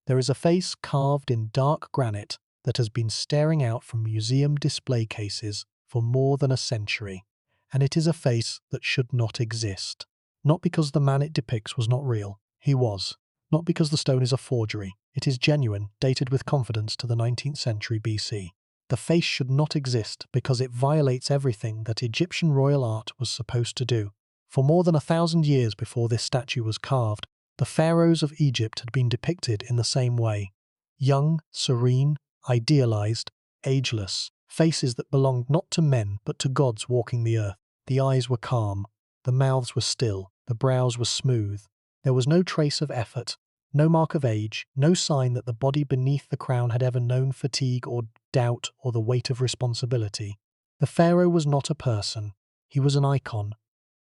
There is a face carved in dark granite that has been staring out from museum display cases for more than a century, and it is a face that should not exist. Not because the man it depicts was not real, he was. Not because the stone is a forgery, it is genuine, dated with confidence to the 19th century BC. The face should not exist because it violates everything that Egyptian royal art was supposed to do. For more than 1,000 years before this statue was carved, the pharaohs of Egypt had been depicted in the same way. Young, serene, idealized, ageless, faces that belonged not to men but to gods walking the earth. The eyes were calm, the mouths were still, the brows were smooth. There was no trace of effort, no mark of age, no sign that the body beneath the crown had ever known fatigue or doubt or the weight of responsibility. The pharaoh was not a person, he was an icon,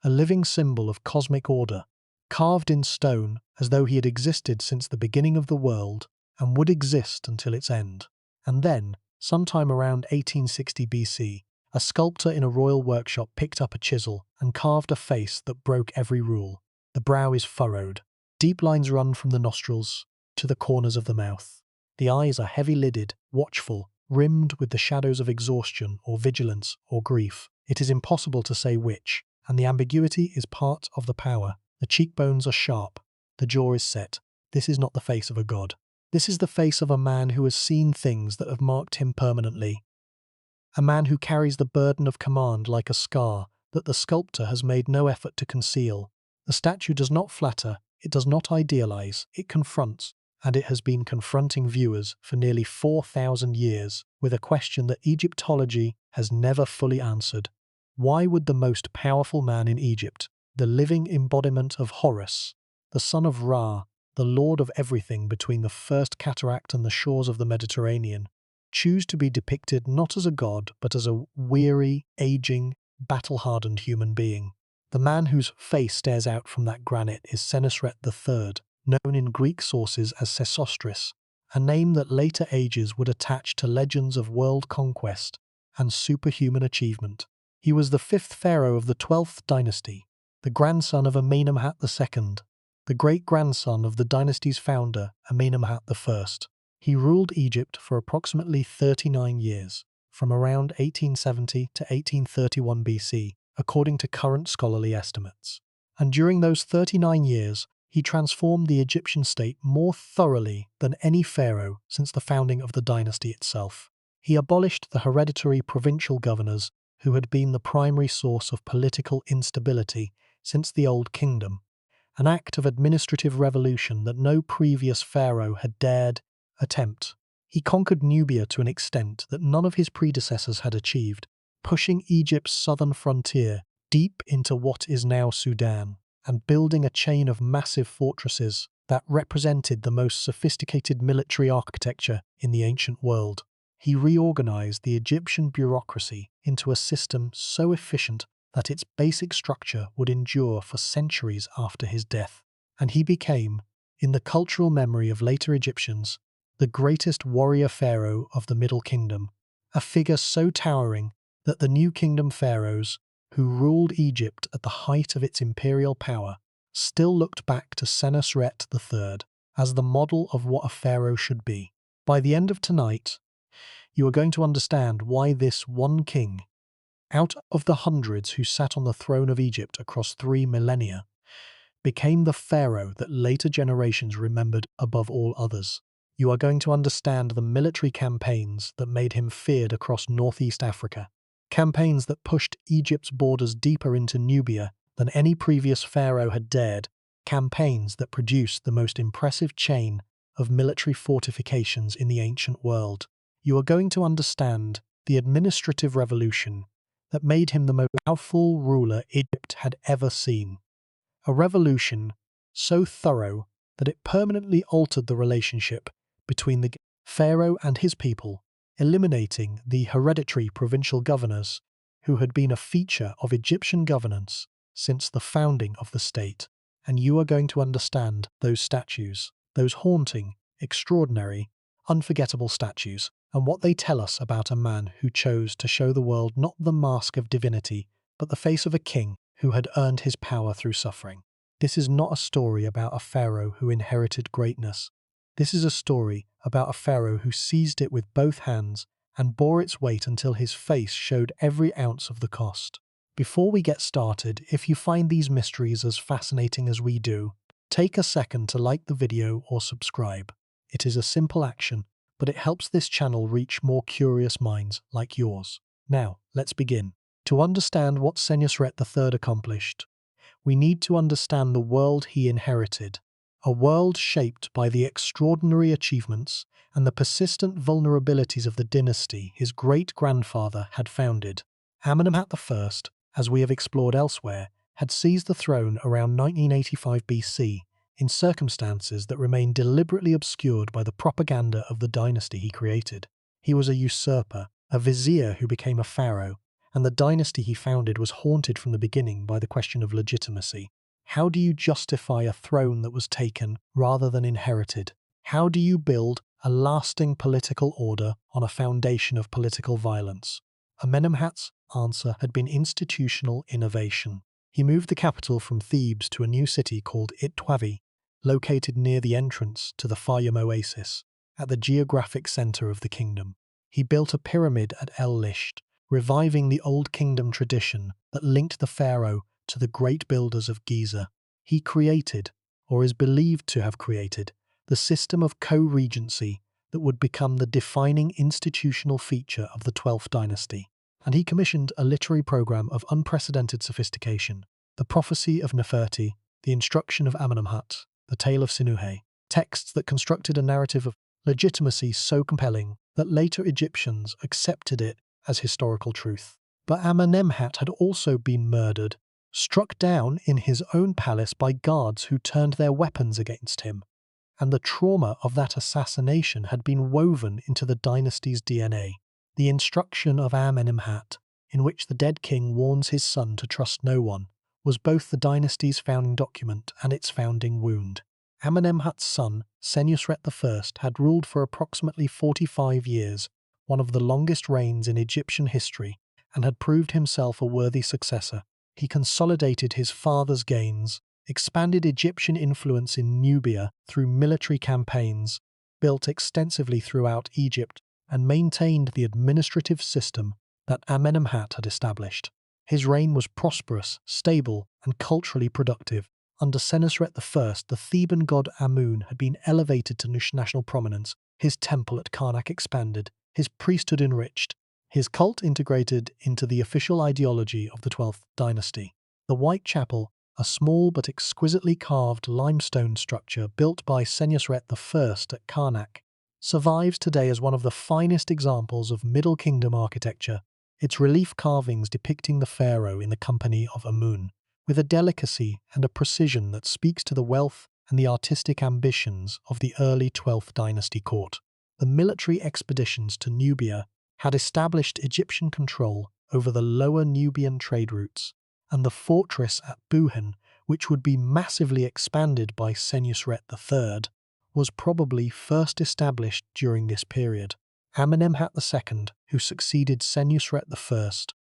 a living symbol of cosmic order, carved in stone as though he had existed since the beginning of the world and would exist until its end. And then, sometime around 1860 BC, a sculptor in a royal workshop picked up a chisel and carved a face that broke every rule. The brow is furrowed. Deep lines run from the nostrils to the corners of the mouth. The eyes are heavy-lidded, watchful, rimmed with the shadows of exhaustion or vigilance or grief. It is impossible to say which, and the ambiguity is part of the power. The cheekbones are sharp. The jaw is set. This is not the face of a god. This is the face of a man who has seen things that have marked him permanently. A man who carries the burden of command like a scar that the sculptor has made no effort to conceal. The statue does not flatter, it does not idealize, it confronts, and it has been confronting viewers for nearly 4,000 years with a question that Egyptology has never fully answered. Why would the most powerful man in Egypt, the living embodiment of Horus, the son of Ra, the lord of everything between the first cataract and the shores of the Mediterranean, choose to be depicted not as a god but as a weary, aging, battle-hardened human being? The man whose face stares out from that granite is Senusret III, known in Greek sources as Sesostris, a name that later ages would attach to legends of world conquest and superhuman achievement. He was the fifth pharaoh of the 12th Dynasty, the grandson of Amenemhat II, the great-grandson of the dynasty's founder, Amenemhat I. He ruled Egypt for approximately 39 years, from around 1870 to 1831 BC, according to current scholarly estimates. And during those 39 years, he transformed the Egyptian state more thoroughly than any pharaoh since the founding of the dynasty itself. He abolished the hereditary provincial governors who had been the primary source of political instability since the Old Kingdom, an act of administrative revolution that no previous pharaoh had dared attempt. He conquered Nubia to an extent that none of his predecessors had achieved, pushing Egypt's southern frontier deep into what is now Sudan, and building a chain of massive fortresses that represented the most sophisticated military architecture in the ancient world. He reorganized the Egyptian bureaucracy into a system so efficient that its basic structure would endure for centuries after his death, and he became, in the cultural memory of later Egyptians, the greatest warrior pharaoh of the Middle Kingdom, a figure so towering that the New Kingdom pharaohs, who ruled Egypt at the height of its imperial power, still looked back to Senusret III as the model of what a pharaoh should be. By the end of tonight, you are going to understand why this one king, out of the hundreds who sat on the throne of Egypt across 3 millennia, became the pharaoh that later generations remembered above all others. You are going to understand the military campaigns that made him feared across northeast Africa, campaigns that pushed Egypt's borders deeper into Nubia than any previous pharaoh had dared, campaigns that produced the most impressive chain of military fortifications in the ancient world. You are going to understand the administrative revolution that made him the most powerful ruler Egypt had ever seen. A revolution so thorough that it permanently altered the relationship between the pharaoh and his people, eliminating the hereditary provincial governors who had been a feature of Egyptian governance since the founding of the state. And you are going to understand those statues, those haunting, extraordinary, unforgettable statues, and what they tell us about a man who chose to show the world not the mask of divinity, but the face of a king who had earned his power through suffering. This is not a story about a pharaoh who inherited greatness. This is a story about a pharaoh who seized it with both hands and bore its weight until his face showed every ounce of the cost. Before we get started, if you find these mysteries as fascinating as we do, take a second to like the video or subscribe. It is a simple action, but it helps this channel reach more curious minds like yours. Now, let's begin. To understand what Senusret III accomplished, we need to understand the world he inherited, a world shaped by the extraordinary achievements and the persistent vulnerabilities of the dynasty his great-grandfather had founded. Amenemhat I, as we have explored elsewhere, had seized the throne around 1985 BC in circumstances that remain deliberately obscured by the propaganda of the dynasty he created. He was a usurper, a vizier who became a pharaoh, and the dynasty he founded was haunted from the beginning by the question of legitimacy. How do you justify a throne that was taken rather than inherited? How do you build a lasting political order on a foundation of political violence? Amenemhat's answer had been institutional innovation. He moved the capital from Thebes to a new city called Itwavi, located near the entrance to the Fayum oasis, at the geographic center of the kingdom. He built a pyramid at El-Lisht, reviving the Old Kingdom tradition that linked the pharaoh to the great builders of Giza. He created, or is believed to have created, the system of co-regency that would become the defining institutional feature of the 12th Dynasty. And he commissioned a literary program of unprecedented sophistication: the Prophecy of Neferti, the Instruction of Amenemhat, the Tale of Sinuhe, texts that constructed a narrative of legitimacy so compelling that later Egyptians accepted it as historical truth. But Amenemhat had also been murdered, struck down in his own palace by guards who turned their weapons against him, and the trauma of that assassination had been woven into the dynasty's DNA. The Instruction of Amenemhat, in which the dead king warns his son to trust no one, was both the dynasty's founding document and its founding wound. Amenemhat's son, Senusret I, had ruled for approximately 45 years, one of the longest reigns in Egyptian history, and had proved himself a worthy successor. He consolidated his father's gains, expanded Egyptian influence in Nubia through military campaigns, built extensively throughout Egypt, and maintained the administrative system that Amenemhat had established. His reign was prosperous, stable, and culturally productive. Under Senusret I, the Theban god Amun had been elevated to national prominence, his temple at Karnak expanded, his priesthood enriched, his cult integrated into the official ideology of the 12th Dynasty. The White Chapel, a small but exquisitely carved limestone structure built by Senusret I at Karnak, survives today as one of the finest examples of Middle Kingdom architecture, its relief carvings depicting the pharaoh in the company of Amun, with a delicacy and a precision that speaks to the wealth and the artistic ambitions of the early 12th Dynasty court. The military expeditions to Nubia had established Egyptian control over the lower Nubian trade routes, and the fortress at Buhan, which would be massively expanded by Senusret III, was probably first established during this period. Amenemhat II, who succeeded Senusret I,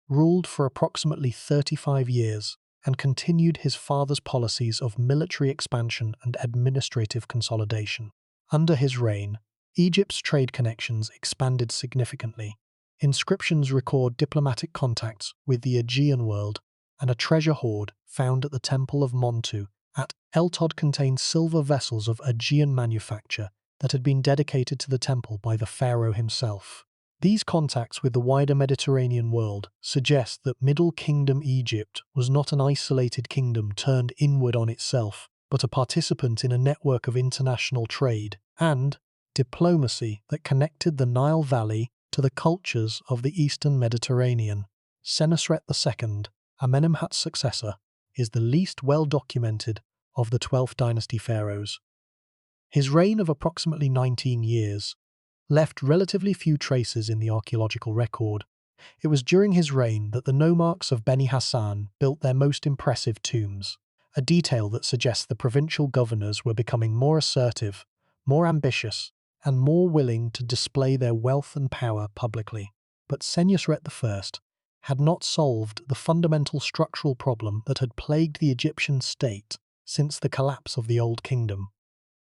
ruled for approximately 35 years and continued his father's policies of military expansion and administrative consolidation. Under his reign, Egypt's trade connections expanded significantly. Inscriptions record diplomatic contacts with the Aegean world, and a treasure hoard found at the Temple of Montu at El-Tod contained silver vessels of Aegean manufacture that had been dedicated to the temple by the pharaoh himself. These contacts with the wider Mediterranean world suggest that Middle Kingdom Egypt was not an isolated kingdom turned inward on itself, but a participant in a network of international trade and diplomacy that connected the Nile Valley to the cultures of the Eastern Mediterranean. Senusret II, Amenemhat's successor, is the least well-documented of the 12th Dynasty pharaohs. His reign of approximately 19 years left relatively few traces in the archaeological record. It was during his reign that the nomarchs of Beni Hassan built their most impressive tombs, a detail that suggests the provincial governors were becoming more assertive, more ambitious, and more willing to display their wealth and power publicly. But Senusret I had not solved the fundamental structural problem that had plagued the Egyptian state since the collapse of the Old Kingdom.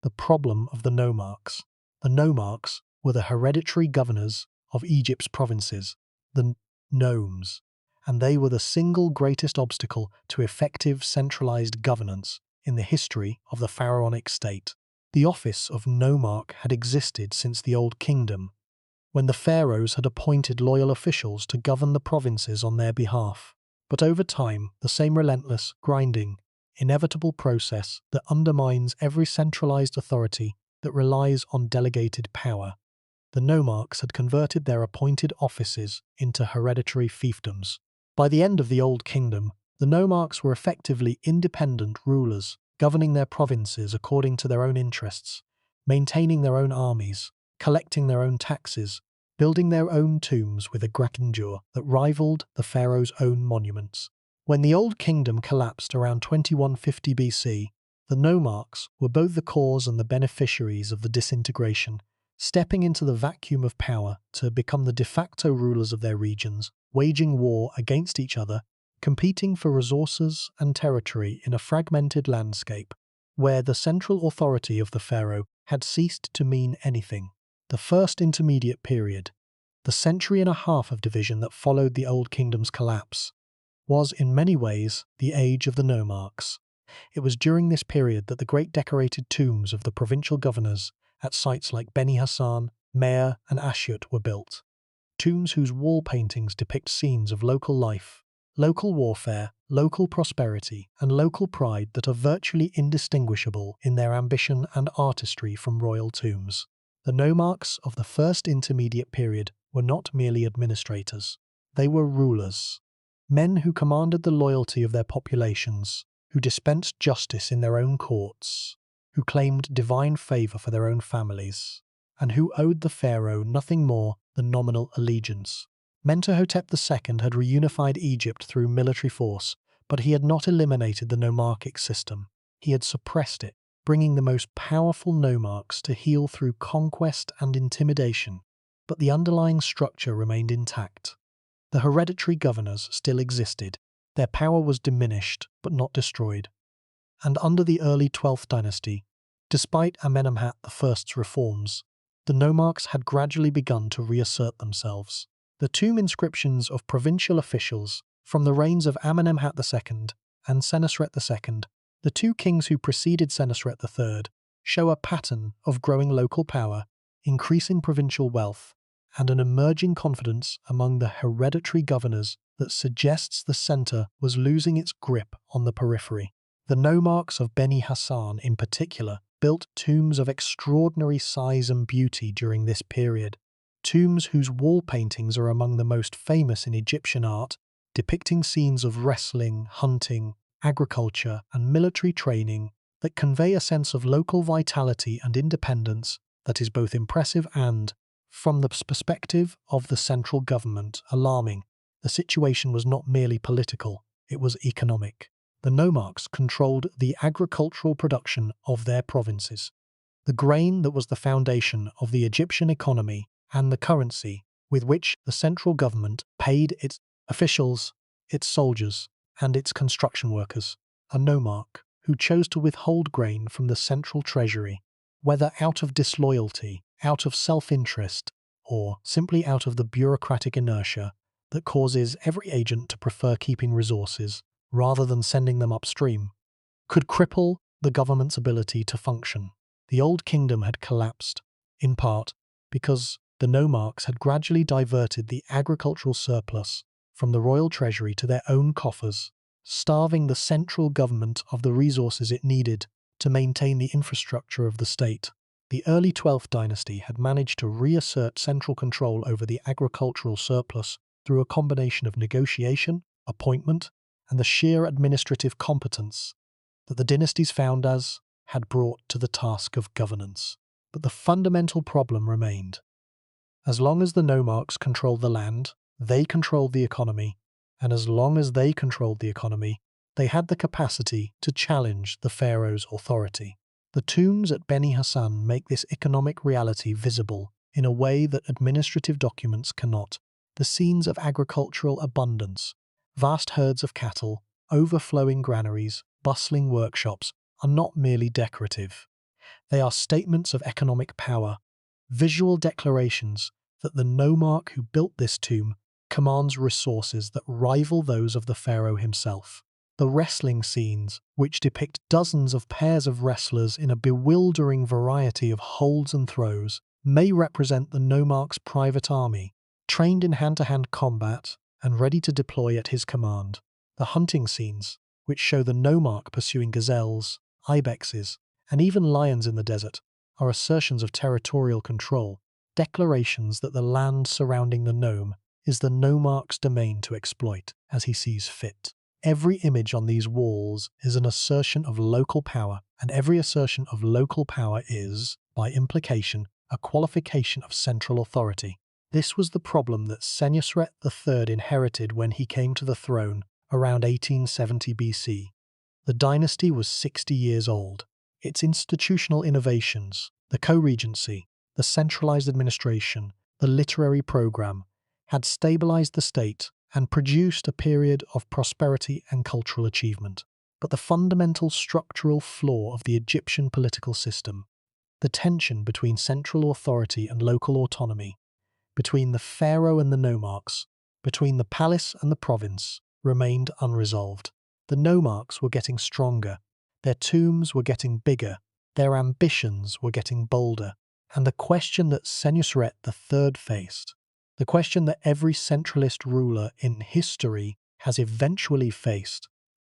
the problem of the nomarchs. The nomarchs were the hereditary governors of Egypt's provinces, the nomes, and they were the single greatest obstacle to effective centralized governance in the history of the pharaonic state. The office of nomarch had existed since the Old Kingdom, when the pharaohs had appointed loyal officials to govern the provinces on their behalf. But over time, the same relentless, grinding, inevitable process that undermines every centralized authority that relies on delegated power. The nomarchs had converted their appointed offices into hereditary fiefdoms. By the end of the Old Kingdom, the nomarchs were effectively independent rulers, governing their provinces according to their own interests, maintaining their own armies, collecting their own taxes, building their own tombs with a grandeur that rivaled the pharaoh's own monuments. When the Old Kingdom collapsed around 2150 BC, the nomarchs were both the cause and the beneficiaries of the disintegration, stepping into the vacuum of power to become the de facto rulers of their regions, waging war against each other, competing for resources and territory in a fragmented landscape where the central authority of the pharaoh had ceased to mean anything. The first intermediate period, the century and a half of division that followed the Old Kingdom's collapse, was in many ways the age of the nomarchs. It was during this period that the great decorated tombs of the provincial governors at sites like Beni Hassan, Mea, and Ashyut were built. Tombs whose wall paintings depict scenes of local life, local warfare, local prosperity, and local pride that are virtually indistinguishable in their ambition and artistry from royal tombs. The nomarchs of the first intermediate period were not merely administrators. They were rulers, men who commanded the loyalty of their populations, who dispensed justice in their own courts, who claimed divine favor for their own families, and who owed the pharaoh nothing more than nominal allegiance. Mentuhotep II had reunified Egypt through military force, but he had not eliminated the nomarchic system. He had suppressed it, bringing the most powerful nomarchs to heel through conquest and intimidation. But the underlying structure remained intact. The hereditary governors still existed. Their power was diminished, but not destroyed. And under the early 12th Dynasty, despite Amenemhat I's reforms, the nomarchs had gradually begun to reassert themselves. The tomb inscriptions of provincial officials from the reigns of Amenemhat II and Senusret II, the two kings who preceded Senusret III, show a pattern of growing local power, increasing provincial wealth, and an emerging confidence among the hereditary governors that suggests the center was losing its grip on the periphery. The nomarchs of Beni Hassan, in particular, built tombs of extraordinary size and beauty during this period, tombs whose wall paintings are among the most famous in Egyptian art, depicting scenes of wrestling, hunting, agriculture, and military training that convey a sense of local vitality and independence that is both impressive and, from the perspective of the central government, alarming. The situation was not merely political, it was economic. The nomarchs controlled the agricultural production of their provinces. The grain that was the foundation of the Egyptian economy and the currency with which the central government paid its officials, its soldiers, and its construction workers. A nomarch who chose to withhold grain from the central treasury, whether out of disloyalty, out of self-interest, or simply out of the bureaucratic inertia that causes every agent to prefer keeping resources rather than sending them upstream, could cripple the government's ability to function. The Old Kingdom had collapsed, in part because the nomarchs had gradually diverted the agricultural surplus from the royal treasury to their own coffers, starving the central government of the resources it needed to maintain the infrastructure of the state. The early 12th Dynasty had managed to reassert central control over the agricultural surplus through a combination of negotiation, appointment, and the sheer administrative competence that the dynasty's founders had brought to the task of governance. But the fundamental problem remained. As long as the nomarchs controlled the land, they controlled the economy, and as long as they controlled the economy, they had the capacity to challenge the pharaoh's authority. The tombs at Beni Hassan make this economic reality visible in a way that administrative documents cannot. The scenes of agricultural abundance, vast herds of cattle, overflowing granaries, bustling workshops, are not merely decorative. They are statements of economic power, visual declarations that the nomarch who built this tomb commands resources that rival those of the pharaoh himself. The wrestling scenes, which depict dozens of pairs of wrestlers in a bewildering variety of holds and throws, may represent the nomarch's private army, trained in hand-to-hand combat and ready to deploy at his command. The hunting scenes, which show the nomarch pursuing gazelles, ibexes, and even lions in the desert, are assertions of territorial control, declarations that the land surrounding the nome is the nomarch's domain to exploit as he sees fit. Every image on these walls is an assertion of local power, and every assertion of local power is, by implication, a qualification of central authority. This was the problem that Senusret III inherited when he came to the throne around 1870 BC. The dynasty was 60 years old. Its institutional innovations, the co-regency, the centralized administration, the literary program, had stabilized the state and produced a period of prosperity and cultural achievement. But the fundamental structural flaw of the Egyptian political system, the tension between central authority and local autonomy, between the pharaoh and the nomarchs, between the palace and the province, remained unresolved. The nomarchs were getting stronger, their tombs were getting bigger, their ambitions were getting bolder, and the question that Senusret III faced, the question that every centralist ruler in history has eventually faced,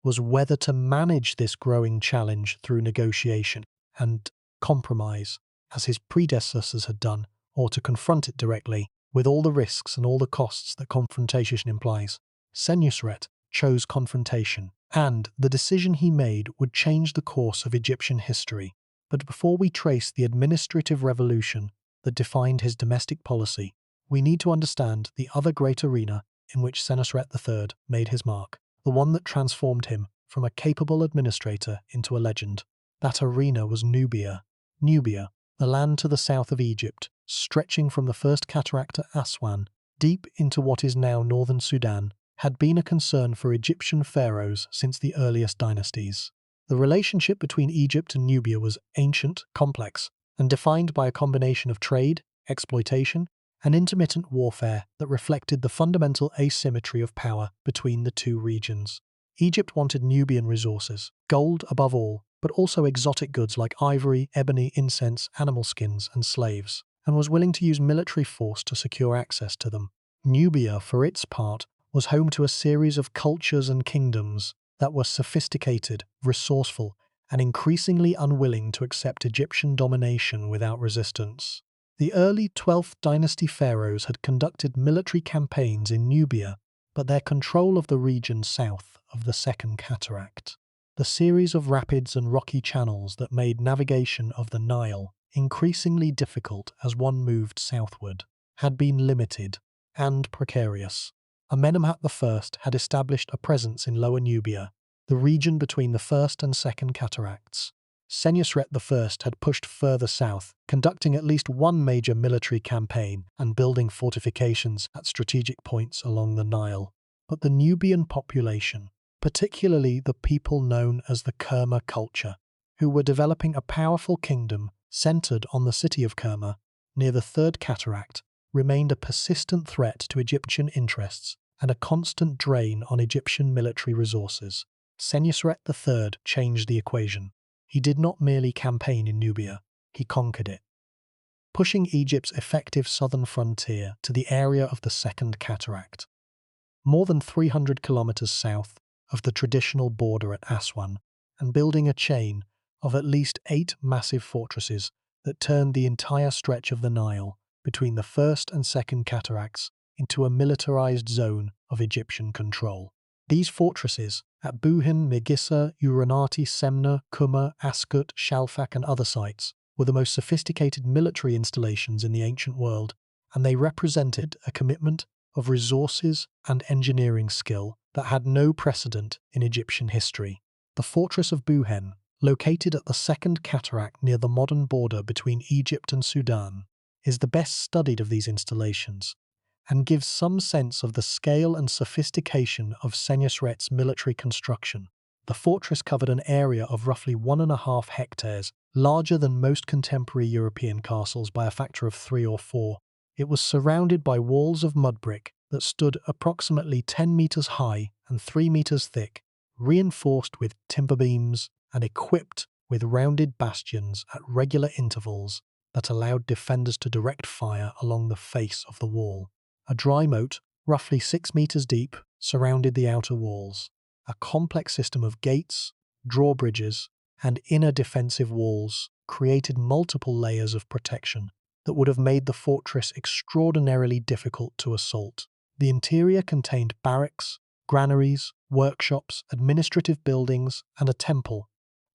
was whether to manage this growing challenge through negotiation and compromise, as his predecessors had done, or to confront it directly, with all the risks and all the costs that confrontation implies. Senusret chose confrontation, and the decision he made would change the course of Egyptian history. But before we trace the administrative revolution that defined his domestic policy, we need to understand the other great arena in which Senusret III made his mark, the one that transformed him from a capable administrator into a legend. That arena was Nubia. Nubia, the land to the south of Egypt, stretching from the first cataract at Aswan, deep into what is now northern Sudan, had been a concern for Egyptian pharaohs since the earliest dynasties. The relationship between Egypt and Nubia was ancient, complex, and defined by a combination of trade, exploitation, and intermittent warfare that reflected the fundamental asymmetry of power between the two regions. Egypt wanted Nubian resources, gold above all, but also exotic goods like ivory, ebony, incense, animal skins, and slaves, and was willing to use military force to secure access to them. Nubia, for its part, was home to a series of cultures and kingdoms that were sophisticated, resourceful, and increasingly unwilling to accept Egyptian domination without resistance. The early 12th Dynasty pharaohs had conducted military campaigns in Nubia, but their control of the region south of the Second Cataract, the series of rapids and rocky channels that made navigation of the Nile increasingly difficult as one moved southward, had been limited and precarious. Amenemhat I had established a presence in Lower Nubia, the region between the First and Second Cataracts. Senusret I had pushed further south, conducting at least one major military campaign and building fortifications at strategic points along the Nile. But the Nubian population, particularly the people known as the Kerma culture, who were developing a powerful kingdom centered on the city of Kerma, near the Third Cataract, remained a persistent threat to Egyptian interests and a constant drain on Egyptian military resources. Senusret III changed the equation. He did not merely campaign in Nubia, he conquered it, pushing Egypt's effective southern frontier to the area of the Second Cataract, more than 300 kilometers south of the traditional border at Aswan, and building a chain of at least 8 massive fortresses that turned the entire stretch of the Nile between the First and Second Cataracts into a militarized zone of Egyptian control. These fortresses, at Buhin, Megissa, Uranati, Semna, Kuma, Askut, Shalfak and other sites, were the most sophisticated military installations in the ancient world, and they represented a commitment of resources and engineering skill that had no precedent in Egyptian history. The fortress of Buhin, located at the Second Cataract near the modern border between Egypt and Sudan, is the best studied of these installations, and gives some sense of the scale and sophistication of Senusret's military construction. The fortress covered an area of roughly 1.5 hectares larger than most contemporary European castles by a factor of 3 or 4. It was surrounded by walls of mud brick that stood approximately 10 meters high and 3 meters thick, reinforced with timber beams and equipped with rounded bastions at regular intervals that allowed defenders to direct fire along the face of the wall. A dry moat, roughly 6 meters deep, surrounded the outer walls. A complex system of gates, drawbridges, and inner defensive walls created multiple layers of protection that would have made the fortress extraordinarily difficult to assault. The interior contained barracks, granaries, workshops, administrative buildings, and a temple,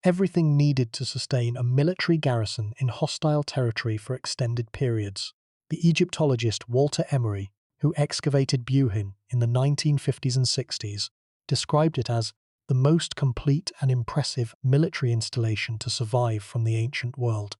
everything needed to sustain a military garrison in hostile territory for extended periods. The Egyptologist Walter Emery, who excavated Buhin in the 1950s and 60s, described it as the most complete and impressive military installation to survive from the ancient world.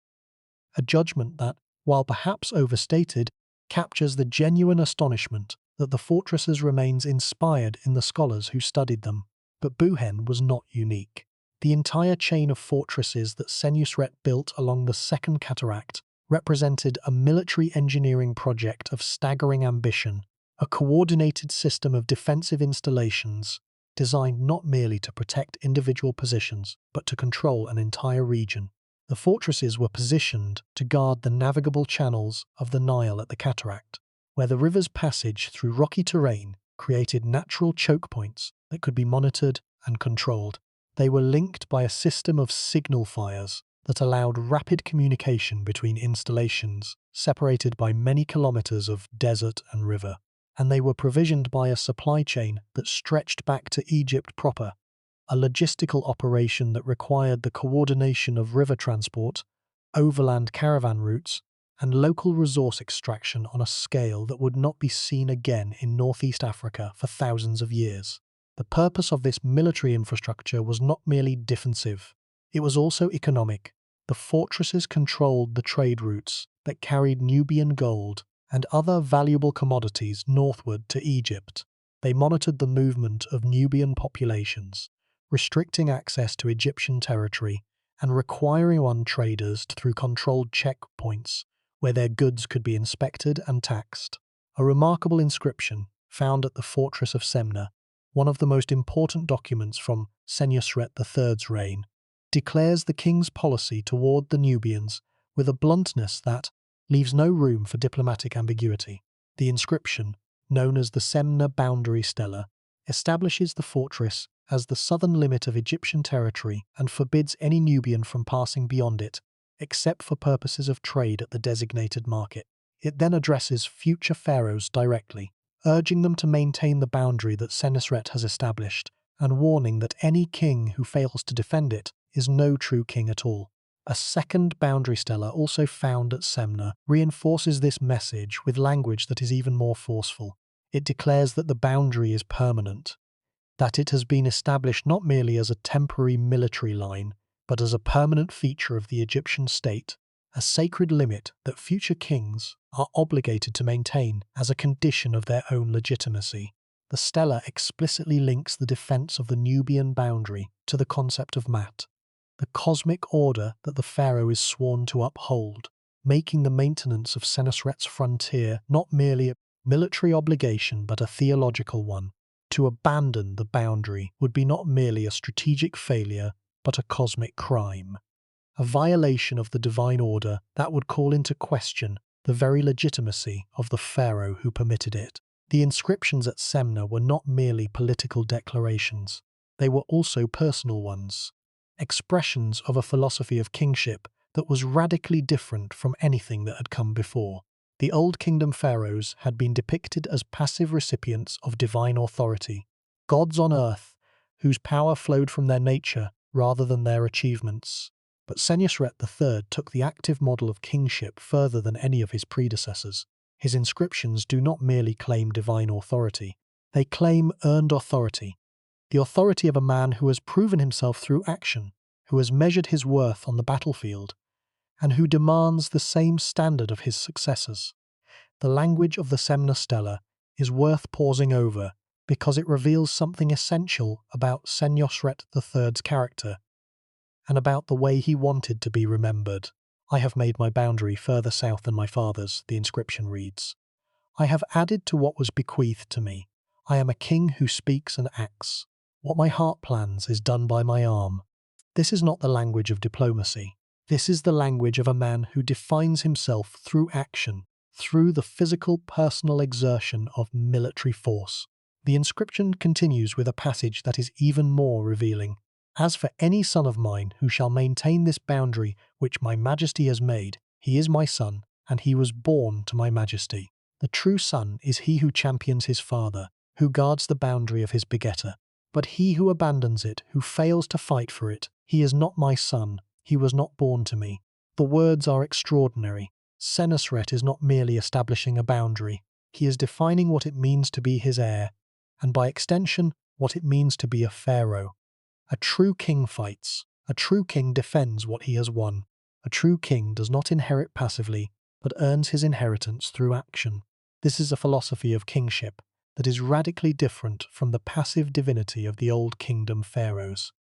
A judgment that, while perhaps overstated, captures the genuine astonishment that the fortresses remains inspired in the scholars who studied them. But Buhin was not unique. The entire chain of fortresses that Senusret built along the Second Cataract represented a military engineering project of staggering ambition, a coordinated system of defensive installations designed not merely to protect individual positions, but to control an entire region. The fortresses were positioned to guard the navigable channels of the Nile at the cataract, where the river's passage through rocky terrain created natural choke points that could be monitored and controlled. They were linked by a system of signal fires that allowed rapid communication between installations separated by many kilometers of desert and river, and they were provisioned by a supply chain that stretched back to Egypt proper, a logistical operation that required the coordination of river transport, overland caravan routes, and local resource extraction on a scale that would not be seen again in Northeast Africa for thousands of years. The purpose of this military infrastructure was not merely defensive, it was also economic. The fortresses controlled the trade routes that carried Nubian gold and other valuable commodities northward to Egypt. They monitored the movement of Nubian populations, restricting access to Egyptian territory and requiring on traders through controlled checkpoints where their goods could be inspected and taxed. A remarkable inscription found at the fortress of Semna, one of the most important documents from Senusret III's reign, declares the king's policy toward the Nubians with a bluntness that leaves no room for diplomatic ambiguity. The inscription, known as the Semna Boundary Stela, establishes the fortress as the southern limit of Egyptian territory and forbids any Nubian from passing beyond it, except for purposes of trade at the designated market. It then addresses future pharaohs directly, urging them to maintain the boundary that Senusret has established, and warning that any king who fails to defend it is no true king at all. A second boundary stela, also found at Semna, reinforces this message with language that is even more forceful. It declares that the boundary is permanent, that it has been established not merely as a temporary military line, but as a permanent feature of the Egyptian state, a sacred limit that future kings are obligated to maintain as a condition of their own legitimacy. The stela explicitly links the defense of the Nubian boundary to the concept of Mat, the cosmic order that the pharaoh is sworn to uphold, making the maintenance of Senusret's frontier not merely a military obligation but a theological one. To abandon the boundary would be not merely a strategic failure but a cosmic crime, a violation of the divine order that would call into question the very legitimacy of the pharaoh who permitted it. The inscriptions at Semna were not merely political declarations, they were also personal ones, expressions of a philosophy of kingship that was radically different from anything that had come before. The Old Kingdom pharaohs had been depicted as passive recipients of divine authority, gods on earth whose power flowed from their nature rather than their achievements. But Senusret III took the active model of kingship further than any of his predecessors. His inscriptions do not merely claim divine authority, they claim earned authority, the authority of a man who has proven himself through action, who has measured his worth on the battlefield, and who demands the same standard of his successors. The language of the Semna Stela is worth pausing over because it reveals something essential about Senusret III's character and about the way he wanted to be remembered. "I have made my boundary further south than my father's," the inscription reads. "I have added to what was bequeathed to me. I am a king who speaks and acts. What my heart plans is done by my arm." This is not the language of diplomacy. This is the language of a man who defines himself through action, through the physical, personal exertion of military force. The inscription continues with a passage that is even more revealing. "As for any son of mine who shall maintain this boundary which my majesty has made, he is my son, and he was born to my majesty." The true son is he who champions his father, who guards the boundary of his begetter. But he who abandons it, who fails to fight for it, he is not my son, he was not born to me. The words are extraordinary. Senusret is not merely establishing a boundary, he is defining what it means to be his heir, and by extension, what it means to be a pharaoh. A true king fights. A true king defends what he has won. A true king does not inherit passively, but earns his inheritance through action. This is a philosophy of kingship that is radically different from the passive divinity of the Old Kingdom pharaohs.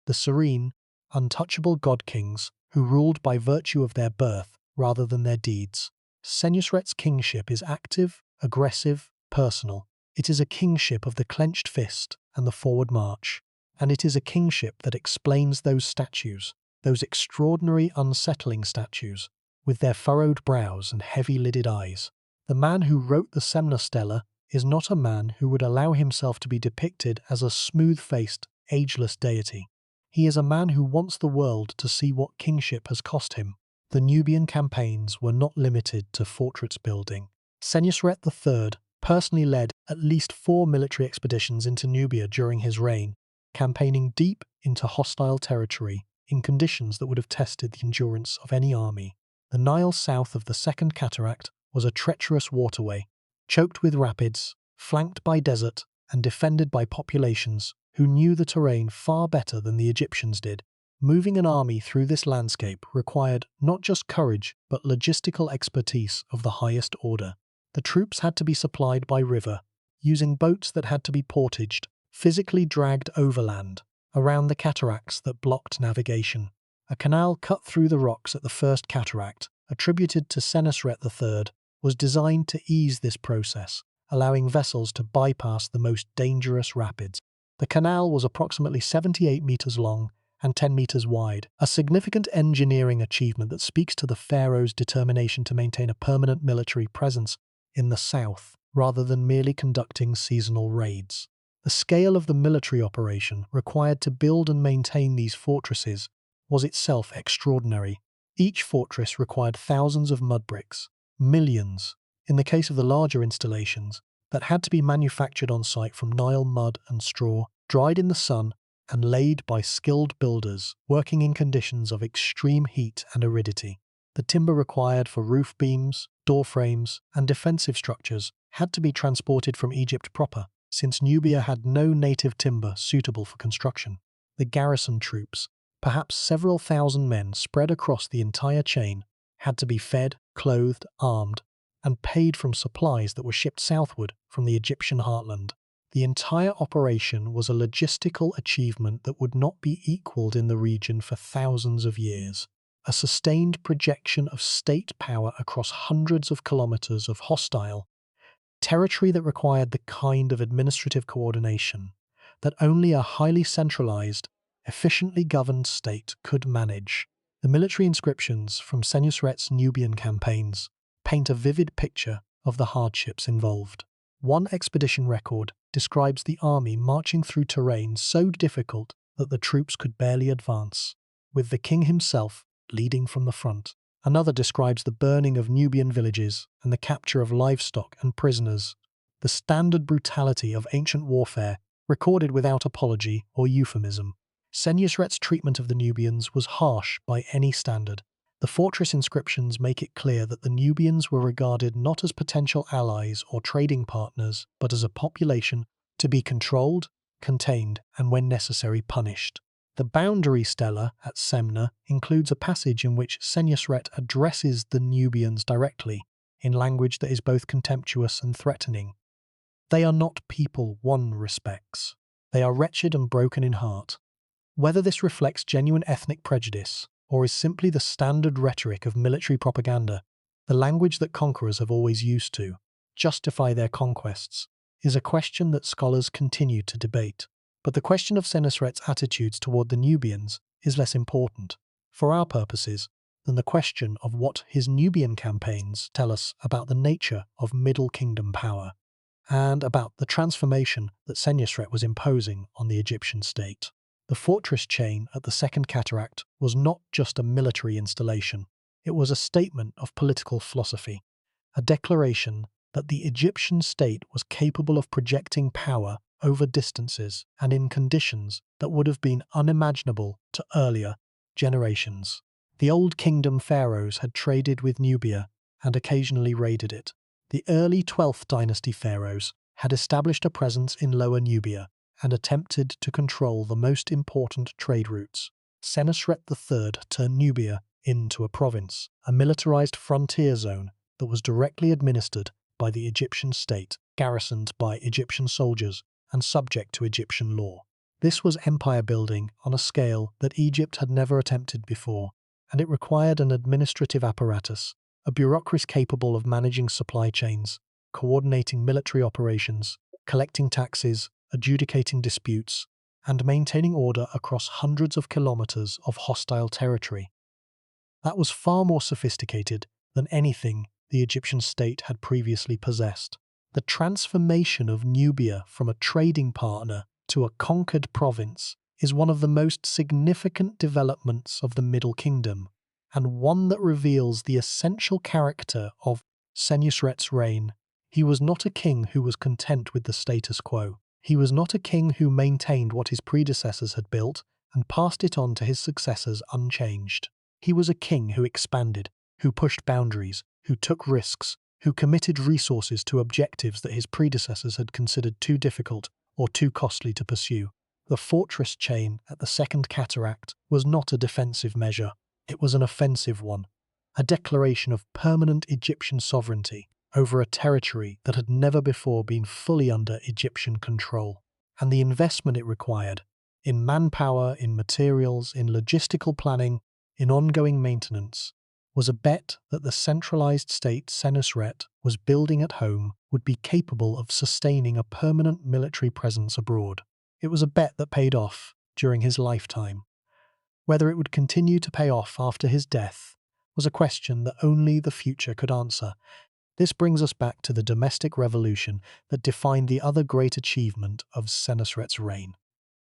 The serene, untouchable god-kings who ruled by virtue of their birth rather than their deeds. Senusret's kingship is active, aggressive, personal. It is a kingship of the clenched fist and the forward march. And it is a kingship that explains those statues, those extraordinary unsettling statues, with their furrowed brows and heavy-lidded eyes. The man who wrote the Semna Stela is not a man who would allow himself to be depicted as a smooth-faced, ageless deity. He is a man who wants the world to see what kingship has cost him. The Nubian campaigns were not limited to fortress building. Senusret III personally led at least 4 military expeditions into Nubia during his reign, campaigning deep into hostile territory in conditions that would have tested the endurance of any army. The Nile south of the Second Cataract was a treacherous waterway, choked with rapids, flanked by desert, and defended by populations who knew the terrain far better than the Egyptians did. Moving an army through this landscape required not just courage, but logistical expertise of the highest order. The troops had to be supplied by river, using boats that had to be portaged, physically dragged overland, around the cataracts that blocked navigation. A canal cut through the rocks at the First Cataract, attributed to Senusret III, was designed to ease this process, allowing vessels to bypass the most dangerous rapids. The canal was approximately 78 meters long and 10 meters wide, a significant engineering achievement that speaks to the pharaoh's determination to maintain a permanent military presence in the south, rather than merely conducting seasonal raids. The scale of the military operation required to build and maintain these fortresses was itself extraordinary. Each fortress required thousands of mud bricks, millions, in the case of the larger installations, that had to be manufactured on site from Nile mud and straw, dried in the sun, and laid by skilled builders working in conditions of extreme heat and aridity. The timber required for roof beams, door frames, and defensive structures had to be transported from Egypt proper, since Nubia had no native timber suitable for construction. The garrison troops, perhaps several thousand men spread across the entire chain, had to be fed, clothed, armed, and paid from supplies that were shipped southward from the Egyptian heartland. The entire operation was a logistical achievement that would not be equaled in the region for thousands of years. A sustained projection of state power across hundreds of kilometers of hostile territory that required the kind of administrative coordination that only a highly centralized, efficiently governed state could manage. The military inscriptions from Senusret's Nubian campaigns paint a vivid picture of the hardships involved. One expedition record describes the army marching through terrain so difficult that the troops could barely advance, with the king himself leading from the front. Another describes the burning of Nubian villages and the capture of livestock and prisoners, the standard brutality of ancient warfare recorded without apology or euphemism. Senusret's treatment of the Nubians was harsh by any standard. The fortress inscriptions make it clear that the Nubians were regarded not as potential allies or trading partners, but as a population to be controlled, contained, and when necessary punished. The boundary stela at Semna includes a passage in which Senusret addresses the Nubians directly, in language that is both contemptuous and threatening. "They are not people one respects. They are wretched and broken in heart. Whether this reflects genuine ethnic prejudice or is simply the standard rhetoric of military propaganda, the language that conquerors have always used to justify their conquests, is a question that scholars continue to debate. But the question of Senusret's attitudes toward the Nubians is less important, for our purposes, than the question of what his Nubian campaigns tell us about the nature of Middle Kingdom power, and about the transformation that Senusret was imposing on the Egyptian state. The fortress chain at the Second Cataract was not just a military installation, it was a statement of political philosophy, a declaration that the Egyptian state was capable of projecting power over distances and in conditions that would have been unimaginable to earlier generations. The Old Kingdom pharaohs had traded with Nubia and occasionally raided it. The early 12th Dynasty pharaohs had established a presence in Lower Nubia and attempted to control the most important trade routes. Senusret III turned Nubia into a province, a militarized frontier zone that was directly administered by the Egyptian state, garrisoned by Egyptian soldiers, and subject to Egyptian law. This was empire building on a scale that Egypt had never attempted before, and it required an administrative apparatus, a bureaucracy capable of managing supply chains, coordinating military operations, collecting taxes, adjudicating disputes, and maintaining order across hundreds of kilometers of hostile territory. That was far more sophisticated than anything the Egyptian state had previously possessed. The transformation of Nubia from a trading partner to a conquered province is one of the most significant developments of the Middle Kingdom, and one that reveals the essential character of Senusret's reign. He was not a king who was content with the status quo. He was not a king who maintained what his predecessors had built and passed it on to his successors unchanged. He was a king who expanded, who pushed boundaries, who took risks, who committed resources to objectives that his predecessors had considered too difficult or too costly to pursue. The fortress chain at the Second Cataract was not a defensive measure, it was an offensive one, a declaration of permanent Egyptian sovereignty over a territory that had never before been fully under Egyptian control. And the investment it required, in manpower, in materials, in logistical planning, in ongoing maintenance, was a bet that the centralized state Senusret was building at home would be capable of sustaining a permanent military presence abroad. It was a bet that paid off during his lifetime. Whether it would continue to pay off after his death was a question that only the future could answer. This brings us back to the domestic revolution that defined the other great achievement of Senusret's reign,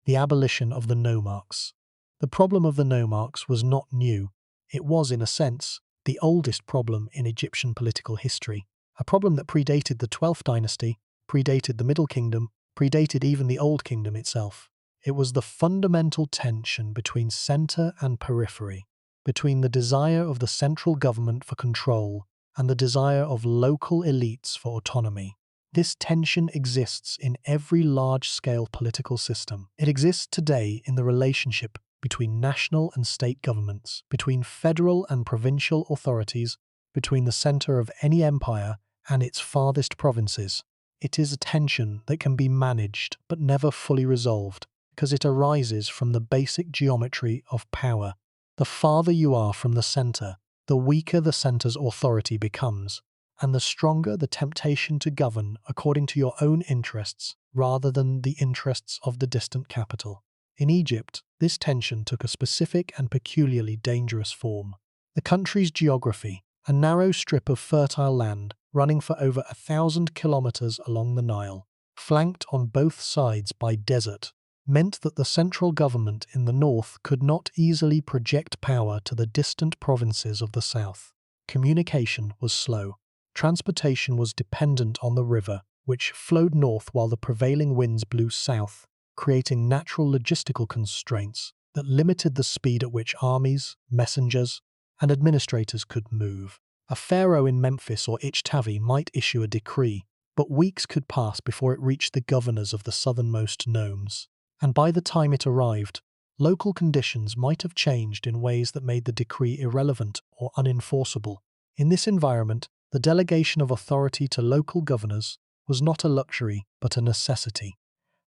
the abolition of the nomarchs. The problem of the nomarchs was not new. It was, in a sense, the oldest problem in Egyptian political history, a problem that predated the 12th Dynasty, predated the Middle Kingdom, predated even the Old Kingdom itself. It was the fundamental tension between center and periphery, between the desire of the central government for control and the desire of local elites for autonomy. This tension exists in every large-scale political system. It exists today in the relationship between national and state governments, between federal and provincial authorities, between the center of any empire and its farthest provinces. It is a tension that can be managed but never fully resolved, because it arises from the basic geometry of power. The farther you are from the center, the weaker the center's authority becomes, and the stronger the temptation to govern according to your own interests rather than the interests of the distant capital. In Egypt, this tension took a specific and peculiarly dangerous form. The country's geography, a narrow strip of fertile land running for over 1,000 kilometers along the Nile, flanked on both sides by desert, meant that the central government in the north could not easily project power to the distant provinces of the south. Communication was slow. Transportation was dependent on the river, which flowed north while the prevailing winds blew south, creating natural logistical constraints that limited the speed at which armies, messengers, and administrators could move. A pharaoh in Memphis or Ichtavi might issue a decree, but weeks could pass before it reached the governors of the southernmost nomes. And by the time it arrived, local conditions might have changed in ways that made the decree irrelevant or unenforceable. In this environment, the delegation of authority to local governors was not a luxury but a necessity.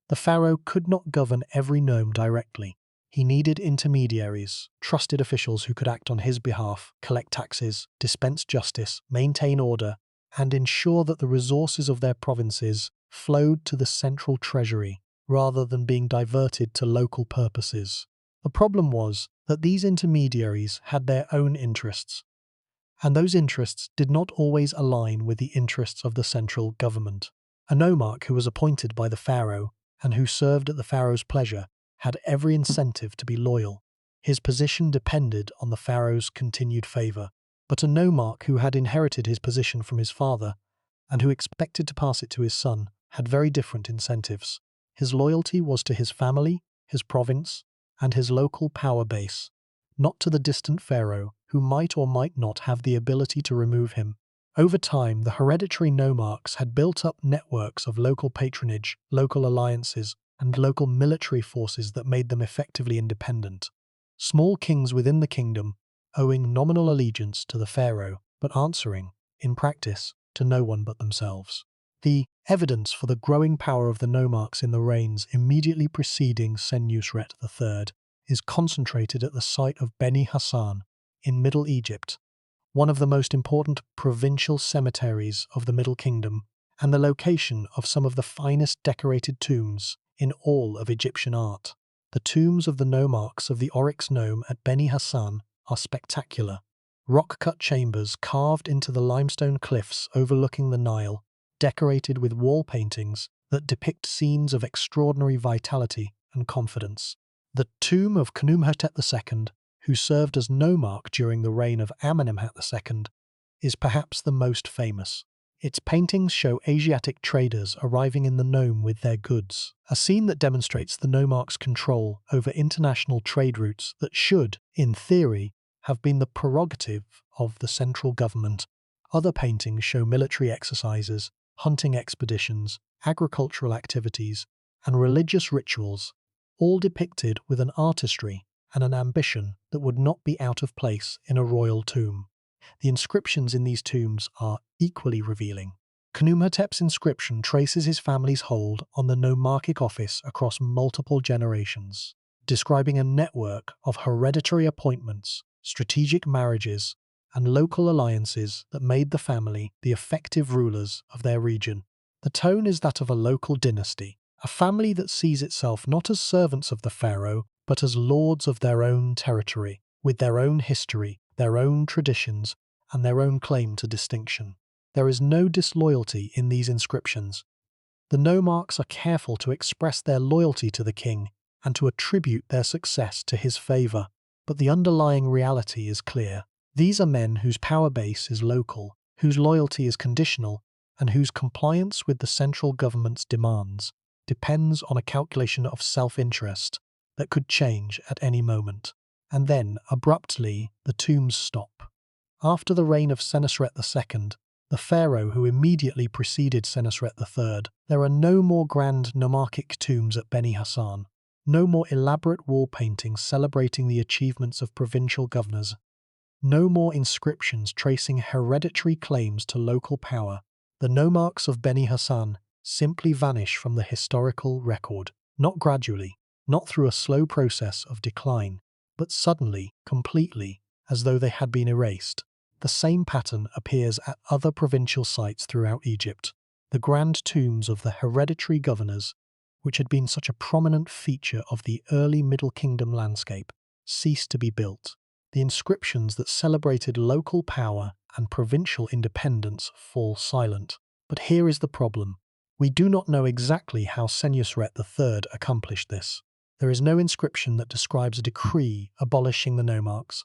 The pharaoh could not govern every nome directly. He needed intermediaries, trusted officials who could act on his behalf, collect taxes, dispense justice, maintain order, and ensure that the resources of their provinces flowed to the central treasury rather than being diverted to local purposes. The problem was that these intermediaries had their own interests, and those interests did not always align with the interests of the central government. A nomarch who was appointed by the pharaoh and who served at the pharaoh's pleasure had every incentive to be loyal. His position depended on the pharaoh's continued favor. But a nomarch who had inherited his position from his father and who expected to pass it to his son had very different incentives. His loyalty was to his family, his province, and his local power base, not to the distant pharaoh who might or might not have the ability to remove him. Over time, the hereditary nomarchs had built up networks of local patronage, local alliances, and local military forces that made them effectively independent. Small kings within the kingdom, owing nominal allegiance to the pharaoh, but answering, in practice, to no one but themselves. The evidence for the growing power of the nomarchs in the reigns immediately preceding Senusret III is concentrated at the site of Beni Hassan in Middle Egypt, one of the most important provincial cemeteries of the Middle Kingdom, and the location of some of the finest decorated tombs in all of Egyptian art. The tombs of the nomarchs of the Oryx Nome at Beni Hassan are spectacular. Rock-cut chambers carved into the limestone cliffs overlooking the Nile, decorated with wall paintings that depict scenes of extraordinary vitality and confidence. The tomb of Mentuhotep II, who served as nomarch during the reign of Amenemhat II, is perhaps the most famous. Its paintings show Asiatic traders arriving in the Nome with their goods, a scene that demonstrates the nomarch's control over international trade routes that should, in theory, have been the prerogative of the central government. Other paintings show military exercises, hunting expeditions, agricultural activities, and religious rituals, all depicted with an artistry and an ambition that would not be out of place in a royal tomb. The inscriptions in these tombs are equally revealing. Khnumhotep's inscription traces his family's hold on the nomarchic office across multiple generations, describing a network of hereditary appointments, strategic marriages, and local alliances that made the family the effective rulers of their region. The tone is that of a local dynasty, a family that sees itself not as servants of the pharaoh, but as lords of their own territory, with their own history, their own traditions, and their own claim to distinction. There is no disloyalty in these inscriptions. The nomarchs are careful to express their loyalty to the king and to attribute their success to his favor, but the underlying reality is clear. These are men whose power base is local, whose loyalty is conditional, and whose compliance with the central government's demands depends on a calculation of self-interest that could change at any moment. And then, abruptly, the tombs stop. After the reign of Senusret II, the pharaoh who immediately preceded Senusret III, there are no more grand nomarchic tombs at Beni Hassan, no more elaborate wall paintings celebrating the achievements of provincial governors, no more inscriptions tracing hereditary claims to local power. The nomarchs of Beni Hassan simply vanish from the historical record, not gradually, not through a slow process of decline, but suddenly, completely, as though they had been erased. The same pattern appears at other provincial sites throughout Egypt. The grand tombs of the hereditary governors, which had been such a prominent feature of the early Middle Kingdom landscape, ceased to be built. The inscriptions that celebrated local power and provincial independence fall silent. But here is the problem. We do not know exactly how Senusret III accomplished this. There is no inscription that describes a decree abolishing the nomarchs.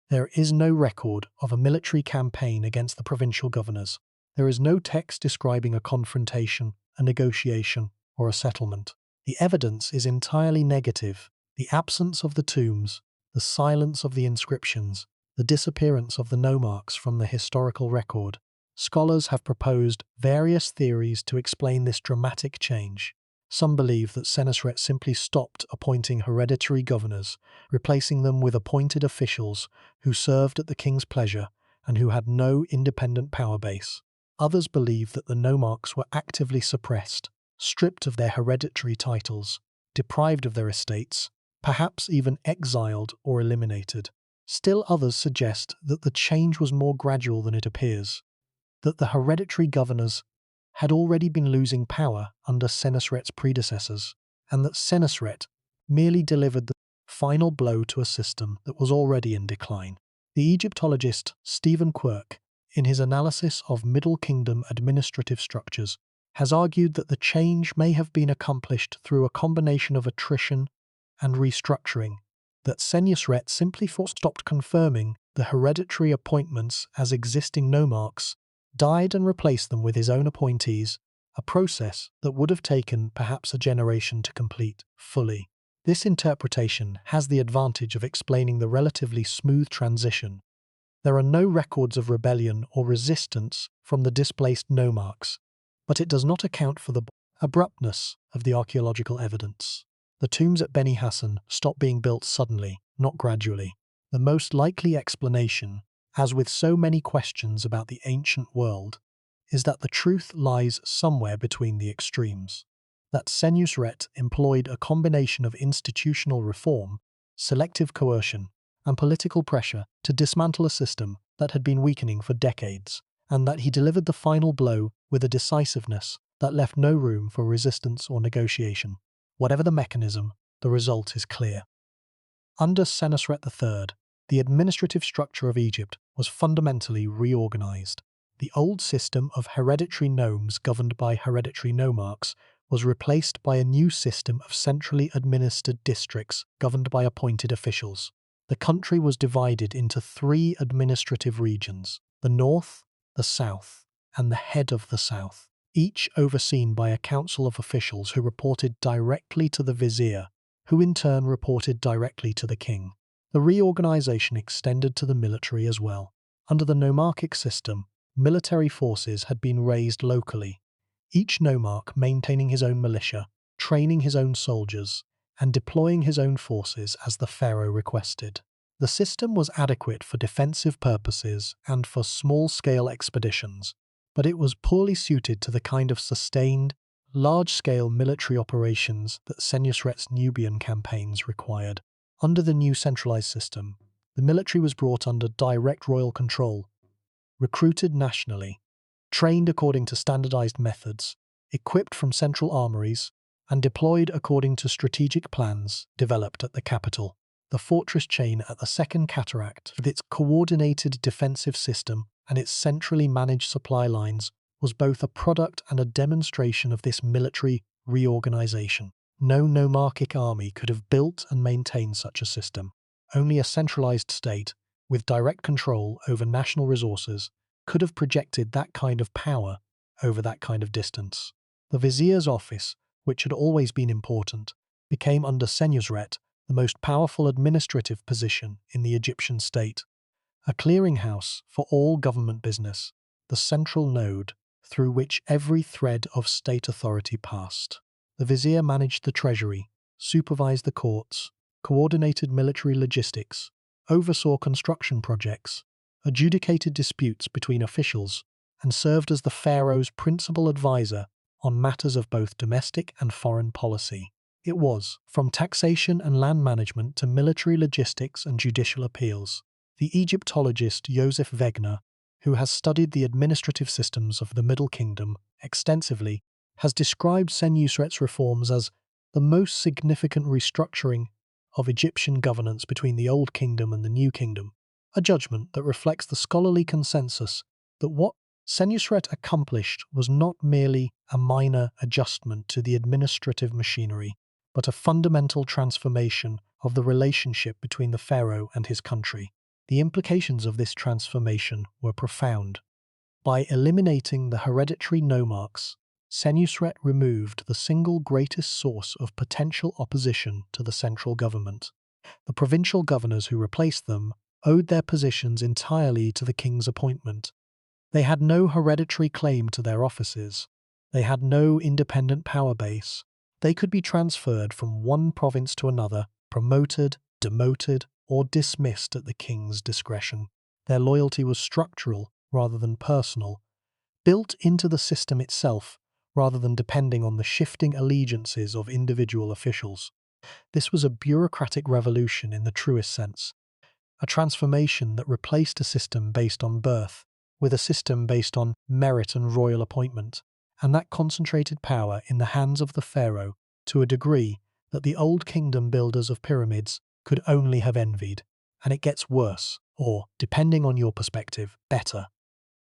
There is no record of a military campaign against the provincial governors. There is no text describing a confrontation, a negotiation, or a settlement. The evidence is entirely negative. The absence of the tombs, the silence of the inscriptions, the disappearance of the nomarchs from the historical record. Scholars have proposed various theories to explain this dramatic change. Some believe that Senusret simply stopped appointing hereditary governors, replacing them with appointed officials who served at the king's pleasure and who had no independent power base. Others believe that the nomarchs were actively suppressed, stripped of their hereditary titles, deprived of their estates, perhaps even exiled or eliminated. Still others suggest that the change was more gradual than it appears, that the hereditary governors had already been losing power under Senusret's predecessors, and that Senusret merely delivered the final blow to a system that was already in decline. The Egyptologist Stephen Quirk, in his analysis of Middle Kingdom administrative structures, has argued that the change may have been accomplished through a combination of attrition and restructuring, that Senusret simply stopped confirming the hereditary appointments as existing nomarchs, died and replaced them with his own appointees, a process that would have taken perhaps a generation to complete fully. This interpretation has the advantage of explaining the relatively smooth transition. There are no records of rebellion or resistance from the displaced nomarchs, but it does not account for the abruptness of the archaeological evidence. The tombs at Beni Hassan stopped being built suddenly, not gradually. The most likely explanation, as with so many questions about the ancient world, is that the truth lies somewhere between the extremes. That Senusret employed a combination of institutional reform, selective coercion, and political pressure to dismantle a system that had been weakening for decades, and that he delivered the final blow with a decisiveness that left no room for resistance or negotiation. Whatever the mechanism, the result is clear. Under Senusret III, the administrative structure of Egypt was fundamentally reorganized. The old system of hereditary nomes governed by hereditary nomarchs was replaced by a new system of centrally administered districts governed by appointed officials. The country was divided into 3 administrative regions: the north, the south, and the head of the south, each overseen by a council of officials who reported directly to the vizier, who in turn reported directly to the king. The reorganization extended to the military as well. Under the nomarchic system, military forces had been raised locally, each nomarch maintaining his own militia, training his own soldiers, and deploying his own forces as the pharaoh requested. The system was adequate for defensive purposes and for small-scale expeditions, but it was poorly suited to the kind of sustained, large-scale military operations that Senusret's Nubian campaigns required. Under the new centralized system, the military was brought under direct royal control, recruited nationally, trained according to standardized methods, equipped from central armories, and deployed according to strategic plans developed at the capital. The fortress chain at the Second Cataract, with its coordinated defensive system and its centrally managed supply lines, was both a product and a demonstration of this military reorganization. No nomarchic army could have built and maintained such a system. Only a centralized state, with direct control over national resources, could have projected that kind of power over that kind of distance. The vizier's office, which had always been important, became under Senusret the most powerful administrative position in the Egyptian state, a clearinghouse for all government business, the central node through which every thread of state authority passed. The vizier managed the treasury, supervised the courts, coordinated military logistics, oversaw construction projects, adjudicated disputes between officials, and served as the pharaoh's principal advisor on matters of both domestic and foreign policy. It was, from taxation and land management to military logistics and judicial appeals. The Egyptologist Joseph Wegener, who has studied the administrative systems of the Middle Kingdom extensively, has described Senusret's reforms as the most significant restructuring of Egyptian governance between the Old Kingdom and the New Kingdom, a judgment that reflects the scholarly consensus that what Senusret accomplished was not merely a minor adjustment to the administrative machinery, but a fundamental transformation of the relationship between the pharaoh and his country. The implications of this transformation were profound. By eliminating the hereditary nomarchs, Senusret removed the single greatest source of potential opposition to the central government. The provincial governors who replaced them owed their positions entirely to the king's appointment. They had no hereditary claim to their offices. They had no independent power base. They could be transferred from one province to another, promoted, demoted, or dismissed at the king's discretion. Their loyalty was structural rather than personal, built into the system itself rather than depending on the shifting allegiances of individual officials. This was a bureaucratic revolution in the truest sense, a transformation that replaced a system based on birth with a system based on merit and royal appointment, and that concentrated power in the hands of the pharaoh to a degree that the old kingdom builders of pyramids could only have envied. And it gets worse, or, depending on your perspective, better,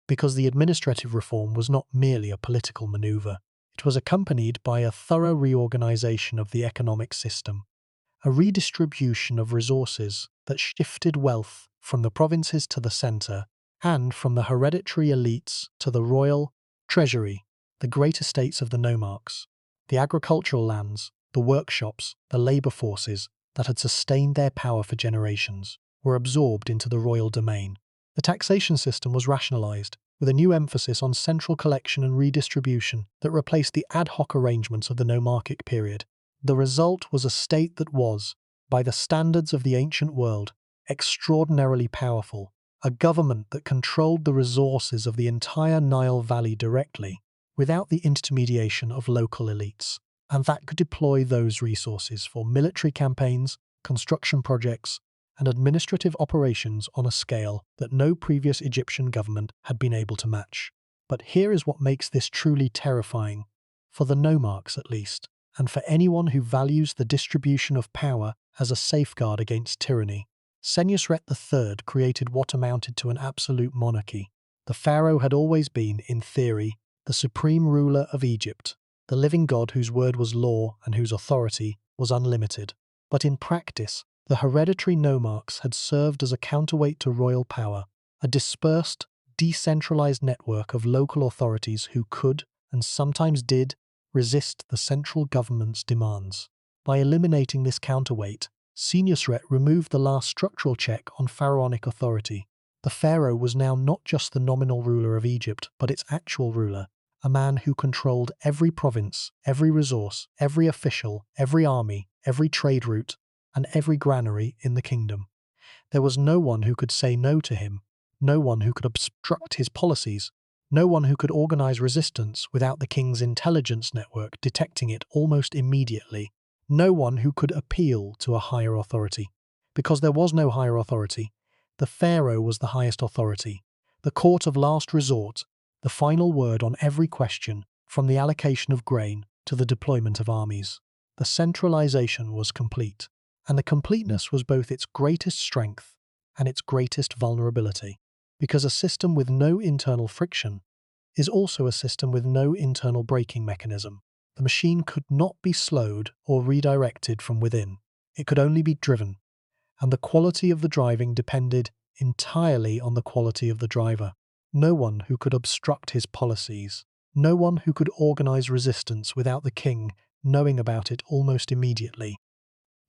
because the administrative reform was not merely a political maneuver. It was accompanied by a thorough reorganization of the economic system, a redistribution of resources that shifted wealth from the provinces to the centre and from the hereditary elites to the royal treasury, the great estates of the nomarchs, the agricultural lands, the workshops, the labour forces that had sustained their power for generations were absorbed into the royal domain. The taxation system was rationalised, with a new emphasis on central collection and redistribution that replaced the ad hoc arrangements of the nomarchic period. The result was a state that was, by the standards of the ancient world, extraordinarily powerful, a government that controlled the resources of the entire Nile Valley directly, without the intermediation of local elites, and that could deploy those resources for military campaigns, construction projects, and administrative operations on a scale that no previous Egyptian government had been able to match. But here is what makes this truly terrifying, for the nomarchs at least, and for anyone who values the distribution of power as a safeguard against tyranny. Senusret III created what amounted to an absolute monarchy. The pharaoh had always been, in theory, the supreme ruler of Egypt, the living god whose word was law and whose authority was unlimited. But in practice, the hereditary nomarchs had served as a counterweight to royal power, a dispersed, decentralized network of local authorities who could, and sometimes did, resist the central government's demands. By eliminating this counterweight, Senusret removed the last structural check on pharaonic authority. The pharaoh was now not just the nominal ruler of Egypt, but its actual ruler, a man who controlled every province, every resource, every official, every army, every trade route, and every granary in the kingdom. There was no one who could say no to him, no one who could obstruct his policies, no one who could organize resistance without the king's intelligence network detecting it almost immediately, no one who could appeal to a higher authority. Because there was no higher authority, the pharaoh was the highest authority, the court of last resort, the final word on every question, from the allocation of grain to the deployment of armies. The centralization was complete, and the completeness was both its greatest strength and its greatest vulnerability, because a system with no internal friction is also a system with no internal braking mechanism. The machine could not be slowed or redirected from within. It could only be driven, and the quality of the driving depended entirely on the quality of the driver. No one who could obstruct his policies, no one who could organize resistance without the king knowing about it almost immediately.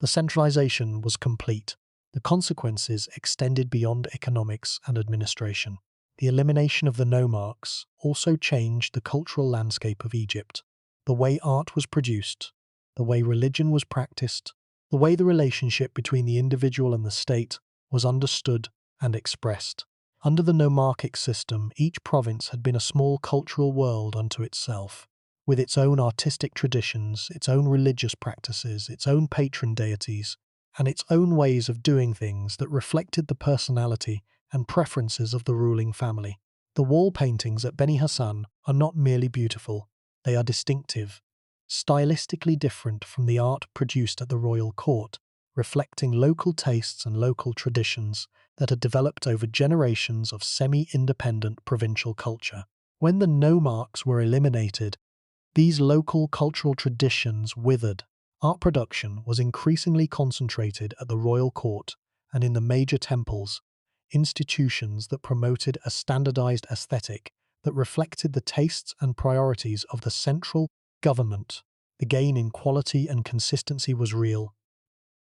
The centralization was complete. The consequences extended beyond economics and administration. The elimination of the nomarchs also changed the cultural landscape of Egypt. The way art was produced, the way religion was practiced, the way the relationship between the individual and the state was understood and expressed. Under the nomarchic system, each province had been a small cultural world unto itself, with its own artistic traditions, its own religious practices, its own patron deities, and its own ways of doing things that reflected the personality and preferences of the ruling family. The wall paintings at Beni Hassan are not merely beautiful, they are distinctive, stylistically different from the art produced at the royal court, reflecting local tastes and local traditions that had developed over generations of semi-independent provincial culture. When the nomarchs were eliminated, these local cultural traditions withered. Art production was increasingly concentrated at the royal court and in the major temples, institutions that promoted a standardized aesthetic that reflected the tastes and priorities of the central government. The gain in quality and consistency was real.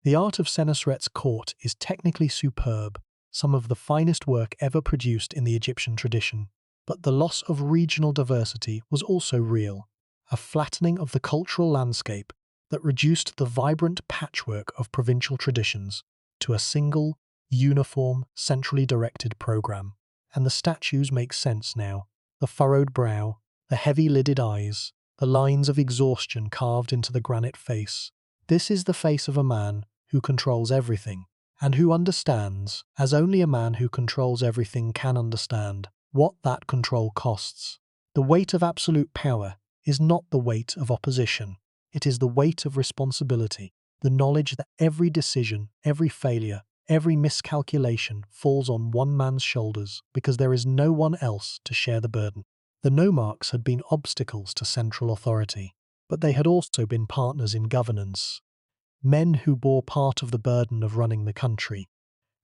The art of Senusret's court is technically superb, some of the finest work ever produced in the Egyptian tradition. But the loss of regional diversity was also real, a flattening of the cultural landscape that reduced the vibrant patchwork of provincial traditions to a single, uniform, centrally directed program. And the statues make sense now. The furrowed brow, the heavy-lidded eyes, the lines of exhaustion carved into the granite face. This is the face of a man who controls everything, and who understands, as only a man who controls everything can understand, what that control costs. The weight of absolute power is not the weight of opposition. It is the weight of responsibility, the knowledge that every decision, every failure, every miscalculation falls on one man's shoulders because there is no one else to share the burden. The nomarchs had been obstacles to central authority, but they had also been partners in governance, men who bore part of the burden of running the country,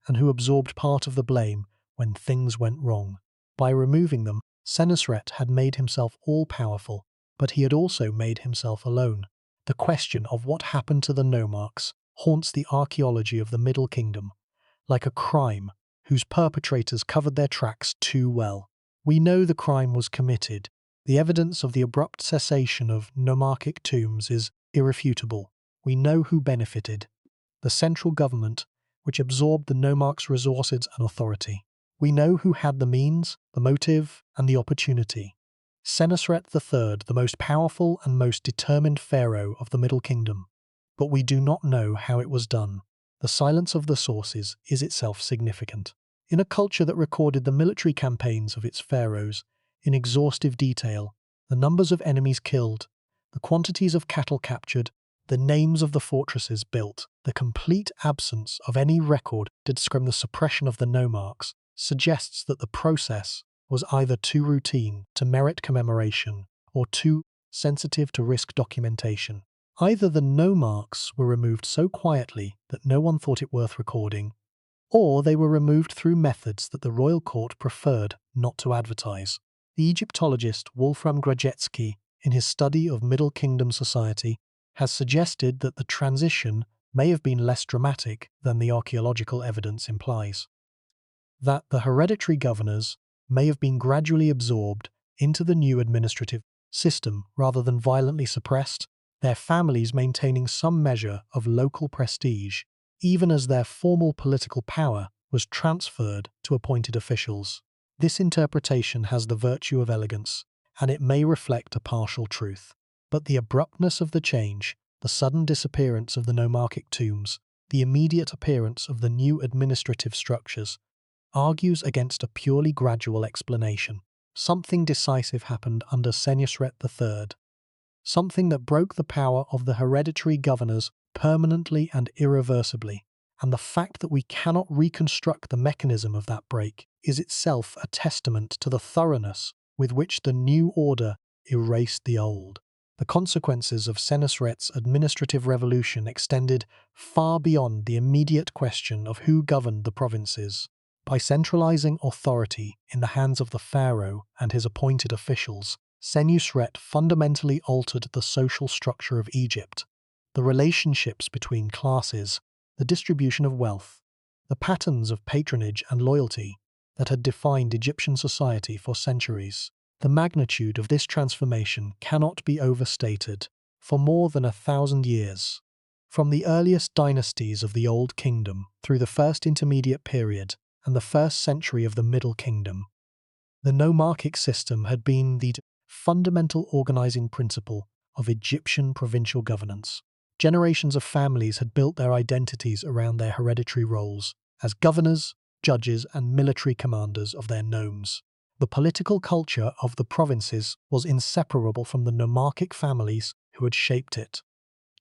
and who absorbed part of the blame when things went wrong. By removing them, Senusret had made himself all-powerful, but he had also made himself alone. The question of what happened to the nomarchs haunts the archaeology of the Middle Kingdom, like a crime whose perpetrators covered their tracks too well. We know the crime was committed. The evidence of the abrupt cessation of nomarchic tombs is irrefutable. We know who benefited: the central government, which absorbed the nomarchs' resources and authority. We know who had the means, the motive, and the opportunity: Senusret III, the most powerful and most determined pharaoh of the Middle Kingdom. But we do not know how it was done. The silence of the sources is itself significant. In a culture that recorded the military campaigns of its pharaohs in exhaustive detail, the numbers of enemies killed, the quantities of cattle captured, the names of the fortresses built, the complete absence of any record to describe the suppression of the nomarchs suggests that the process was either too routine to merit commemoration or too sensitive to risk documentation. Either the nomarchs were removed so quietly that no one thought it worth recording, or they were removed through methods that the royal court preferred not to advertise. The Egyptologist Wolfram Grajecki, in his study of Middle Kingdom society, has suggested that the transition may have been less dramatic than the archaeological evidence implies. That the hereditary governors may have been gradually absorbed into the new administrative system rather than violently suppressed, their families maintaining some measure of local prestige, even as their formal political power was transferred to appointed officials. This interpretation has the virtue of elegance, and it may reflect a partial truth. But the abruptness of the change, the sudden disappearance of the nomarchic tombs, the immediate appearance of the new administrative structures, argues against a purely gradual explanation. Something decisive happened under Senusret III, something that broke the power of the hereditary governors permanently and irreversibly, and the fact that we cannot reconstruct the mechanism of that break is itself a testament to the thoroughness with which the new order erased the old. The consequences of Senusret's administrative revolution extended far beyond the immediate question of who governed the provinces. By centralizing authority in the hands of the pharaoh and his appointed officials, Senusret fundamentally altered the social structure of Egypt, the relationships between classes, the distribution of wealth, the patterns of patronage and loyalty that had defined Egyptian society for centuries. The magnitude of this transformation cannot be overstated. For more than 1,000 years, from the earliest dynasties of the Old Kingdom through the First Intermediate Period and the first century of the Middle Kingdom, the nomarchic system had been the fundamental organizing principle of Egyptian provincial governance. Generations of families had built their identities around their hereditary roles as governors, judges, and military commanders of their nomes. The political culture of the provinces was inseparable from the nomarchic families who had shaped it.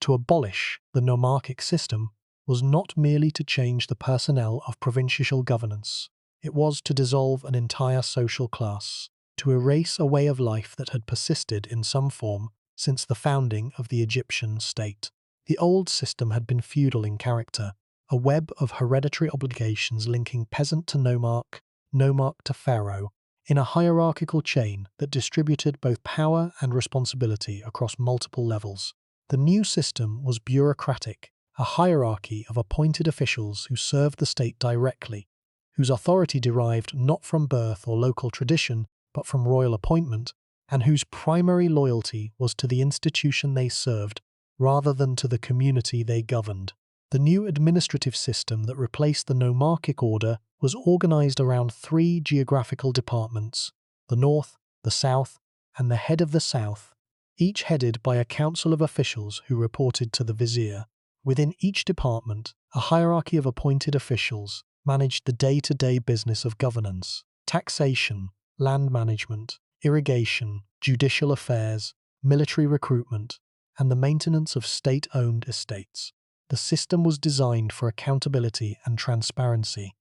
To abolish the nomarchic system was not merely to change the personnel of provincial governance. It was to dissolve an entire social class, to erase a way of life that had persisted in some form since the founding of the Egyptian state. The old system had been feudal in character, a web of hereditary obligations linking peasant to nomarch, nomarch to pharaoh, in a hierarchical chain that distributed both power and responsibility across multiple levels. The new system was bureaucratic, a hierarchy of appointed officials who served the state directly, whose authority derived not from birth or local tradition, but from royal appointment, and whose primary loyalty was to the institution they served rather than to the community they governed. The new administrative system that replaced the nomarchic order was organized around 3 geographical departments: the north, the south, and the head of the south, each headed by a council of officials who reported to the vizier. Within each department, a hierarchy of appointed officials managed the day-to-day business of governance, taxation, land management, irrigation, judicial affairs, military recruitment, and the maintenance of state-owned estates. The system was designed for accountability and transparency.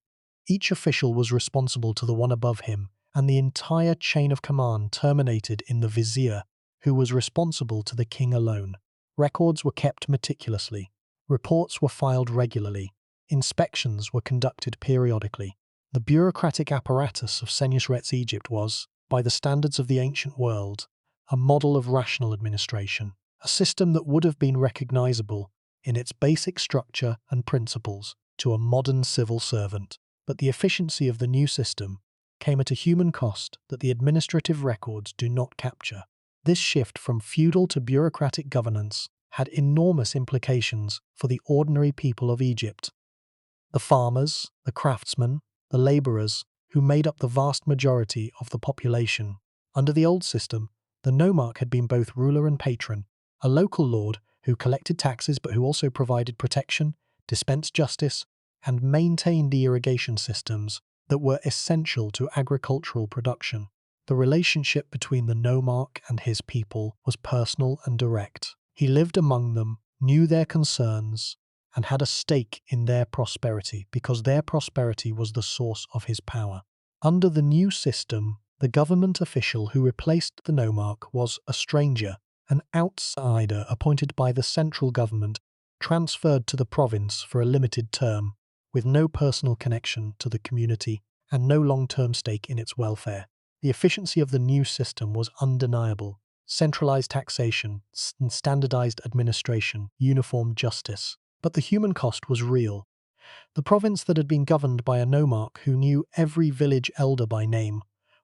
Each official was responsible to the one above him, and the entire chain of command terminated in the vizier, who was responsible to the king alone. Records were kept meticulously. Reports were filed regularly. Inspections were conducted periodically. The bureaucratic apparatus of Senusret's Egypt was, by the standards of the ancient world, a model of rational administration, a system that would have been recognizable in its basic structure and principles to a modern civil servant. But the efficiency of the new system came at a human cost that the administrative records do not capture. This shift from feudal to bureaucratic governance had enormous implications for the ordinary people of Egypt. The farmers, the craftsmen, the labourers, who made up the vast majority of the population. Under the old system, the nomarch had been both ruler and patron, a local lord who collected taxes but who also provided protection, dispensed justice, and maintained the irrigation systems that were essential to agricultural production. The relationship between the nomarch and his people was personal and direct. He lived among them, knew their concerns, and had a stake in their prosperity because their prosperity was the source of his power. Under the new system, the government official who replaced the nomarch was a stranger, an outsider appointed by the central government, transferred to the province for a limited term, with no personal connection to the community and no long-term stake in its welfare. The efficiency of the new system was undeniable. Centralized taxation, standardized administration, uniform justice. But the human cost was real. The province that had been governed by a nomarch who knew every village elder by name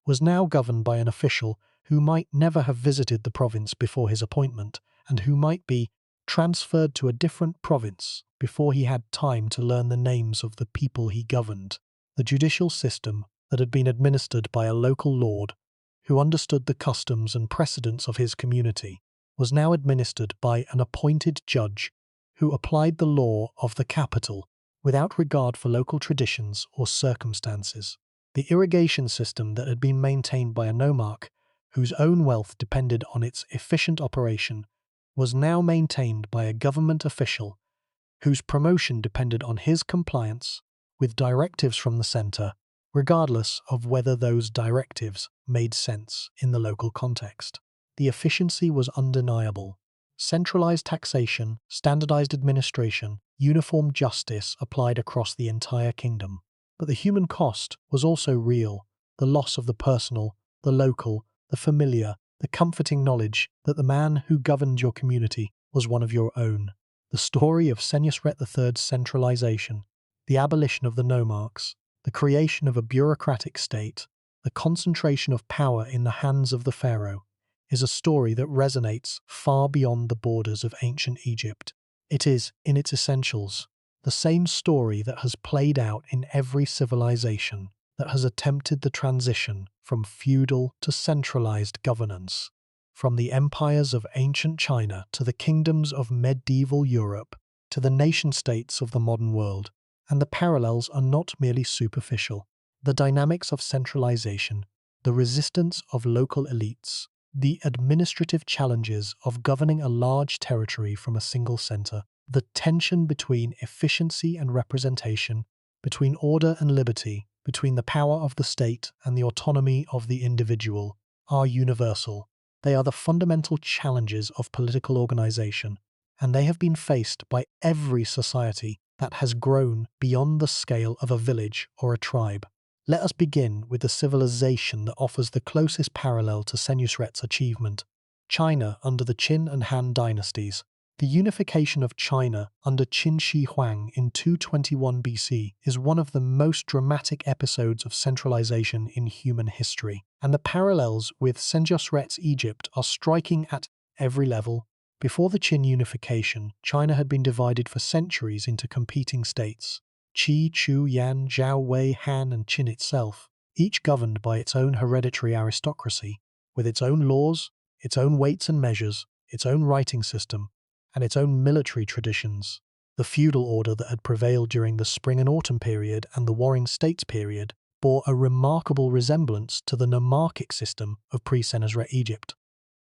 was now governed by an official who might never have visited the province before his appointment and who might be transferred to a different province before he had time to learn the names of the people he governed. The judicial system that had been administered by a local lord who understood the customs and precedents of his community was now administered by an appointed judge who applied the law of the capital without regard for local traditions or circumstances. The irrigation system that had been maintained by a nomarch, whose own wealth depended on its efficient operation, was now maintained by a government official whose promotion depended on his compliance with directives from the centre, regardless of whether those directives made sense in the local context. The efficiency was undeniable. Centralized taxation, standardized administration, uniform justice applied across the entire kingdom. But the human cost was also real, the loss of the personal, the local, the familiar, the comforting knowledge that the man who governed your community was one of your own. The story of Senusret III's centralization, the abolition of the nomarchs, the creation of a bureaucratic state, the concentration of power in the hands of the Pharaoh, is a story that resonates far beyond the borders of ancient Egypt. It is, in its essentials, the same story that has played out in every civilization that has attempted the transition from feudal to centralized governance, from the empires of ancient China to the kingdoms of medieval Europe to the nation-states of the modern world. And the parallels are not merely superficial. The dynamics of centralization, the resistance of local elites, the administrative challenges of governing a large territory from a single center, the tension between efficiency and representation, between order and liberty, between the power of the state and the autonomy of the individual, are universal. They are the fundamental challenges of political organization, and they have been faced by every society that has grown beyond the scale of a village or a tribe. Let us begin with the civilization that offers the closest parallel to Senusret's achievement, China under the Qin and Han dynasties. The unification of China under Qin Shi Huang in 221 BC is one of the most dramatic episodes of centralization in human history, and the parallels with Senusret's Egypt are striking at every level. Before the Qin unification, China had been divided for centuries into competing states: Qi, Chu, Yan, Zhao, Wei, Han, and Qin itself, each governed by its own hereditary aristocracy, with its own laws, its own weights and measures, its own writing system, and its own military traditions. The feudal order that had prevailed during the Spring and Autumn period and the Warring States period bore a remarkable resemblance to the nomarchic system of pre-Senusret Egypt.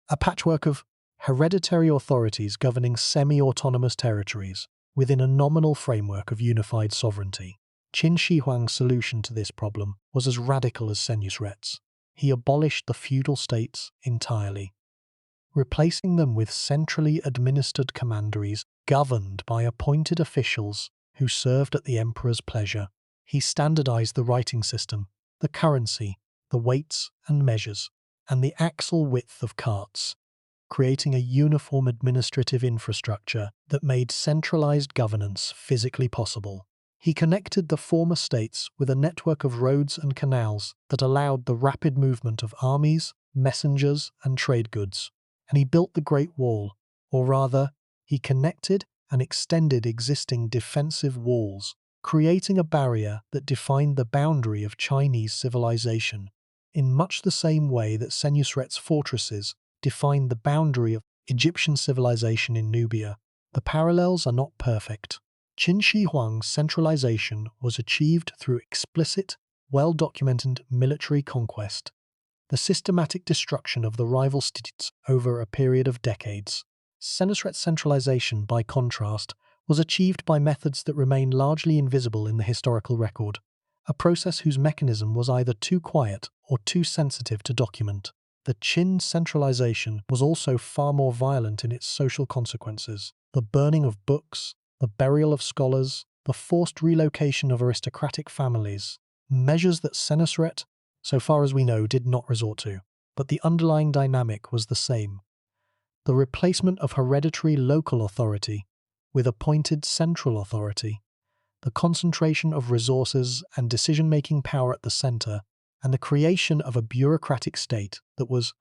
A patchwork of hereditary authorities governing semi-autonomous territories within a nominal framework of unified sovereignty. Qin Shi Huang's solution to this problem was as radical as Senusret's. He abolished the feudal states entirely, replacing them with centrally administered commanderies governed by appointed officials who served at the emperor's pleasure. He standardized the writing system, the currency, the weights and measures, and the axle width of carts, creating a uniform administrative infrastructure that made centralized governance physically possible. He connected the former states with a network of roads and canals that allowed the rapid movement of armies, messengers, and trade goods. And he built the Great Wall, or rather, he connected and extended existing defensive walls, creating a barrier that defined the boundary of Chinese civilization, in much the same way that Senusret's fortresses defined the boundary of Egyptian civilization in Nubia. The parallels are not perfect. Qin Shi Huang's centralization was achieved through explicit, well-documented military conquest, the systematic destruction of the rival states over a period of decades. Senusret's centralization, by contrast, was achieved by methods that remain largely invisible in the historical record, a process whose mechanism was either too quiet or too sensitive to document. The Qin centralization was also far more violent in its social consequences. The burning of books, the burial of scholars, the forced relocation of aristocratic families, measures that Senusret, so far as we know, did not resort to. But the underlying dynamic was the same. The replacement of hereditary local authority with appointed central authority, the concentration of resources and decision-making power at the center, and the creation of a bureaucratic state that was,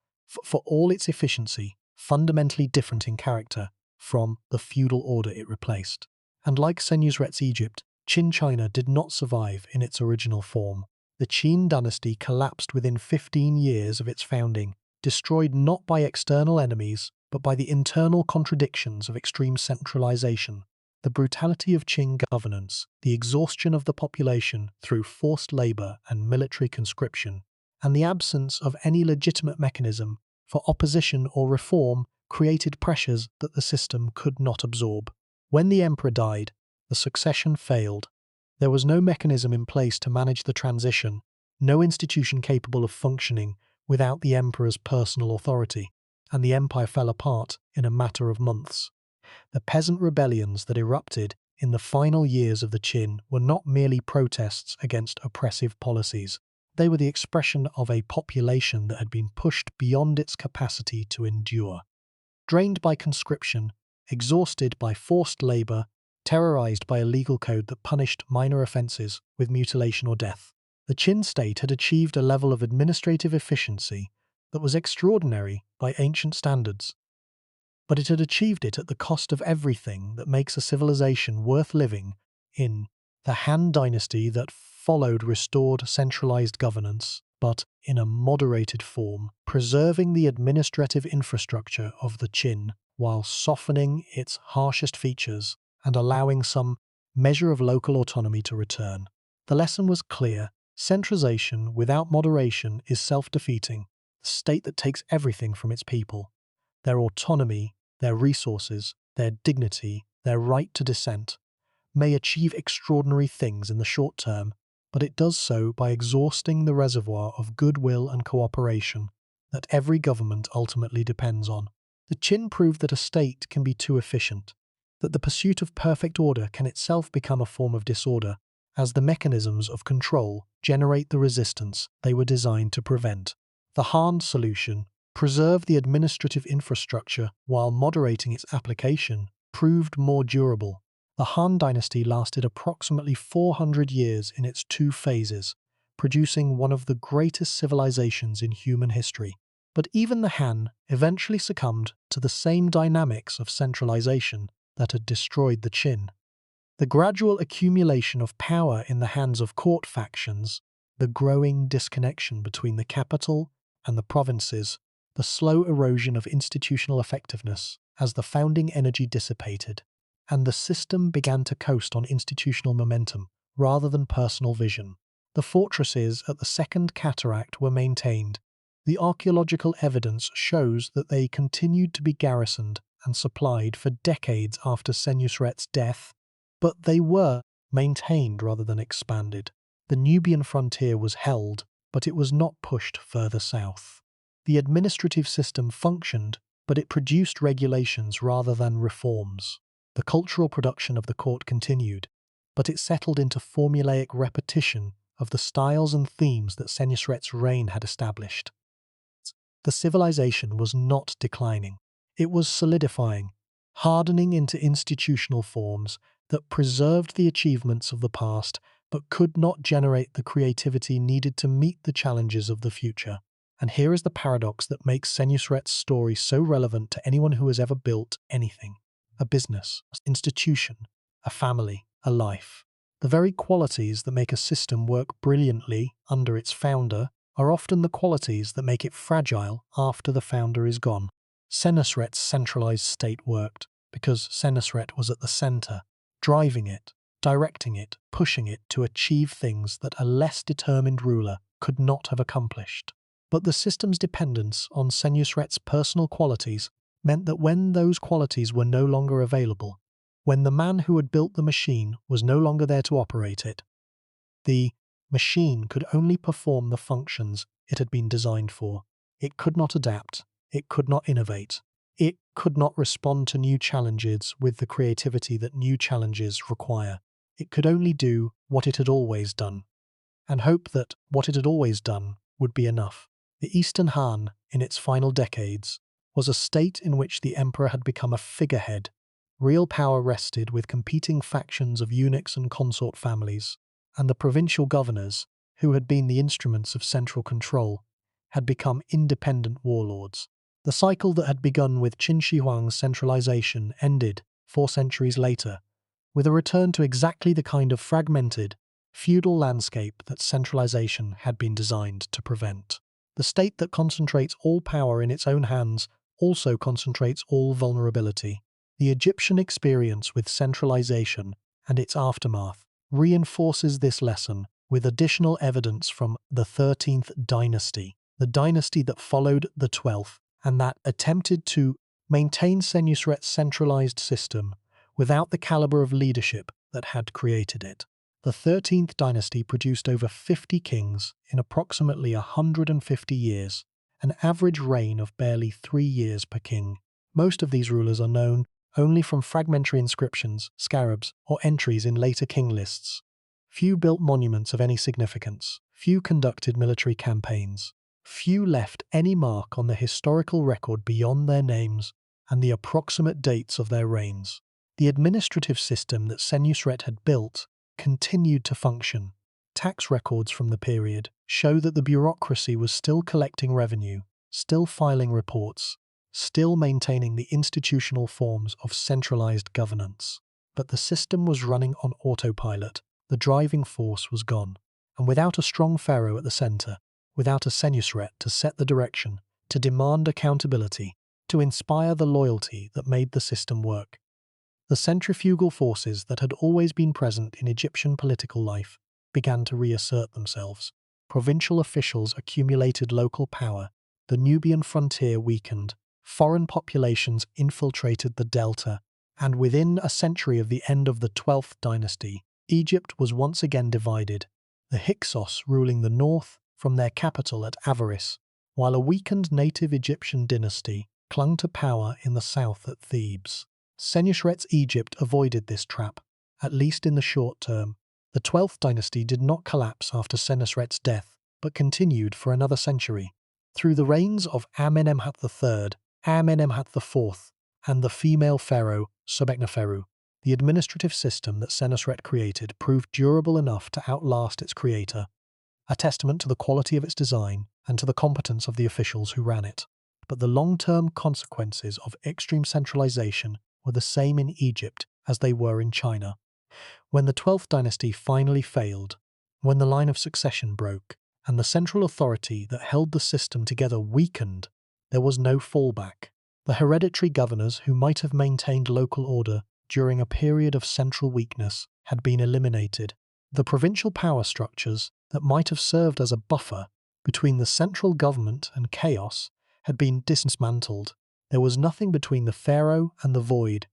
for all its efficiency, fundamentally different in character from the feudal order it replaced. And like Senusret's Egypt, Qin China did not survive in its original form. The Qin dynasty collapsed within 15 years of its founding, destroyed not by external enemies, but by the internal contradictions of extreme centralization. The brutality of Qin governance, the exhaustion of the population through forced labor and military conscription, and the absence of any legitimate mechanism for opposition or reform created pressures that the system could not absorb. When the emperor died, the succession failed. There was no mechanism in place to manage the transition, no institution capable of functioning without the emperor's personal authority, and the empire fell apart in a matter of months. The peasant rebellions that erupted in the final years of the Qin were not merely protests against oppressive policies. They were the expression of a population that had been pushed beyond its capacity to endure. Drained by conscription, exhausted by forced labor, terrorized by a legal code that punished minor offenses with mutilation or death, the Qin state had achieved a level of administrative efficiency that was extraordinary by ancient standards. But it had achieved it at the cost of everything that makes a civilization worth living in. The Han dynasty that followed restored centralized governance, but in a moderated form, preserving the administrative infrastructure of the Qin while softening its harshest features and allowing some measure of local autonomy to return. The lesson was clear. Centralization without moderation is self-defeating. The state that takes everything from its people, their autonomy, their resources, their dignity, their right to dissent, may achieve extraordinary things in the short term, but it does so by exhausting the reservoir of goodwill and cooperation that every government ultimately depends on. The Qin proved that a state can be too efficient, that the pursuit of perfect order can itself become a form of disorder, as the mechanisms of control generate the resistance they were designed to prevent. The Han solution, preserve the administrative infrastructure while moderating its application, proved more durable. The Han dynasty lasted approximately 400 years in its two phases, producing one of the greatest civilizations in human history. But even the Han eventually succumbed to the same dynamics of centralization that had destroyed the Qin. The gradual accumulation of power in the hands of court factions, the growing disconnection between the capital and the provinces, the slow erosion of institutional effectiveness as the founding energy dissipated, and the system began to coast on institutional momentum rather than personal vision. The fortresses at the Second Cataract were maintained. The archaeological evidence shows that they continued to be garrisoned and supplied for decades after Senusret's death, but they were maintained rather than expanded. The Nubian frontier was held, but it was not pushed further south. The administrative system functioned, but it produced regulations rather than reforms. The cultural production of the court continued, but it settled into formulaic repetition of the styles and themes that Senusret's reign had established. The civilization was not declining. It was solidifying, hardening into institutional forms that preserved the achievements of the past but could not generate the creativity needed to meet the challenges of the future. And here is the paradox that makes Senusret's story so relevant to anyone who has ever built anything: a business, an institution, a family, a life. The very qualities that make a system work brilliantly under its founder are often the qualities that make it fragile after the founder is gone. Senusret's centralized state worked because Senusret was at the center, driving it, directing it, pushing it to achieve things that a less determined ruler could not have accomplished. But the system's dependence on Senusret's personal qualities meant that when those qualities were no longer available, when the man who had built the machine was no longer there to operate it, the machine could only perform the functions it had been designed for. It could not adapt. It could not innovate. It could not respond to new challenges with the creativity that new challenges require. It could only do what it had always done, and hope that what it had always done would be enough. The Eastern Han, in its final decades, was a state in which the emperor had become a figurehead. Real power rested with competing factions of eunuchs and consort families, and the provincial governors, who had been the instruments of central control, had become independent warlords. The cycle that had begun with Qin Shi Huang's centralization ended, 4 centuries later, with a return to exactly the kind of fragmented, feudal landscape that centralization had been designed to prevent. The state that concentrates all power in its own hands also concentrates all vulnerability. The Egyptian experience with centralization and its aftermath reinforces this lesson with additional evidence from the 13th Dynasty, the dynasty that followed the 12th, and that attempted to maintain Senusret's centralized system without the caliber of leadership that had created it. The 13th Dynasty produced over 50 kings in approximately 150 years, an average reign of barely 3 years per king. Most of these rulers are known only from fragmentary inscriptions, scarabs, or entries in later king lists. Few built monuments of any significance. Few conducted military campaigns. Few left any mark on the historical record beyond their names and the approximate dates of their reigns. The administrative system that Senusret had built continued to function. Tax records from the period show that the bureaucracy was still collecting revenue, still filing reports, still maintaining the institutional forms of centralized governance. But the system was running on autopilot. The driving force was gone. And without a strong pharaoh at the center, without a Senusret to set the direction, to demand accountability, to inspire the loyalty that made the system work, the centrifugal forces that had always been present in Egyptian political life began to reassert themselves. Provincial officials accumulated local power, the Nubian frontier weakened, foreign populations infiltrated the delta, and within a century of the end of the 12th Dynasty, Egypt was once again divided, the Hyksos ruling the north from their capital at Avaris, while a weakened native Egyptian dynasty clung to power in the south at Thebes. Senusret's Egypt avoided this trap, at least in the short term. The 12th Dynasty did not collapse after Senusret's death, but continued for another century. Through the reigns of Amenemhat III, Amenemhat IV, and the female pharaoh, Sobekneferu, the administrative system that Senusret created proved durable enough to outlast its creator, a testament to the quality of its design and to the competence of the officials who ran it. But the long-term consequences of extreme centralization were the same in Egypt as they were in China. When the 12th Dynasty finally failed, when the line of succession broke, and the central authority that held the system together weakened, there was no fallback. The hereditary governors who might have maintained local order during a period of central weakness, had been eliminated. The provincial power structures that might have served as a buffer between the central government and chaos had been dismantled. There was nothing between the pharaoh and the void,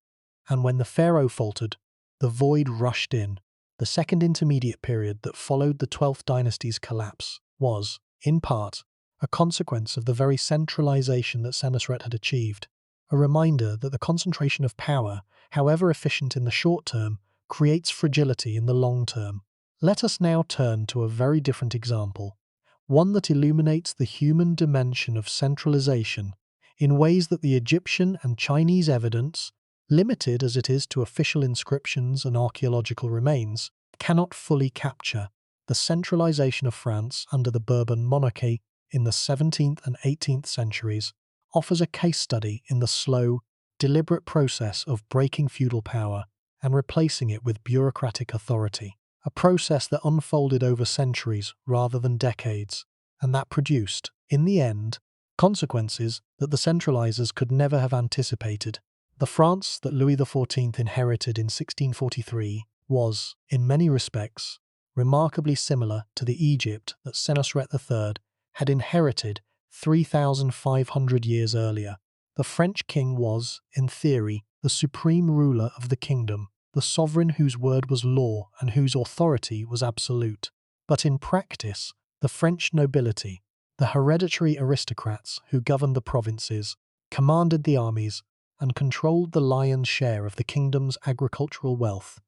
and when the pharaoh faltered, the void rushed in. The second intermediate period that followed the 12th Dynasty's collapse was, in part, a consequence of the very centralization that Senusret had achieved, a reminder that the concentration of power, however efficient in the short term, creates fragility in the long term. Let us now turn to a very different example, one that illuminates the human dimension of centralization in ways that the Egyptian and Chinese evidence, limited as it is to official inscriptions and archaeological remains, cannot fully capture. The centralization of France under the Bourbon monarchy in the 17th and 18th centuries offers a case study in the slow, deliberate process of breaking feudal power and replacing it with bureaucratic authority, a process that unfolded over centuries rather than decades, and that produced, in the end, consequences that the centralizers could never have anticipated. The France that Louis XIV inherited in 1643 was, in many respects, remarkably similar to the Egypt that Senusret III had inherited 3,500 years earlier. The French king was, in theory, the supreme ruler of the kingdom, the sovereign whose word was law and whose authority was absolute. But in practice, the French nobility, the hereditary aristocrats who governed the provinces, commanded the armies, and controlled the lion's share of the kingdom's agricultural wealth,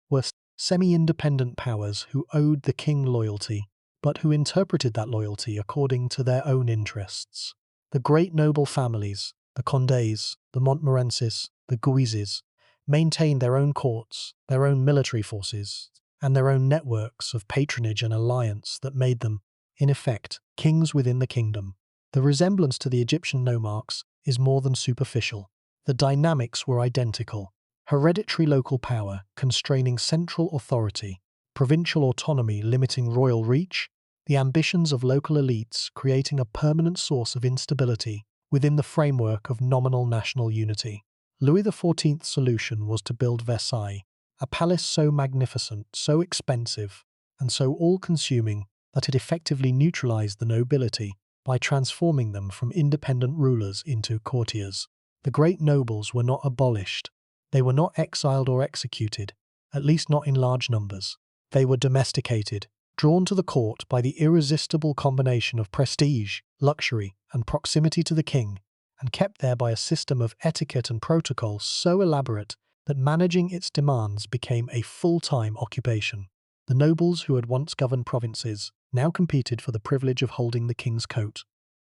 were semi-independent powers who owed the king loyalty, but who interpreted that loyalty according to their own interests. The great noble families, the Condés, the Montmorencis, the Guises, maintained their own courts, their own military forces, and their own networks of patronage and alliance that made them, in effect, kings within the kingdom. The resemblance to the Egyptian nomarchs is more than superficial. The dynamics were identical. Hereditary local power constraining central authority, provincial autonomy limiting royal reach, the ambitions of local elites creating a permanent source of instability within the framework of nominal national unity. Louis XIV's solution was to build Versailles, a palace so magnificent, so expensive, and so all-consuming that it effectively neutralized the nobility by transforming them from independent rulers into courtiers. The great nobles were not abolished. They were not exiled or executed, at least not in large numbers. They were domesticated, drawn to the court by the irresistible combination of prestige, luxury, and proximity to the king, and kept there by a system of etiquette and protocol so elaborate that managing its demands became a full-time occupation. The nobles who had once governed provinces now competed for the privilege of holding the king's coat.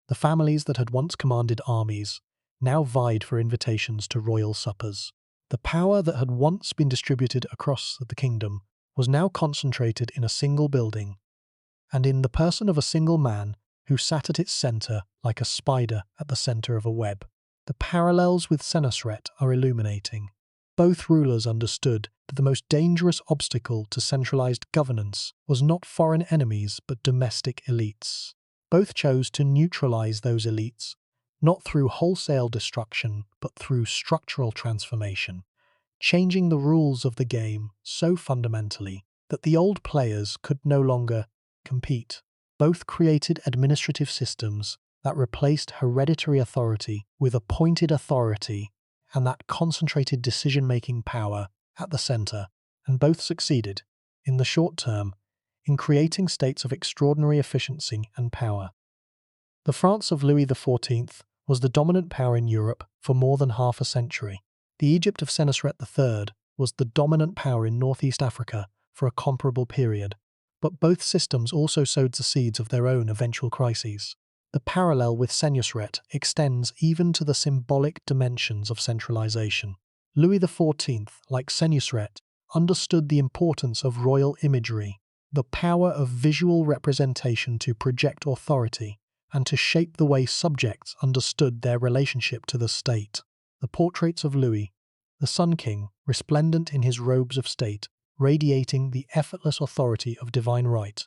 The families that had once commanded armies now vied for invitations to royal suppers. The power that had once been distributed across the kingdom was now concentrated in a single building, and in the person of a single man who sat at its centre like a spider at the centre of a web. The parallels with Senusret are illuminating. Both rulers understood that the most dangerous obstacle to centralized governance was not foreign enemies but domestic elites. Both chose to neutralize those elites, not through wholesale destruction but through structural transformation, changing the rules of the game so fundamentally that the old players could no longer compete. Both created administrative systems that replaced hereditary authority with appointed authority and that concentrated decision-making power at the centre, and both succeeded, in the short term, in creating states of extraordinary efficiency and power. The France of Louis XIV was the dominant power in Europe for more than half a century. The Egypt of Senusret III was the dominant power in northeast Africa for a comparable period, but both systems also sowed the seeds of their own eventual crises. The parallel with Senusret extends even to the symbolic dimensions of centralization. Louis XIV, like Senusret, understood the importance of royal imagery, the power of visual representation to project authority and to shape the way subjects understood their relationship to the state. The portraits of Louis, the Sun King, resplendent in his robes of state, radiating the effortless authority of divine right,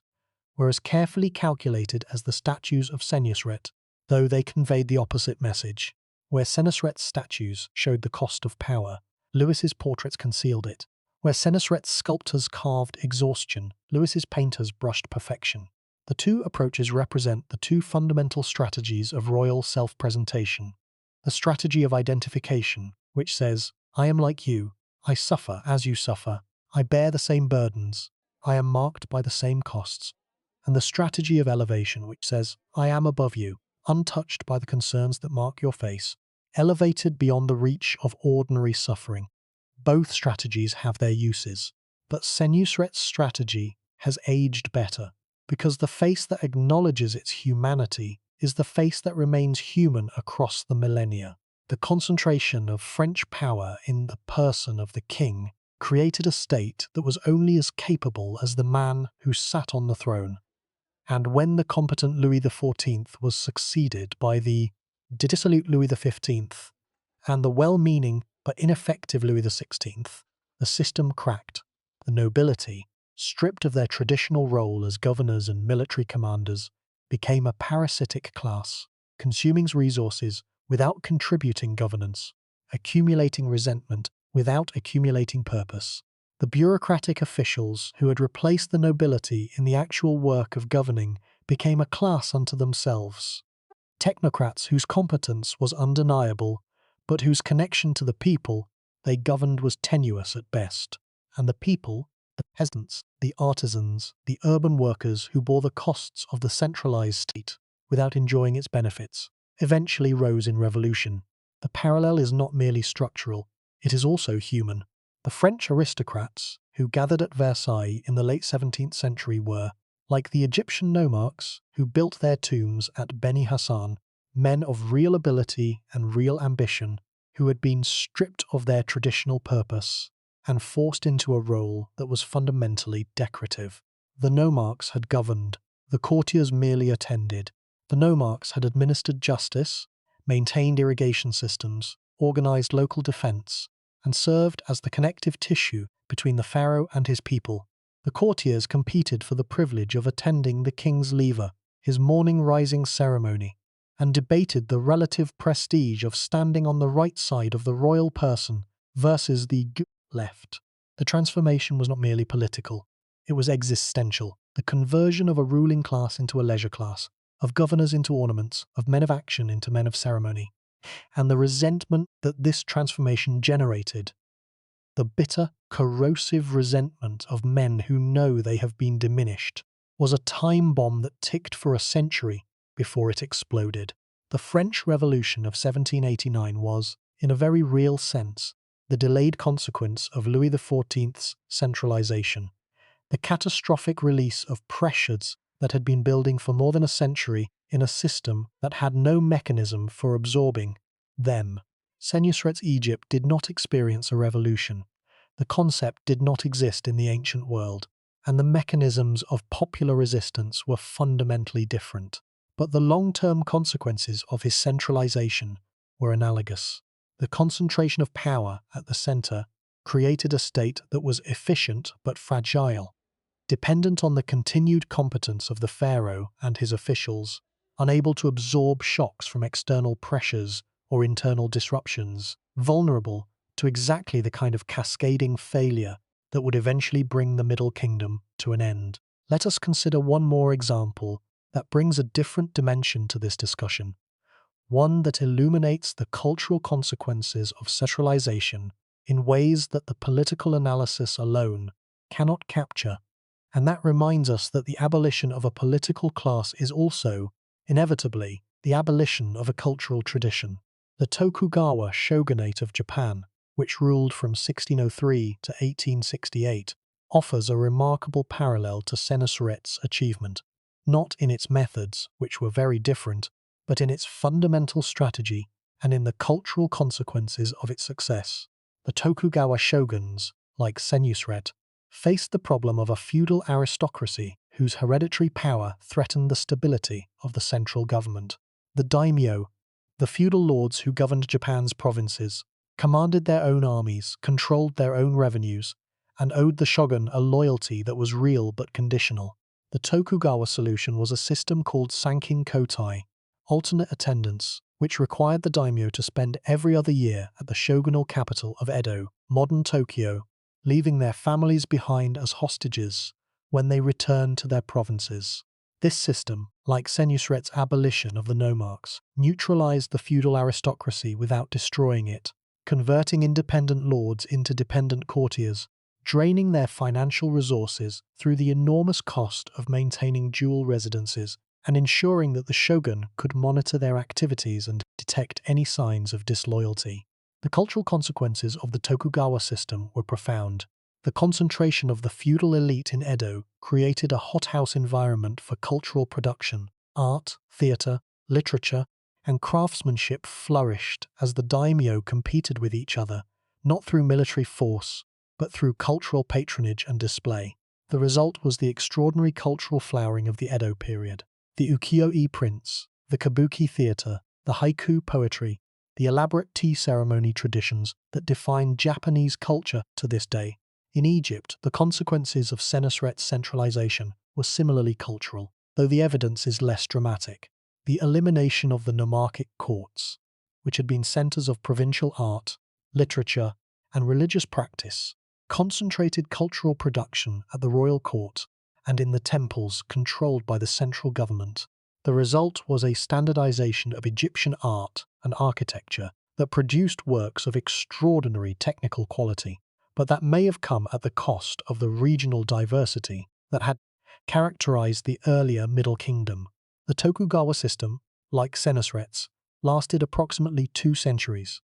were as carefully calculated as the statues of Senusret, though they conveyed the opposite message. Where Senusret's statues showed the cost of power, Lewis's portraits concealed it. Where Senusret's sculptors carved exhaustion, Lewis's painters brushed perfection. The two approaches represent the two fundamental strategies of royal self-presentation. The strategy of identification, which says, I am like you, I suffer as you suffer, I bear the same burdens, I am marked by the same costs. And the strategy of elevation, which says, I am above you, untouched by the concerns that mark your face, elevated beyond the reach of ordinary suffering. Both strategies have their uses, but Senusret's strategy has aged better, because the face that acknowledges its humanity is the face that remains human across the millennia. The concentration of French power in the person of the king created a state that was only as capable as the man who sat on the throne. And when the competent Louis XIV was succeeded by the dissolute Louis XV and the well-meaning but ineffective Louis XVI, the system cracked. The nobility, stripped of their traditional role as governors and military commanders, became a parasitic class, consuming resources without contributing governance, accumulating resentment without accumulating purpose. The bureaucratic officials who had replaced the nobility in the actual work of governing became a class unto themselves. Technocrats whose competence was undeniable, but whose connection to the people they governed was tenuous at best. And the people, the peasants, the artisans, the urban workers who bore the costs of the centralized state without enjoying its benefits, eventually rose in revolution. The parallel is not merely structural, it is also human. The French aristocrats who gathered at Versailles in the late 17th century were, like the Egyptian nomarchs who built their tombs at Beni Hassan, men of real ability and real ambition who had been stripped of their traditional purpose and forced into a role that was fundamentally decorative. The nomarchs had governed, the courtiers merely attended. The nomarchs had administered justice, maintained irrigation systems, organized local defense, and served as the connective tissue between the pharaoh and his people. The courtiers competed for the privilege of attending the king's lever, his morning rising ceremony, and debated the relative prestige of standing on the right side of the royal person versus the left. The transformation was not merely political, it was existential. The conversion of a ruling class into a leisure class, of governors into ornaments, of men of action into men of ceremony, and the resentment that this transformation generated. The bitter, corrosive resentment of men who know they have been diminished was a time bomb that ticked for a century before it exploded. The French Revolution of 1789 was, in a very real sense, the delayed consequence of Louis XIV's centralization, the catastrophic release of pressures that had been building for more than a century in a system that had no mechanism for absorbing them. Senusret's Egypt did not experience a revolution. The concept did not exist in the ancient world, and the mechanisms of popular resistance were fundamentally different. But the long-term consequences of his centralization were analogous. The concentration of power at the center created a state that was efficient but fragile, dependent on the continued competence of the pharaoh and his officials, unable to absorb shocks from external pressures or internal disruptions, vulnerable to exactly the kind of cascading failure that would eventually bring the Middle Kingdom to an end. Let us consider one more example that brings a different dimension to this discussion, one that illuminates the cultural consequences of centralization in ways that the political analysis alone cannot capture, and that reminds us that the abolition of a political class is also, inevitably, the abolition of a cultural tradition. The Tokugawa shogunate of Japan, which ruled from 1603 to 1868, offers a remarkable parallel to Senusret's achievement, not in its methods, which were very different, but in its fundamental strategy and in the cultural consequences of its success. The Tokugawa shoguns, like Senusret, faced the problem of a feudal aristocracy whose hereditary power threatened the stability of the central government. The daimyo, the feudal lords who governed Japan's provinces, commanded their own armies, controlled their own revenues, and owed the shogun a loyalty that was real but conditional. The Tokugawa solution was a system called Sankin Kotai, alternate attendance, which required the daimyo to spend every other year at the shogunal capital of Edo, modern Tokyo, leaving their families behind as hostages when they returned to their provinces. This system, like Senusret's abolition of the nomarchs, neutralized the feudal aristocracy without destroying it, converting independent lords into dependent courtiers, draining their financial resources through the enormous cost of maintaining dual residences, and ensuring that the shogun could monitor their activities and detect any signs of disloyalty. The cultural consequences of the Tokugawa system were profound. The concentration of the feudal elite in Edo created a hothouse environment for cultural production. Art, theatre, literature, and craftsmanship flourished as the daimyo competed with each other, not through military force, but through cultural patronage and display. The result was the extraordinary cultural flowering of the Edo period. The ukiyo-e prints, the kabuki theatre, the haiku poetry, the elaborate tea ceremony traditions that define Japanese culture to this day. In Egypt, the consequences of Senusret's centralization were similarly cultural, though the evidence is less dramatic. The elimination of the nomarchic courts, which had been centers of provincial art, literature, and religious practice, concentrated cultural production at the royal court and in the temples controlled by the central government. The result was a standardization of Egyptian art and architecture that produced works of extraordinary technical quality, but that may have come at the cost of the regional diversity that had characterized the earlier Middle Kingdom. The Tokugawa system, like Senusret's, lasted approximately 2 centuries,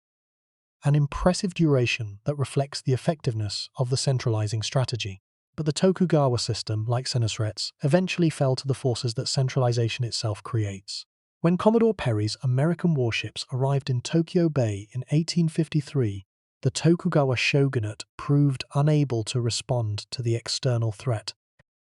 an impressive duration that reflects the effectiveness of the centralizing strategy. But the Tokugawa system, like Senusret's, eventually fell to the forces that centralization itself creates. When Commodore Perry's American warships arrived in Tokyo Bay in 1853, the Tokugawa shogunate proved unable to respond to the external threat,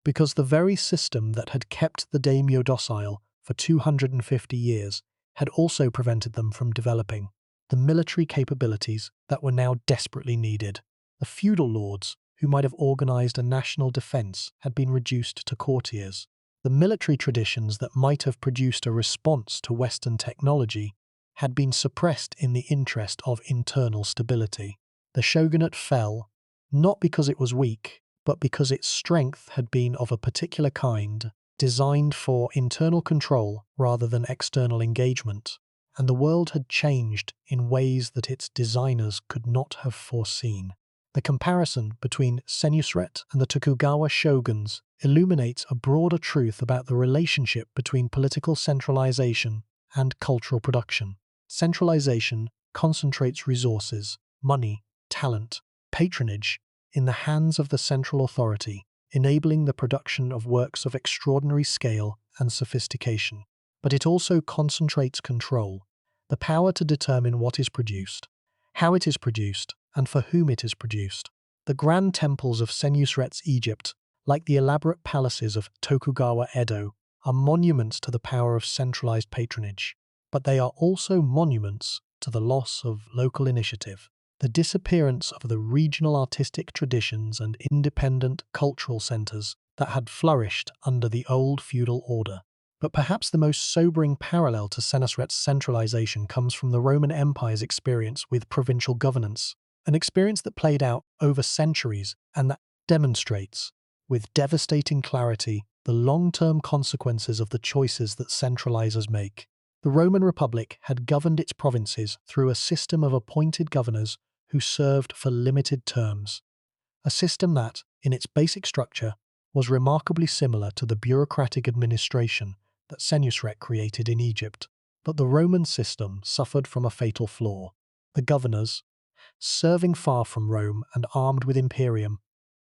because the very system that had kept the daimyo docile for 250 years had also prevented them from developing the military capabilities that were now desperately needed. The feudal lords, who might have organized a national defense, had been reduced to courtiers. The military traditions that might have produced a response to Western technology had been suppressed in the interest of internal stability. The shogunate fell, not because it was weak, but because its strength had been of a particular kind, designed for internal control rather than external engagement, and the world had changed in ways that its designers could not have foreseen. The comparison between Senusret and the Tokugawa shoguns illuminates a broader truth about the relationship between political centralization and cultural production. Centralization concentrates resources, money, talent, patronage in the hands of the central authority, enabling the production of works of extraordinary scale and sophistication. But it also concentrates control, the power to determine what is produced, how it is produced, and for whom it is produced. The grand temples of Senusret's Egypt, like the elaborate palaces of Tokugawa Edo, are monuments to the power of centralized patronage, but they are also monuments to the loss of local initiative. The disappearance of the regional artistic traditions and independent cultural centers that had flourished under the old feudal order. But perhaps the most sobering parallel to Senusret's centralization comes from the Roman Empire's experience with provincial governance, an experience that played out over centuries and that demonstrates, with devastating clarity, the long-term consequences of the choices that centralizers make. The Roman Republic had governed its provinces through a system of appointed governors who served for limited terms, a system that, in its basic structure, was remarkably similar to the bureaucratic administration that Senusret created in Egypt. But the Roman system suffered from a fatal flaw. The governors, serving far from Rome and armed with imperium,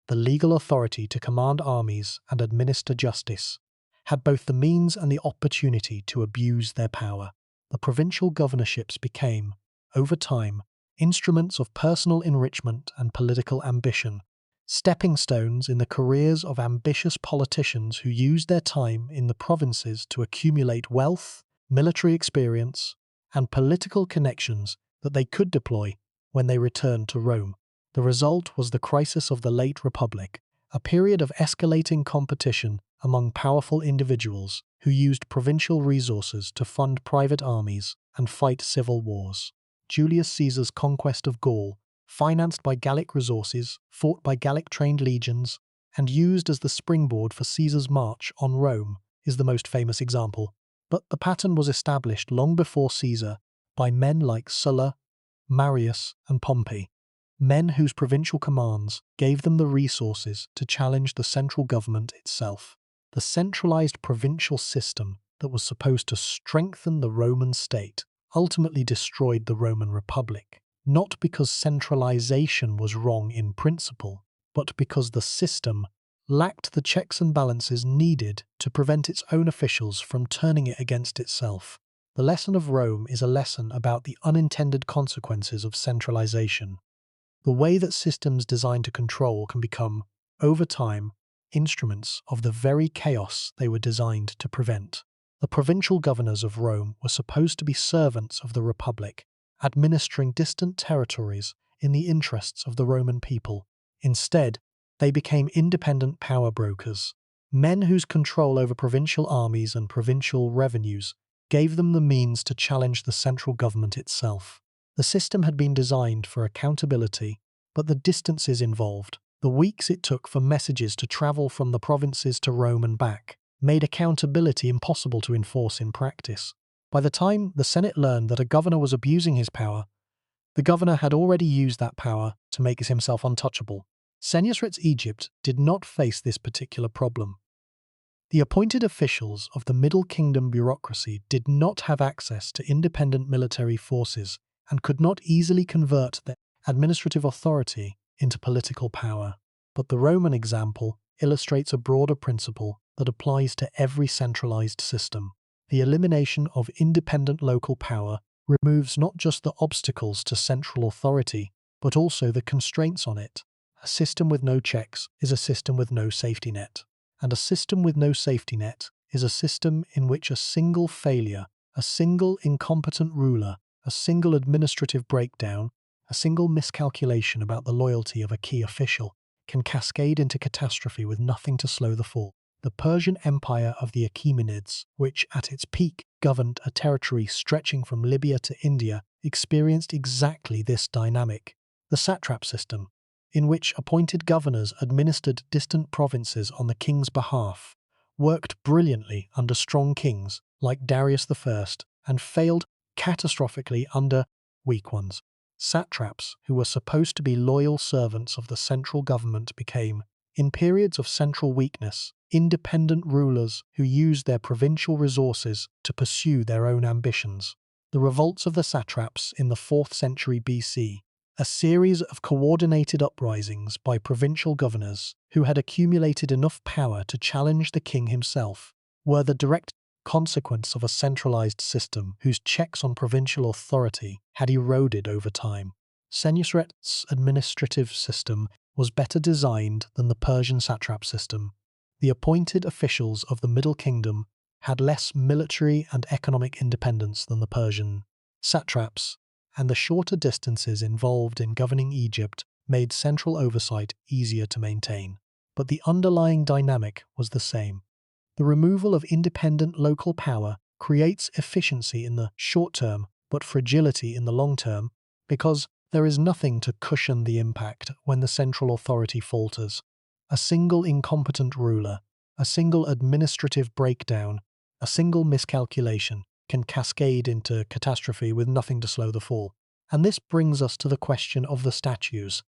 the legal authority to command armies and administer justice, had both the means and the opportunity to abuse their power. The provincial governorships became, over time, instruments of personal enrichment and political ambition, stepping stones in the careers of ambitious politicians who used their time in the provinces to accumulate wealth, military experience, and political connections that they could deploy when they returned to Rome. The result was the crisis of the late Republic, a period of escalating competition among powerful individuals who used provincial resources to fund private armies and fight civil wars. Julius Caesar's conquest of Gaul financed by Gallic resources, fought by Gallic-trained legions, and used as the springboard for Caesar's march on Rome, is the most famous example. But the pattern was established long before Caesar by men like Sulla, Marius, and Pompey, men whose provincial commands gave them the resources to challenge the central government itself. The centralized provincial system that was supposed to strengthen the Roman state ultimately destroyed the Roman Republic, not because centralization was wrong in principle, but because the system lacked the checks and balances needed to prevent its own officials from turning it against itself. The lesson of Rome is a lesson about the unintended consequences of centralization. The way that systems designed to control can become, over time, instruments of the very chaos they were designed to prevent. The provincial governors of Rome were supposed to be servants of the Republic, administering distant territories in the interests of the Roman people. Instead, they became independent power brokers, men whose control over provincial armies and provincial revenues gave them the means to challenge the central government itself. The system had been designed for accountability, but the distances involved, the weeks it took for messages to travel from the provinces to Rome and back, made accountability impossible to enforce in practice. By the time the Senate learned that a governor was abusing his power, the governor had already used that power to make himself untouchable. Senusret's Egypt did not face this particular problem. The appointed officials of the Middle Kingdom bureaucracy did not have access to independent military forces and could not easily convert their administrative authority into political power. But the Roman example illustrates a broader principle that applies to every centralized system. The elimination of independent local power removes not just the obstacles to central authority, but also the constraints on it. A system with no checks is a system with no safety net. And a system with no safety net is a system in which a single failure, a single incompetent ruler, a single administrative breakdown, a single miscalculation about the loyalty of a key official can cascade into catastrophe with nothing to slow the fall. The Persian Empire of the Achaemenids, which at its peak governed a territory stretching from Libya to India, experienced exactly this dynamic. The satrap system, in which appointed governors administered distant provinces on the king's behalf, worked brilliantly under strong kings like Darius I and failed catastrophically under weak ones. Satraps, who were supposed to be loyal servants of the central government, became, in periods of central weakness, independent rulers who used their provincial resources to pursue their own ambitions. The revolts of the satraps in the 4th century BC, a series of coordinated uprisings by provincial governors who had accumulated enough power to challenge the king himself, were the direct consequence of a centralized system whose checks on provincial authority had eroded over time. Senusret's administrative system was better designed than the Persian satrap system. The appointed officials of the Middle Kingdom had less military and economic independence than the Persian satraps, and the shorter distances involved in governing Egypt made central oversight easier to maintain. But the underlying dynamic was the same. The removal of independent local power creates efficiency in the short term, but fragility in the long term, because there is nothing to cushion the impact when the central authority falters. A single incompetent ruler, a single administrative breakdown, a single miscalculation can cascade into catastrophe with nothing to slow the fall. And this brings us to the question of the statues.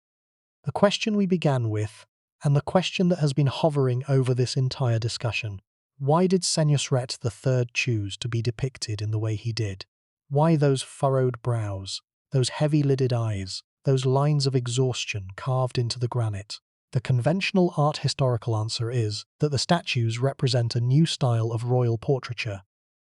The question we began with, and the question that has been hovering over this entire discussion. Why did Senusret III choose to be depicted in the way he did? Why those furrowed brows, those heavy-lidded eyes, those lines of exhaustion carved into the granite? The conventional art historical answer is that the statues represent a new style of royal portraiture,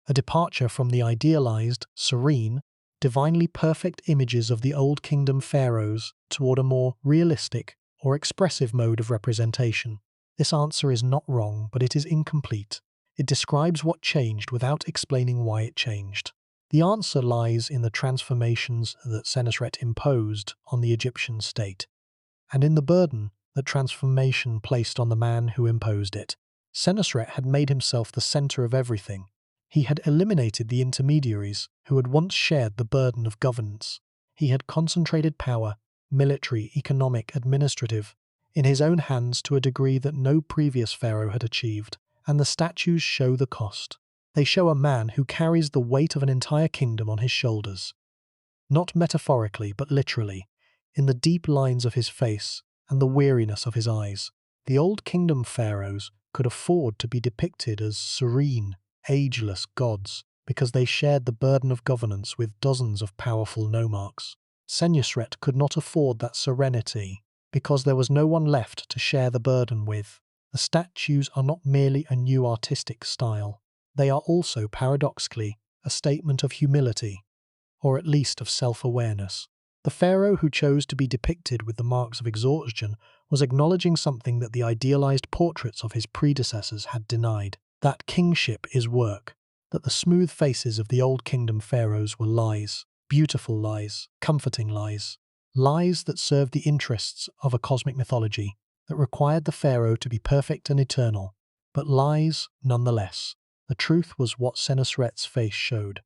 a departure from the idealized, serene, divinely perfect images of the Old Kingdom pharaohs toward a more realistic or expressive mode of representation. This answer is not wrong, but it is incomplete. It describes what changed without explaining why it changed. The answer lies in the transformations that Senusret imposed on the Egyptian state, and in the burden that transformation placed on the man who imposed it. Senusret had made himself the center of everything. He had eliminated the intermediaries who had once shared the burden of governance. He had concentrated power, military, economic, administrative, in his own hands to a degree that no previous pharaoh had achieved, and the statues show the cost. They show a man who carries the weight of an entire kingdom on his shoulders. Not metaphorically, but literally, in the deep lines of his face and the weariness of his eyes. The Old Kingdom pharaohs could afford to be depicted as serene, ageless gods because they shared the burden of governance with dozens of powerful nomarchs. Senusret could not afford that serenity because there was no one left to share the burden with. The statues are not merely a new artistic style. They are also, paradoxically, a statement of humility, or at least of self-awareness. The pharaoh who chose to be depicted with the marks of exhaustion was acknowledging something that the idealized portraits of his predecessors had denied, that kingship is work, that the smooth faces of the Old Kingdom pharaohs were lies, beautiful lies, comforting lies, lies that served the interests of a cosmic mythology, that required the pharaoh to be perfect and eternal, but lies nonetheless. The truth was what Senusret's face showed,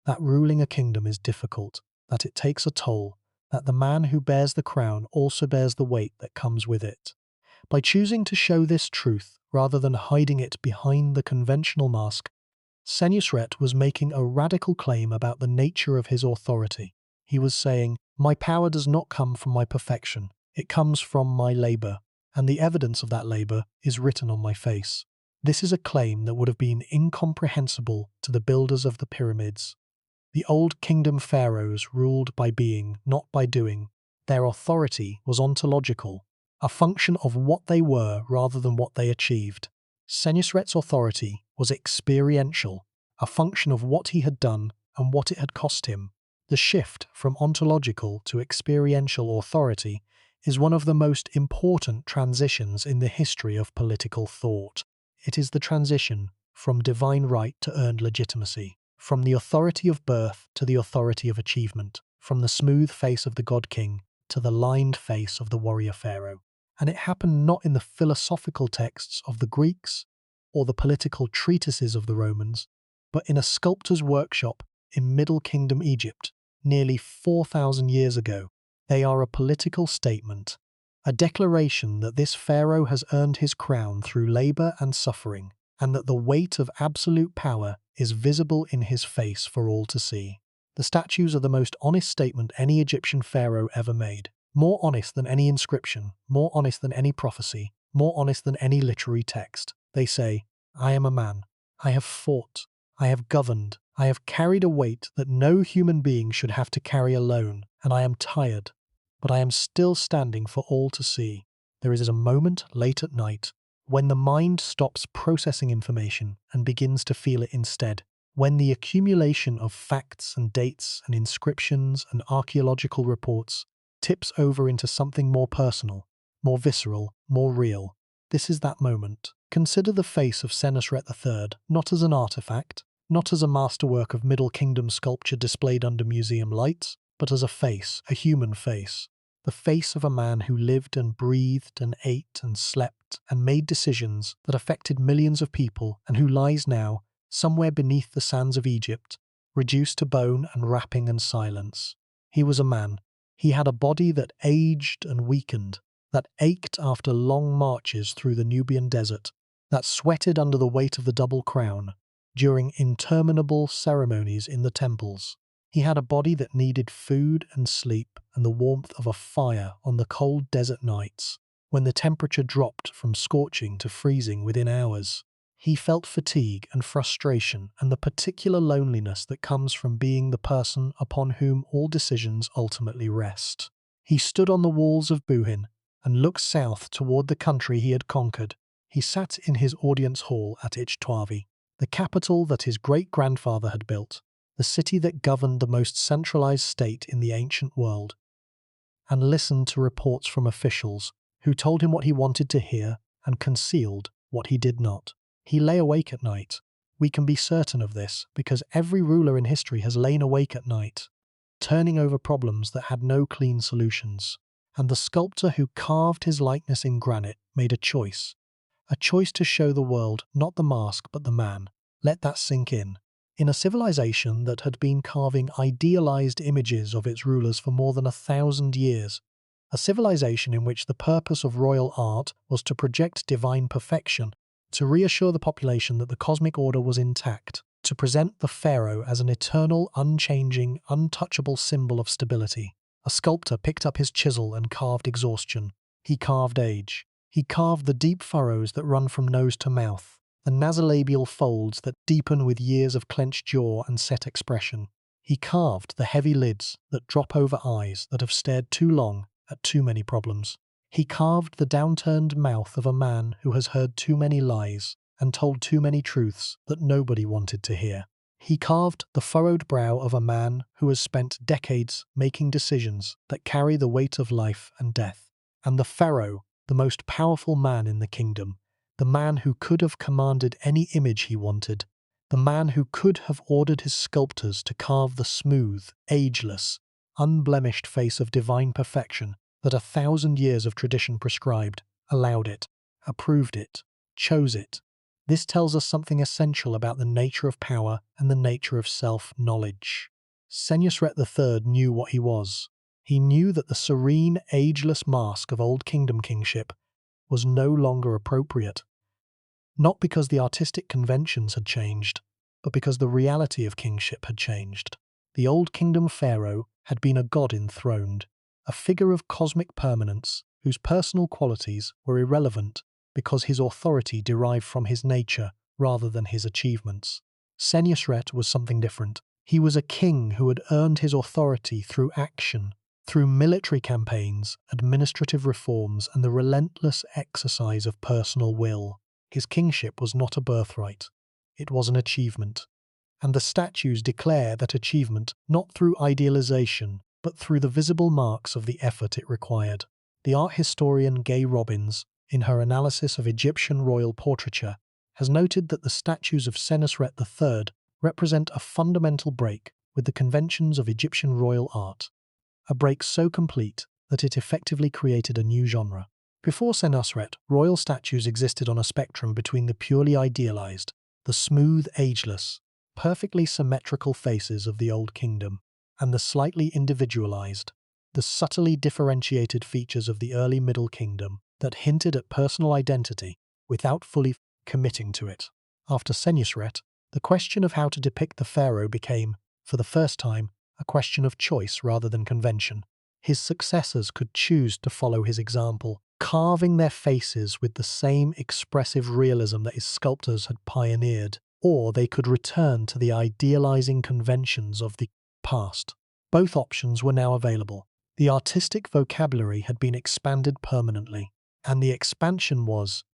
that ruling a kingdom is difficult, that it takes a toll, that the man who bears the crown also bears the weight that comes with it. By choosing to show this truth rather than hiding it behind the conventional mask, Senusret was making a radical claim about the nature of his authority. He was saying, "My power does not come from my perfection, it comes from my labor, and the evidence of that labor is written on my face." This is a claim that would have been incomprehensible to the builders of the pyramids. The Old Kingdom pharaohs ruled by being, not by doing. Their authority was ontological, a function of what they were rather than what they achieved. Senusret's authority was experiential, a function of what he had done and what it had cost him. The shift from ontological to experiential authority is one of the most important transitions in the history of political thought. It is the transition from divine right to earned legitimacy, from the authority of birth to the authority of achievement, from the smooth face of the god-king to the lined face of the warrior pharaoh. And it happened not in the philosophical texts of the Greeks or the political treatises of the Romans, but in a sculptor's workshop in Middle Kingdom Egypt, nearly 4,000 years ago. They are a political statement, a declaration that this pharaoh has earned his crown through labor and suffering, and that the weight of absolute power is visible in his face for all to see. The statues are the most honest statement any Egyptian pharaoh ever made. More honest than any inscription, more honest than any prophecy, more honest than any literary text. They say, "I am a man. I have fought. I have governed. I have carried a weight that no human being should have to carry alone, and I am tired, but I am still standing for all to see." There is a moment late at night when the mind stops processing information and begins to feel it instead, when the accumulation of facts and dates and inscriptions and archaeological reports tips over into something more personal, more visceral, more real. This is that moment. Consider the face of Senusret III, not as an artifact, not as a masterwork of Middle Kingdom sculpture displayed under museum lights, but as a face, a human face. The face of a man who lived and breathed and ate and slept and made decisions that affected millions of people, and who lies now, somewhere beneath the sands of Egypt, reduced to bone and wrapping and silence. He was a man. He had a body that aged and weakened, that ached after long marches through the Nubian desert, that sweated under the weight of the double crown, during interminable ceremonies in the temples. He had a body that needed food and sleep and the warmth of a fire on the cold desert nights, when the temperature dropped from scorching to freezing within hours. He felt fatigue and frustration and the particular loneliness that comes from being the person upon whom all decisions ultimately rest. He stood on the walls of Buhin and looked south toward the country he had conquered. He sat in his audience hall at Ichtwavi, the capital that his great-grandfather had built, the city that governed the most centralized state in the ancient world, and listened to reports from officials who told him what he wanted to hear and concealed what he did not. He lay awake at night. We can be certain of this because every ruler in history has lain awake at night, turning over problems that had no clean solutions. And the sculptor who carved his likeness in granite made a choice to show the world not the mask but the man. Let that sink in. In a civilization that had been carving idealized images of its rulers for more than 1,000 years, a civilization in which the purpose of royal art was to project divine perfection, to reassure the population that the cosmic order was intact, to present the pharaoh as an eternal, unchanging, untouchable symbol of stability. A sculptor picked up his chisel and carved exhaustion. He carved age. He carved the deep furrows that run from nose to mouth, the nasolabial folds that deepen with years of clenched jaw and set expression. He carved the heavy lids that drop over eyes that have stared too long at too many problems. He carved the downturned mouth of a man who has heard too many lies and told too many truths that nobody wanted to hear. He carved the furrowed brow of a man who has spent decades making decisions that carry the weight of life and death. And the pharaoh, the most powerful man in the kingdom, the man who could have commanded any image he wanted, the man who could have ordered his sculptors to carve the smooth, ageless, unblemished face of divine perfection that 1,000 years of tradition prescribed, allowed it, approved it, chose it. This tells us something essential about the nature of power and the nature of self-knowledge. Senusret III knew what he was. He knew that the serene, ageless mask of Old Kingdom kingship was no longer appropriate. Not because the artistic conventions had changed, but because the reality of kingship had changed. The Old Kingdom pharaoh had been a god enthroned, a figure of cosmic permanence whose personal qualities were irrelevant because his authority derived from his nature rather than his achievements. Senusret was something different. He was a king who had earned his authority through action, through military campaigns, administrative reforms, and the relentless exercise of personal will. His kingship was not a birthright. It was an achievement. And the statues declare that achievement not through idealization, but through the visible marks of the effort it required. The art historian Gay Robbins, in her analysis of Egyptian royal portraiture, has noted that the statues of Senusret III represent a fundamental break with the conventions of Egyptian royal art, a break so complete that it effectively created a new genre. Before Senusret, royal statues existed on a spectrum between the purely idealized, the smooth, ageless, perfectly symmetrical faces of the Old Kingdom, and the slightly individualized, the subtly differentiated features of the early Middle Kingdom that hinted at personal identity without fully committing to it. After Senusret, the question of how to depict the pharaoh became, for the first time, a question of choice rather than convention. His successors could choose to follow his example, carving their faces with the same expressive realism that his sculptors had pioneered, or they could return to the idealizing conventions of the past. Both options were now available. The artistic vocabulary had been expanded permanently, and the expansion was,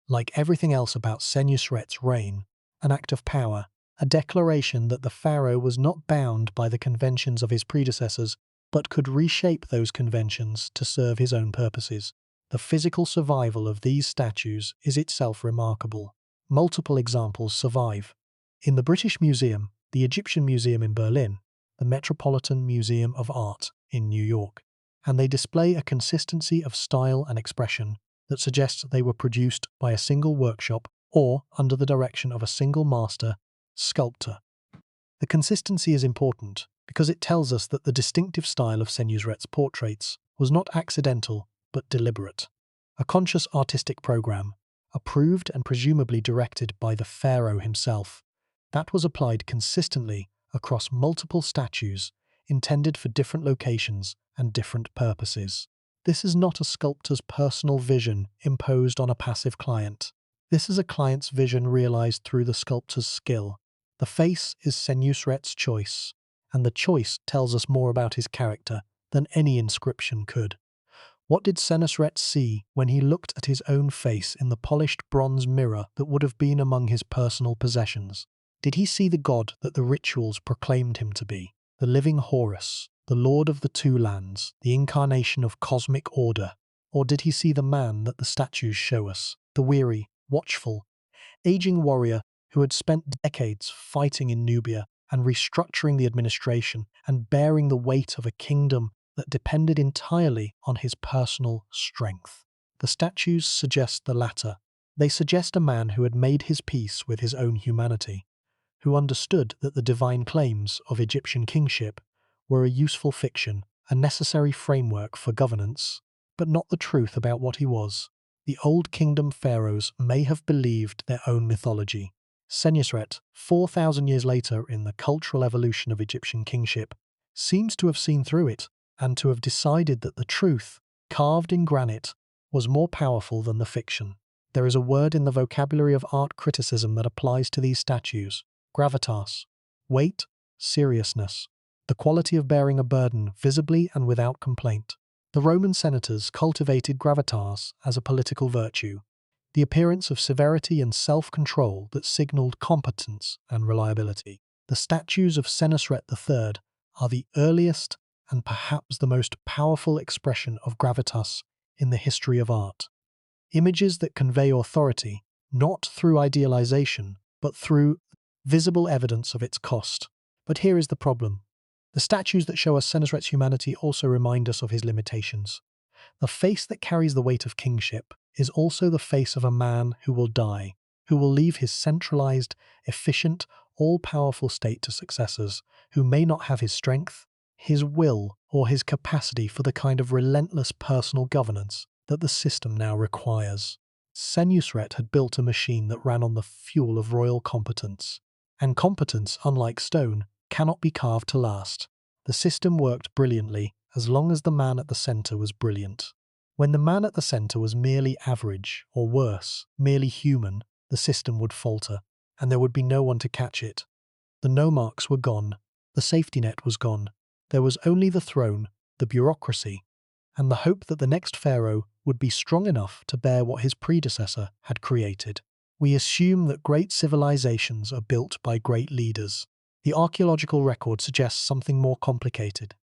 like everything else about Senusret's reign, an act of power, a declaration that the pharaoh was not bound by the conventions of his predecessors, but could reshape those conventions to serve his own purposes. The physical survival of these statues is itself remarkable. Multiple examples survive. In the British Museum, the Egyptian Museum in Berlin, the Metropolitan Museum of Art in New York, and they display a consistency of style and expression that suggests they were produced by a single workshop or under the direction of a single master sculptor. The consistency is important because it tells us that the distinctive style of Senusret's portraits was not accidental but deliberate. A conscious artistic program, approved and presumably directed by the pharaoh himself, that was applied consistently across multiple statues intended for different locations and different purposes. This is not a sculptor's personal vision imposed on a passive client. This is a client's vision realized through the sculptor's skill. The face is Senusret's choice, and the choice tells us more about his character than any inscription could. What did Senusret see when he looked at his own face in the polished bronze mirror that would have been among his personal possessions? Did he see the god that the rituals proclaimed him to be, the living Horus, the lord of the two lands, the incarnation of cosmic order? Or did he see the man that the statues show us, the weary, watchful, aging warrior who had spent decades fighting in Nubia and restructuring the administration and bearing the weight of a kingdom that depended entirely on his personal strength? The statues suggest the latter. They suggest a man who had made his peace with his own humanity, who understood that the divine claims of Egyptian kingship were a useful fiction, a necessary framework for governance, but not the truth about what he was. The Old Kingdom pharaohs may have believed their own mythology. Senusret, 4,000 years later in the cultural evolution of Egyptian kingship, seems to have seen through it and to have decided that the truth, carved in granite, was more powerful than the fiction. There is a word in the vocabulary of art criticism that applies to these statues: gravitas, weight, seriousness, the quality of bearing a burden visibly and without complaint. The Roman senators cultivated gravitas as a political virtue, the appearance of severity and self-control that signaled competence and reliability. The statues of Senusret III are the earliest and perhaps the most powerful expression of gravitas in the history of art. Images that convey authority, not through idealization, but through visible evidence of its cost. But here is the problem. The statues that show us Senusret's humanity also remind us of his limitations. The face that carries the weight of kingship is also the face of a man who will die, who will leave his centralized, efficient, all-powerful state to successors, who may not have his strength, his will, or his capacity for the kind of relentless personal governance that the system now requires. Senusret had built a machine that ran on the fuel of royal competence. And competence, unlike stone, cannot be carved to last. The system worked brilliantly as long as the man at the center was brilliant. When the man at the center was merely average, or worse, merely human, the system would falter, and there would be no one to catch it. The nomarchs were gone. The safety net was gone. There was only the throne, the bureaucracy, and the hope that the next pharaoh would be strong enough to bear what his predecessor had created. We assume that great civilizations are built by great leaders. The archaeological record suggests something more complicated,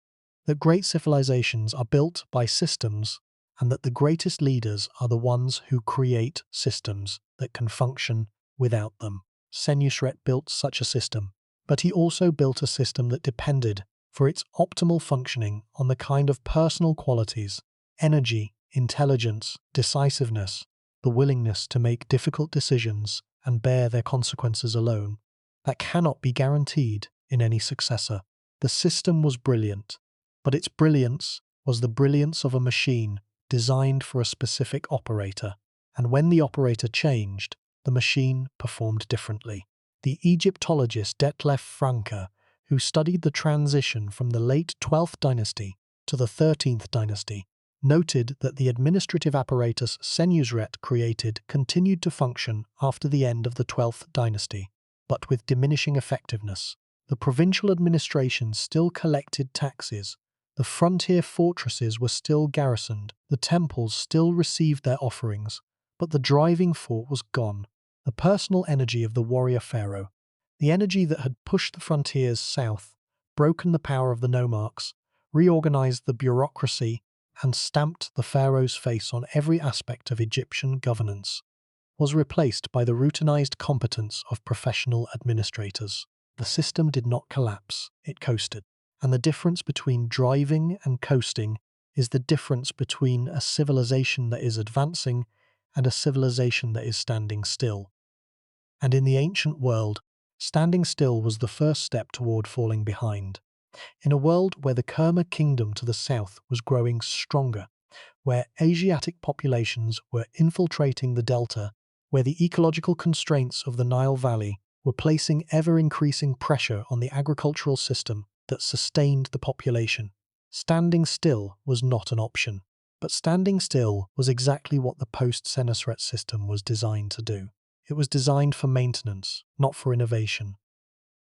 that great civilizations are built by systems and that the greatest leaders are the ones who create systems that can function without them. Senusret built such a system, but he also built a system that depended for its optimal functioning on the kind of personal qualities, energy, intelligence, decisiveness, the willingness to make difficult decisions and bear their consequences alone, that cannot be guaranteed in any successor. The system was brilliant, but its brilliance was the brilliance of a machine designed for a specific operator, and when the operator changed, the machine performed differently. The Egyptologist Detlef Franke, who studied the transition from the late 12th Dynasty to the 13th Dynasty, noted that the administrative apparatus Senusret created continued to function after the end of the 12th Dynasty, but with diminishing effectiveness. The provincial administration still collected taxes, the frontier fortresses were still garrisoned, the temples still received their offerings, but the driving force was gone. The personal energy of the warrior pharaoh, the energy that had pushed the frontiers south, broken the power of the nomarchs, reorganized the bureaucracy, and stamped the pharaoh's face on every aspect of Egyptian governance, was replaced by the routinized competence of professional administrators. The system did not collapse, it coasted. And the difference between driving and coasting is the difference between a civilization that is advancing and a civilization that is standing still. And in the ancient world, standing still was the first step toward falling behind. In a world where the Kerma kingdom to the south was growing stronger, where Asiatic populations were infiltrating the delta, where the ecological constraints of the Nile Valley were placing ever-increasing pressure on the agricultural system that sustained the population, standing still was not an option. But standing still was exactly what the post-Senusret system was designed to do. It was designed for maintenance, not for innovation.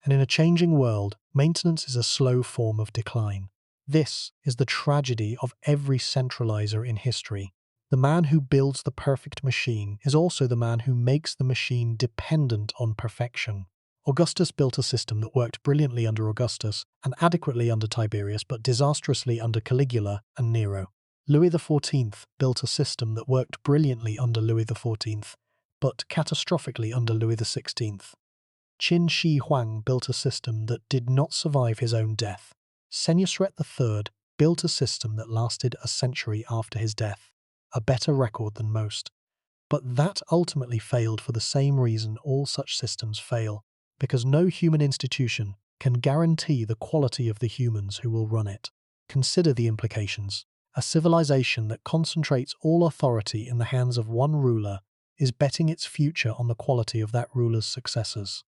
And in a changing world, maintenance is a slow form of decline. This is the tragedy of every centralizer in history. The man who builds the perfect machine is also the man who makes the machine dependent on perfection. Augustus built a system that worked brilliantly under Augustus and adequately under Tiberius, but disastrously under Caligula and Nero. Louis XIV built a system that worked brilliantly under Louis XIV, but catastrophically under Louis XVI. Qin Shi Huang built a system that did not survive his own death. Senusret III built a system that lasted a century after his death, a better record than most. But that ultimately failed for the same reason all such systems fail, because no human institution can guarantee the quality of the humans who will run it. Consider the implications. A civilization that concentrates all authority in the hands of one ruler is betting its future on the quality of that ruler's successors.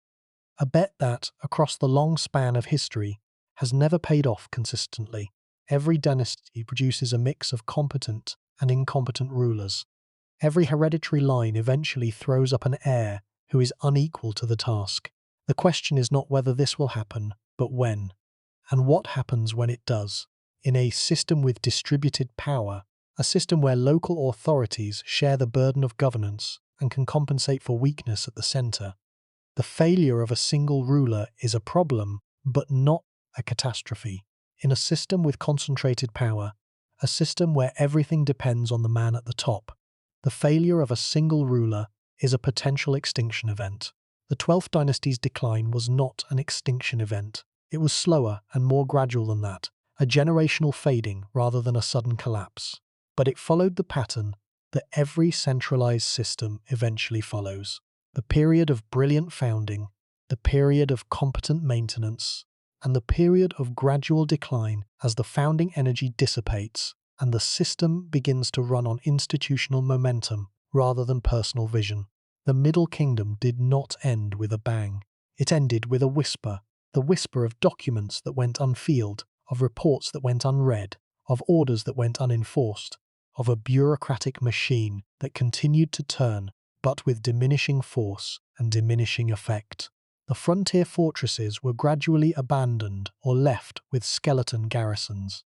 A bet that, across the long span of history, has never paid off consistently. Every dynasty produces a mix of competent and incompetent rulers. Every hereditary line eventually throws up an heir who is unequal to the task. The question is not whether this will happen, but when. And what happens when it does? In a system with distributed power, a system where local authorities share the burden of governance and can compensate for weakness at the center, the failure of a single ruler is a problem, but not a catastrophe. In a system with concentrated power, a system where everything depends on the man at the top, the failure of a single ruler is a potential extinction event. The 12th Dynasty's decline was not an extinction event. It was slower and more gradual than that, a generational fading rather than a sudden collapse. But it followed the pattern that every centralized system eventually follows. The period of brilliant founding, the period of competent maintenance, and the period of gradual decline as the founding energy dissipates and the system begins to run on institutional momentum rather than personal vision. The Middle Kingdom did not end with a bang. It ended with a whisper, the whisper of documents that went unfiled, of reports that went unread, of orders that went unenforced, of a bureaucratic machine that continued to turn, but with diminishing force and diminishing effect. The frontier fortresses were gradually abandoned or left with skeleton garrisons.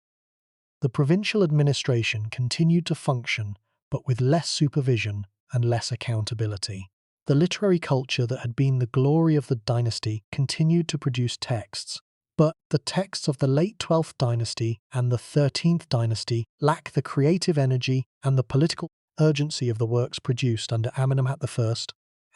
The provincial administration continued to function, but with less supervision and less accountability. The literary culture that had been the glory of the dynasty continued to produce texts, but the texts of the late 12th Dynasty and the 13th Dynasty lack the creative energy and the political urgency of the works produced under Amenemhat I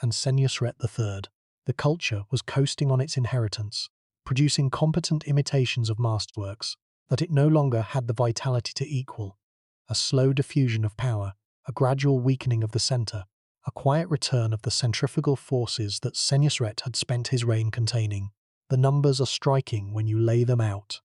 and Senusret III. The culture was coasting on its inheritance, producing competent imitations of masterworks that it no longer had the vitality to equal. A slow diffusion of power, a gradual weakening of the centre, a quiet return of the centrifugal forces that Senusret had spent his reign containing. The numbers are striking when you lay them out.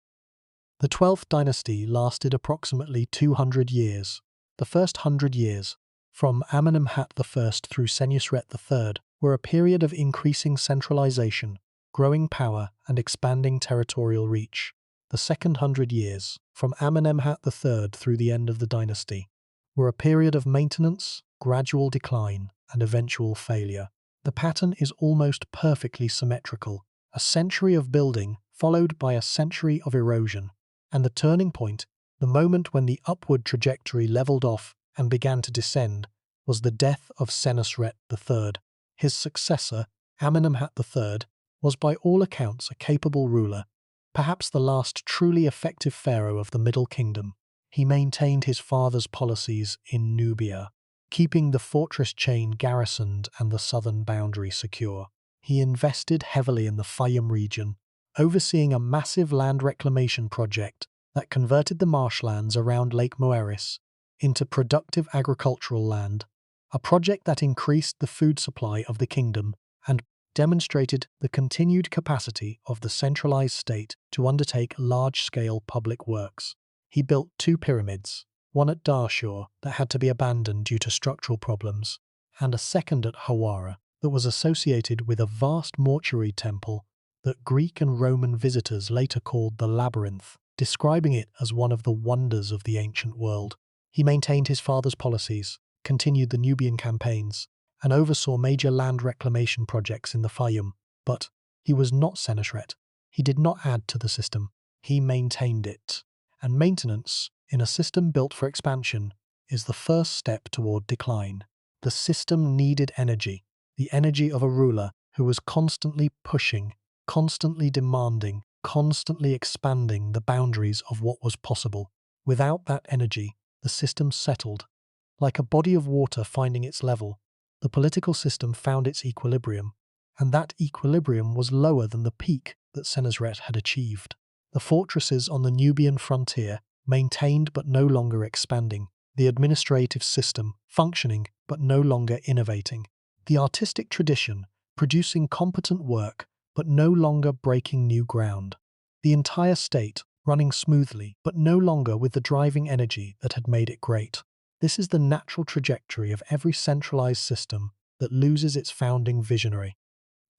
The 12th Dynasty lasted approximately 200 years. The first 100 years, from Amenemhat I through Senusret III, were a period of increasing centralization, growing power, and expanding territorial reach. The second 100 years, from Amenemhat III through the end of the dynasty, were a period of maintenance, gradual decline, and eventual failure. The pattern is almost perfectly symmetrical. A century of building followed by a century of erosion, and the turning point, the moment when the upward trajectory leveled off and began to descend, was the death of Senusret III. His successor, Amenemhat III, was by all accounts a capable ruler, perhaps the last truly effective pharaoh of the Middle Kingdom. He maintained his father's policies in Nubia, keeping the fortress chain garrisoned and the southern boundary secure. He invested heavily in the Fayum region, overseeing a massive land reclamation project that converted the marshlands around Lake Moeris into productive agricultural land, a project that increased the food supply of the kingdom and demonstrated the continued capacity of the centralized state to undertake large-scale public works. He built 2 pyramids, one at Darshur that had to be abandoned due to structural problems, and a second at Hawara that was associated with a vast mortuary temple that Greek and Roman visitors later called the Labyrinth, describing it as one of the wonders of the ancient world. He maintained his father's policies, continued the Nubian campaigns, and oversaw major land reclamation projects in the Fayum. But he was not Senusret. He did not add to the system. He maintained it. And maintenance, in a system built for expansion, is the first step toward decline. The system needed energy, the energy of a ruler who was constantly pushing, constantly demanding, constantly expanding the boundaries of what was possible. Without that energy, the system settled. Like a body of water finding its level, the political system found its equilibrium, and that equilibrium was lower than the peak that Senusret had achieved. The fortresses on the Nubian frontier maintained but no longer expanding, the administrative system functioning but no longer innovating, the artistic tradition producing competent work but no longer breaking new ground. The entire state running smoothly, but no longer with the driving energy that had made it great. This is the natural trajectory of every centralized system that loses its founding visionary.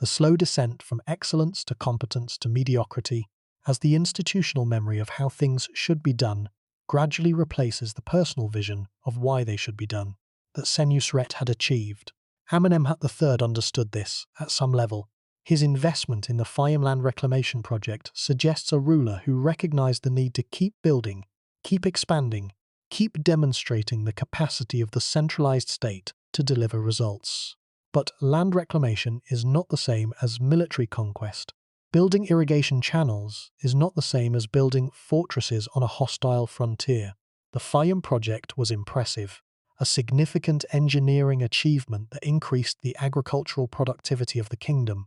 The slow descent from excellence to competence to mediocrity, as the institutional memory of how things should be done gradually replaces the personal vision of why they should be done, that Senusret had achieved. Amenemhat III understood this, at some level. His investment in the Fayum land reclamation project suggests a ruler who recognized the need to keep building, keep expanding, keep demonstrating the capacity of the centralized state to deliver results. But land reclamation is not the same as military conquest. Building irrigation channels is not the same as building fortresses on a hostile frontier. The Fayum project was impressive, a significant engineering achievement that increased the agricultural productivity of the kingdom,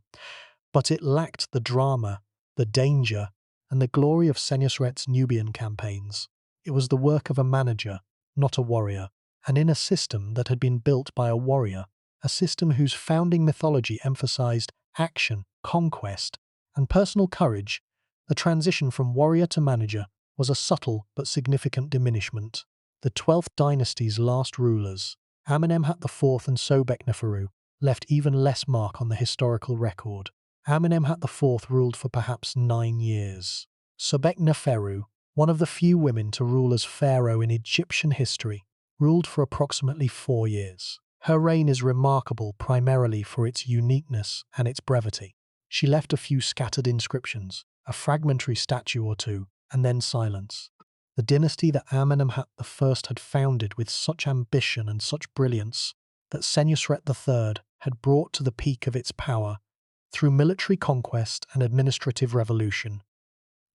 but it lacked the drama, the danger, and the glory of Senusret's Nubian campaigns. It was the work of a manager, not a warrior, and in a system that had been built by a warrior, a system whose founding mythology emphasized action, conquest, and personal courage. The transition from warrior to manager was a subtle but significant diminishment. The Twelfth Dynasty's last rulers, Amenemhat IV and Sobekneferu, left even less mark on the historical record. Amenemhat IV ruled for perhaps 9 years. Sobekneferu, one of the few women to rule as pharaoh in Egyptian history, ruled for approximately 4 years. Her reign is remarkable primarily for its uniqueness and its brevity. She left a few scattered inscriptions, a fragmentary statue or two, and then silence. The dynasty that Amenemhat I had founded with such ambition and such brilliance that Senusret III had brought to the peak of its power through military conquest and administrative revolution,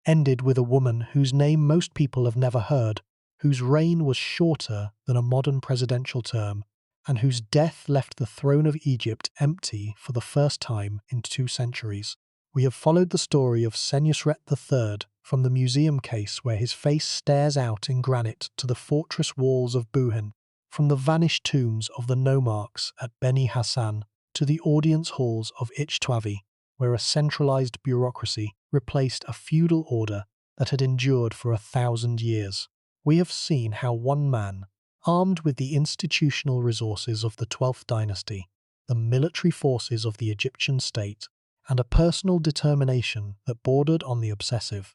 ended with a woman whose name most people have never heard, whose reign was shorter than a modern presidential term, and whose death left the throne of Egypt empty for the first time in 2 centuries. We have followed the story of Senusret III from the museum case where his face stares out in granite to the fortress walls of Buhin, from the vanished tombs of the nomarchs at Beni Hassan to the audience halls of Ichtwavi, where a centralized bureaucracy replaced a feudal order that had endured for 1,000 years. We have seen how one man, armed with the institutional resources of the 12th dynasty, the military forces of the Egyptian state, and a personal determination that bordered on the obsessive,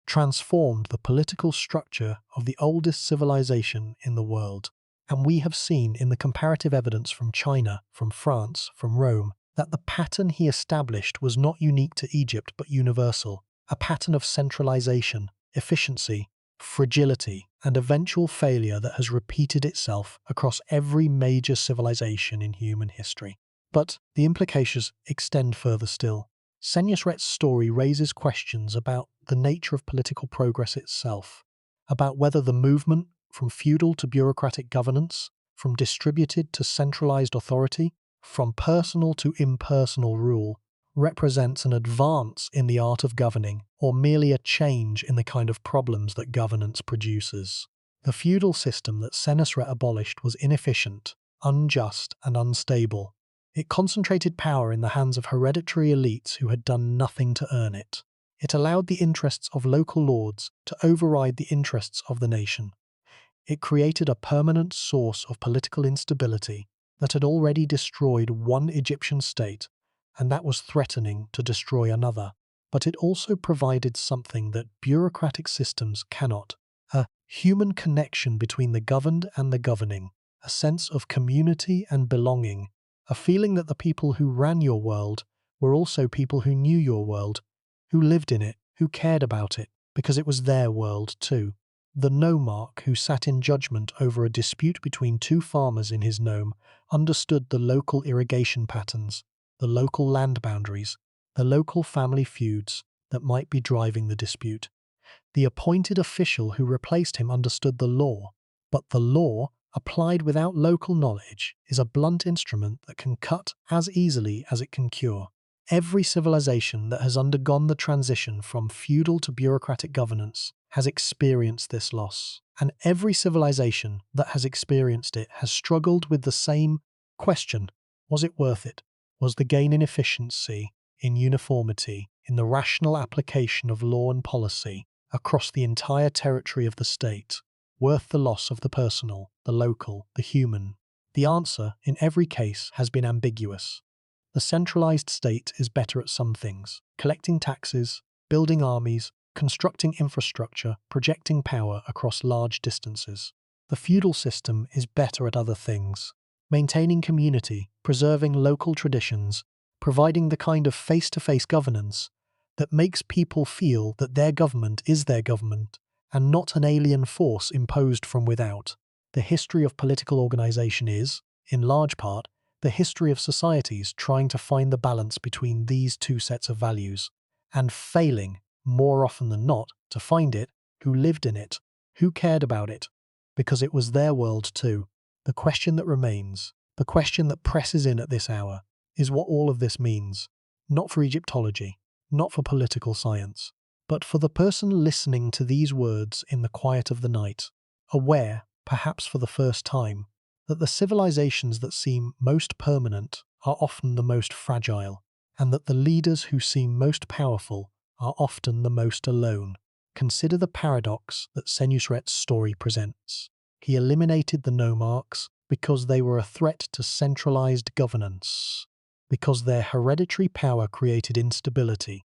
transformed the political structure of the oldest civilization in the world. And we have seen in the comparative evidence from China, from France, from Rome, that the pattern he established was not unique to Egypt but universal, a pattern of centralization, efficiency, fragility, and eventual failure that has repeated itself across every major civilization in human history. But the implications extend further still. Senusret's story raises questions about the nature of political progress itself, about whether the movement from feudal to bureaucratic governance, from distributed to centralized authority, from personal to impersonal rule, represents an advance in the art of governing, or merely a change in the kind of problems that governance produces. The feudal system that Senusret abolished was inefficient, unjust, and unstable. It concentrated power in the hands of hereditary elites who had done nothing to earn it. It allowed the interests of local lords to override the interests of the nation. It created a permanent source of political instability that had already destroyed one Egyptian state, and that was threatening to destroy another. But it also provided something that bureaucratic systems cannot: a human connection between the governed and the governing, a sense of community and belonging, a feeling that the people who ran your world were also people who knew your world, who lived in it, who cared about it, because it was their world too. The nomarch who sat in judgment over a dispute between 2 farmers in his nome understood the local irrigation patterns, the local land boundaries, the local family feuds that might be driving the dispute. The appointed official who replaced him understood the law, but the law, applied without local knowledge, is a blunt instrument that can cut as easily as it can cure. Every civilization that has undergone the transition from feudal to bureaucratic governance has experienced this loss, and every civilization that has experienced it has struggled with the same question: was it worth it? Was the gain in efficiency, in uniformity, in the rational application of law and policy, across the entire territory of the state, worth the loss of the personal, the local, the human? The answer, in every case, has been ambiguous. The centralized state is better at some things: collecting taxes, building armies, constructing infrastructure, projecting power across large distances. The feudal system is better at other things: maintaining community, preserving local traditions, providing the kind of face-to-face governance that makes people feel that their government is their government and not an alien force imposed from without. The history of political organization is, in large part, the history of societies trying to find the balance between these two sets of values, and failing, more often than not, to find it, who lived in it, who cared about it, because it was their world too. The question that remains, the question that presses in at this hour, is what all of this means, not for Egyptology, not for political science, but for the person listening to these words in the quiet of the night, aware, perhaps for the first time, that the civilizations that seem most permanent are often the most fragile, and that the leaders who seem most powerful are often the most alone. Consider the paradox that Senusret's story presents. He eliminated the nomarchs because they were a threat to centralized governance, because their hereditary power created instability,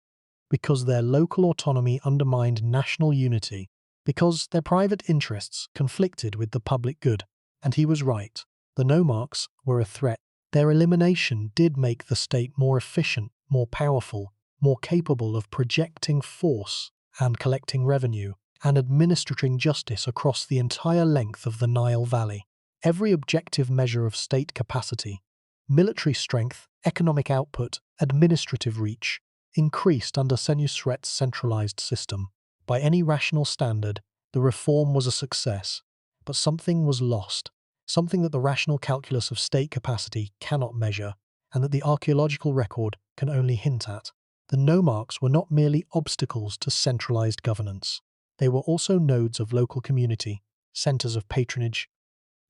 because their local autonomy undermined national unity, because their private interests conflicted with the public good. And he was right. The nomarchs were a threat. Their elimination did make the state more efficient, more powerful, more capable of projecting force and collecting revenue and administering justice across the entire length of the Nile Valley. Every objective measure of state capacity, military strength, economic output, administrative reach, increased under Senusret's centralized system. By any rational standard, the reform was a success, but something was lost, something that the rational calculus of state capacity cannot measure, and that the archaeological record can only hint at. The nomarchs were not merely obstacles to centralized governance. They were also nodes of local community, centers of patronage,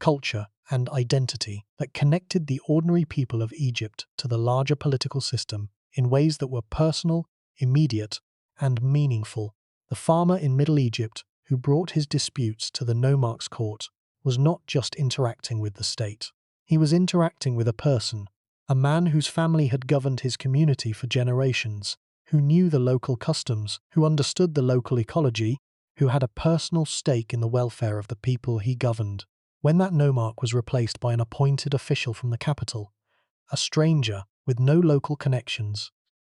culture, and identity that connected the ordinary people of Egypt to the larger political system in ways that were personal, immediate, and meaningful. The farmer in Middle Egypt who brought his disputes to the nomarch's court was not just interacting with the state. He was interacting with a person, a man whose family had governed his community for generations, who knew the local customs, who understood the local ecology, who had a personal stake in the welfare of the people he governed. When that nomarch was replaced by an appointed official from the capital, a stranger with no local connections,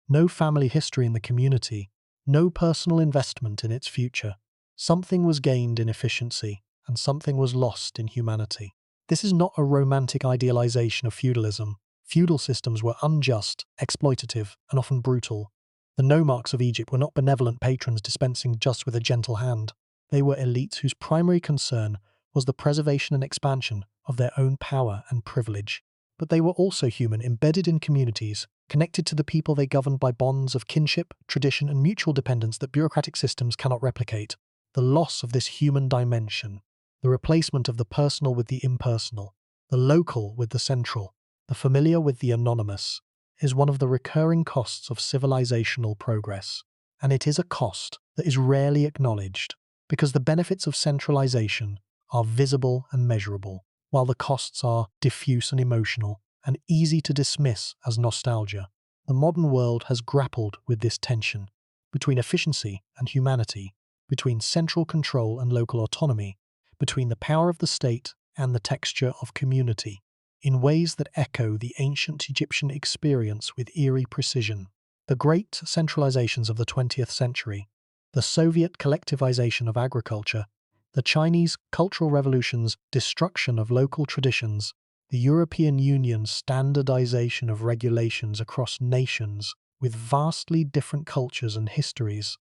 no family history in the community, no personal investment in its future, something was gained in efficiency and something was lost in humanity. This is not a romantic idealization of feudalism. Feudal systems were unjust, exploitative, and often brutal. The nomarchs of Egypt were not benevolent patrons dispensing just with a gentle hand. They were elites whose primary concern was the preservation and expansion of their own power and privilege. But they were also human, embedded in communities, connected to the people they governed by bonds of kinship, tradition, and mutual dependence that bureaucratic systems cannot replicate. The loss of this human dimension, the replacement of the personal with the impersonal, the local with the central, the familiar with the anonymous, is one of the recurring costs of civilizational progress. And it is a cost that is rarely acknowledged, because the benefits of centralization are visible and measurable, while the costs are diffuse and emotional, and easy to dismiss as nostalgia. The modern world has grappled with this tension between efficiency and humanity, between central control and local autonomy, between the power of the state and the texture of community, in ways that echo the ancient Egyptian experience with eerie precision. The great centralizations of the 20th century, the Soviet collectivization of agriculture, the Chinese Cultural Revolution's destruction of local traditions, the European Union's standardization of regulations across nations with vastly different cultures and histories,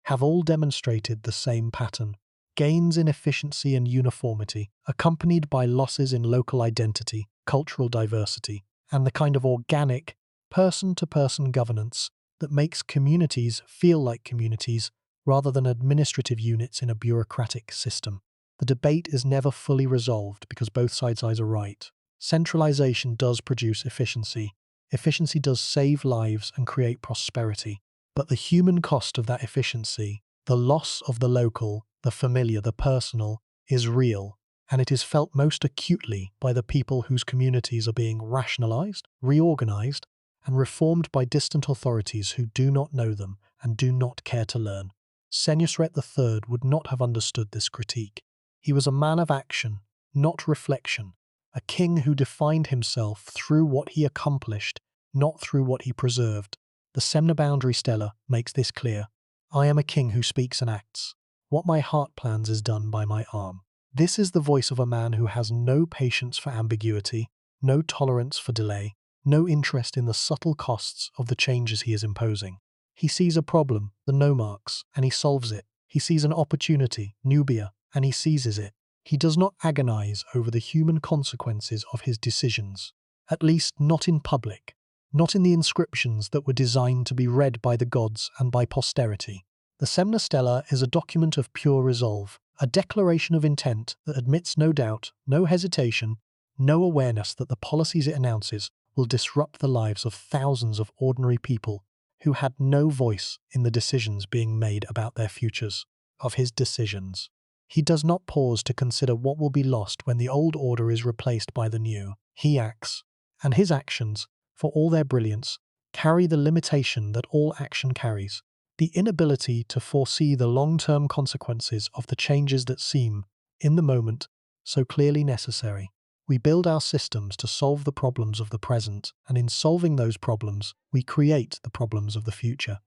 have all demonstrated the same pattern: gains in efficiency and uniformity, accompanied by losses in local identity, cultural diversity, and the kind of organic, person-to-person governance that makes communities feel like communities rather than administrative units in a bureaucratic system. The debate is never fully resolved because both sides are right. Centralization does produce efficiency. Efficiency does save lives and create prosperity. But the human cost of that efficiency, The loss of the local, the familiar, the personal is real, and it is felt most acutely by the people whose communities are being rationalized, reorganized, and reformed by distant authorities who do not know them and do not care to learn. Senusret III would not have understood this critique. He was a man of action, not reflection, a king who defined himself through what he accomplished, not through what he preserved. The Semna boundary stela makes this clear. I am a king who speaks and acts. What my heart plans is done by my arm. This is the voice of a man who has no patience for ambiguity, no tolerance for delay, no interest in the subtle costs of the changes he is imposing. He sees a problem, the nomarchs, and he solves it. He sees an opportunity, Nubia, and he seizes it. He does not agonize over the human consequences of his decisions, at least not in public, not in the inscriptions that were designed to be read by the gods and by posterity. The Semna Stela is a document of pure resolve, a declaration of intent that admits no doubt, no hesitation, no awareness that the policies it announces will disrupt the lives of thousands of ordinary people who had no voice in the decisions being made about their futures, of his decisions. He does not pause to consider what will be lost when the old order is replaced by the new. He acts, and his actions, for all their brilliance, carry the limitation that all action carries. The inability to foresee the long-term consequences of the changes that seem, in the moment, so clearly necessary. We build our systems to solve the problems of the present, and in solving those problems, we create the problems of the future.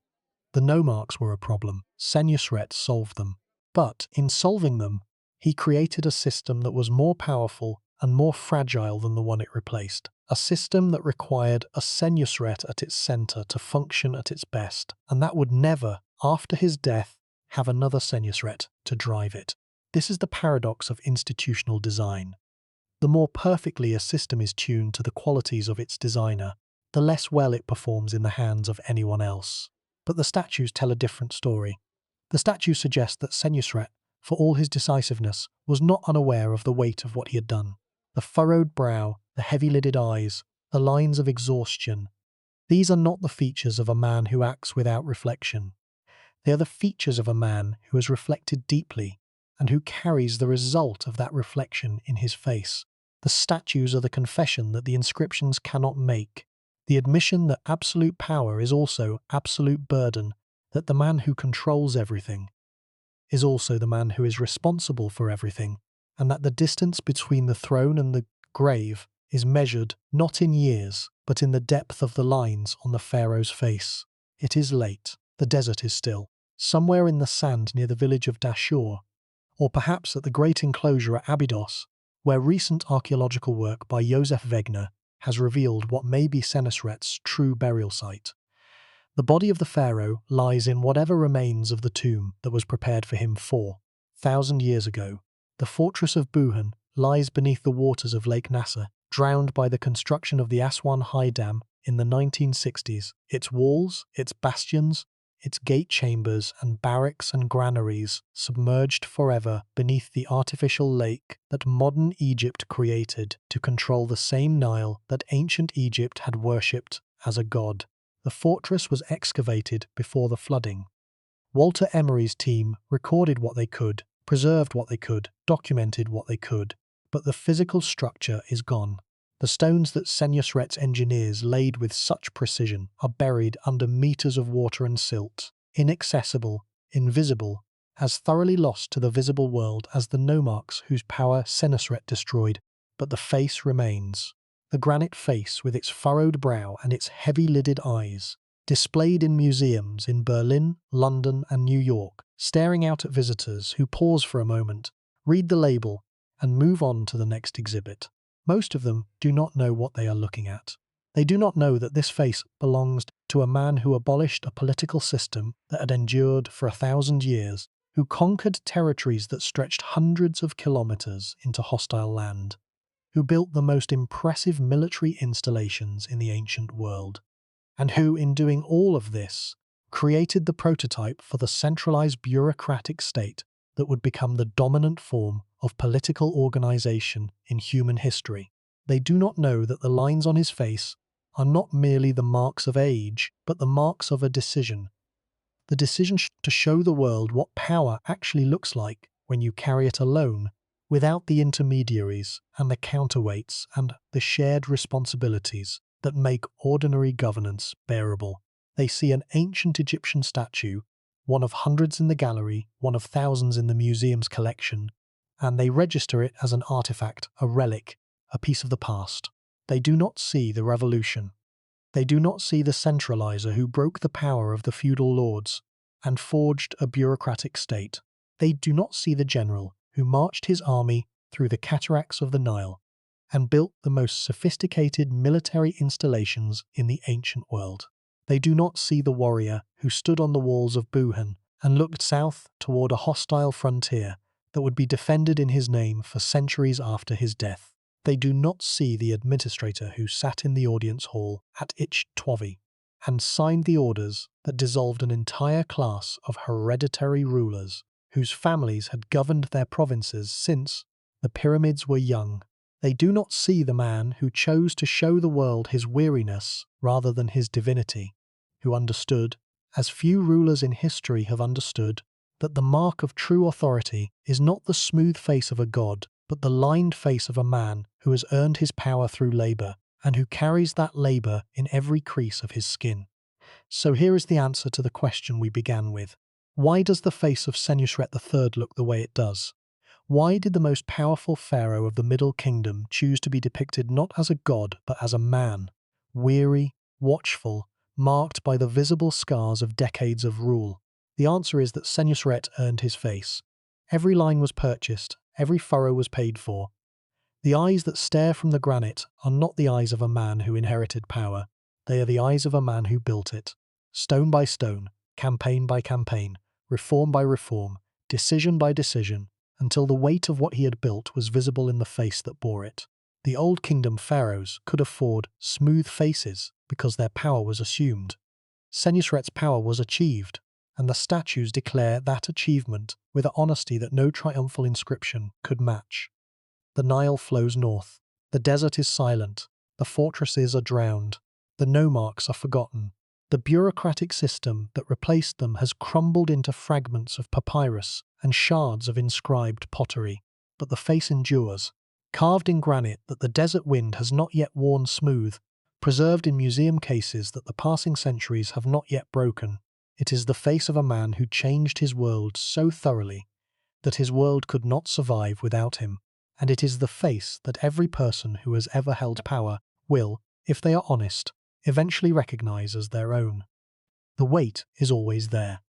The nomarchs were a problem. Senusret solved them. But, in solving them, he created a system that was more powerful and more fragile than the one it replaced. A system that required a Senusret at its center to function at its best, and that would never, after his death, have another Senusret to drive it. This is the paradox of institutional design. The more perfectly a system is tuned to the qualities of its designer, the less well it performs in the hands of anyone else. But the statues tell a different story. The statues suggest that Senusret, for all his decisiveness, was not unaware of the weight of what he had done. The furrowed brow, the heavy-lidded eyes, the lines of exhaustion. These are not the features of a man who acts without reflection. They are the features of a man who has reflected deeply and who carries the result of that reflection in his face. The statues are the confession that the inscriptions cannot make, the admission that absolute power is also absolute burden, that the man who controls everything is also the man who is responsible for everything, and that the distance between the throne and the grave is measured not in years, but in the depth of the lines on the pharaoh's face. It is late. The desert is still. Somewhere in the sand near the village of Dashur, or perhaps at the great enclosure at Abydos, where recent archaeological work by Josef Wegener has revealed what may be Senusret's true burial site. The body of the pharaoh lies in whatever remains of the tomb that was prepared for him 4,000 years ago. The fortress of Buhan lies beneath the waters of Lake Nasser, drowned by the construction of the Aswan High Dam in the 1960s. Its walls, its bastions, its gate chambers and barracks and granaries submerged forever beneath the artificial lake that modern Egypt created to control the same Nile that ancient Egypt had worshipped as a god. The fortress was excavated before the flooding. Walter Emery's team recorded what they could, preserved what they could, documented what they could, but the physical structure is gone. The stones that Senusret's engineers laid with such precision are buried under meters of water and silt, inaccessible, invisible, as thoroughly lost to the visible world as the nomarchs whose power Senusret destroyed, but the face remains. The granite face with its furrowed brow and its heavy-lidded eyes, displayed in museums in Berlin, London, and New York, staring out at visitors who pause for a moment, read the label, and move on to the next exhibit. Most of them do not know what they are looking at. They do not know that this face belongs to a man who abolished a political system that had endured for 1,000 years, who conquered territories that stretched hundreds of kilometers into hostile land, who built the most impressive military installations in the ancient world, and who, in doing all of this, created the prototype for the centralized bureaucratic state that would become the dominant form of political organization in human history. They do not know that the lines on his face are not merely the marks of age, but the marks of a decision. The decision to show the world what power actually looks like when you carry it alone, without the intermediaries and the counterweights and the shared responsibilities that make ordinary governance bearable. They see an ancient Egyptian statue, one of hundreds in the gallery, one of thousands in the museum's collection, and they register it as an artifact, a relic, a piece of the past. They do not see the revolution. They do not see the centralizer who broke the power of the feudal lords and forged a bureaucratic state. They do not see the general who marched his army through the cataracts of the Nile and built the most sophisticated military installations in the ancient world. They do not see the warrior who stood on the walls of Buhan and looked south toward a hostile frontier that would be defended in his name for centuries after his death. They do not see the administrator who sat in the audience hall at Ich-Twavi and signed the orders that dissolved an entire class of hereditary rulers whose families had governed their provinces since the pyramids were young. They do not see the man who chose to show the world his weariness rather than his divinity, who understood, as few rulers in history have understood, that the mark of true authority is not the smooth face of a god, but the lined face of a man who has earned his power through labor and who carries that labor in every crease of his skin. So here is the answer to the question we began with. Why does the face of Senusret III look the way it does? Why did the most powerful pharaoh of the Middle Kingdom choose to be depicted not as a god but as a man, weary, watchful, marked by the visible scars of decades of rule? The answer is that Senusret earned his face. Every line was purchased, every furrow was paid for. The eyes that stare from the granite are not the eyes of a man who inherited power. They are the eyes of a man who built it. Stone by stone, campaign by campaign, reform by reform, decision by decision, until the weight of what he had built was visible in the face that bore it. The Old Kingdom pharaohs could afford smooth faces because their power was assumed. Senusret's power was achieved, and the statues declare that achievement with an honesty that no triumphal inscription could match. The Nile flows north. The desert is silent. The fortresses are drowned. The nomarchs are forgotten. The bureaucratic system that replaced them has crumbled into fragments of papyrus and shards of inscribed pottery. But the face endures, carved in granite that the desert wind has not yet worn smooth, preserved in museum cases that the passing centuries have not yet broken. It is the face of a man who changed his world so thoroughly that his world could not survive without him. And it is the face that every person who has ever held power will, if they are honest, eventually recognize as their own. The weight is always there.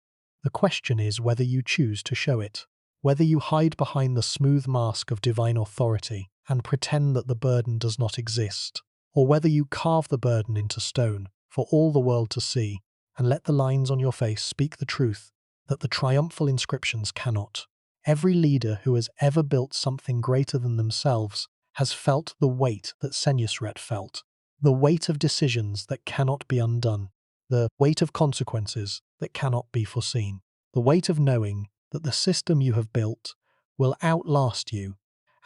The question is whether you choose to show it, whether you hide behind the smooth mask of divine authority and pretend that the burden does not exist, or whether you carve the burden into stone for all the world to see and let the lines on your face speak the truth that the triumphal inscriptions cannot. Every leader who has ever built something greater than themselves has felt the weight that Senusret felt, the weight of decisions that cannot be undone, the weight of consequences that cannot be foreseen, the weight of knowing that the system you have built will outlast you,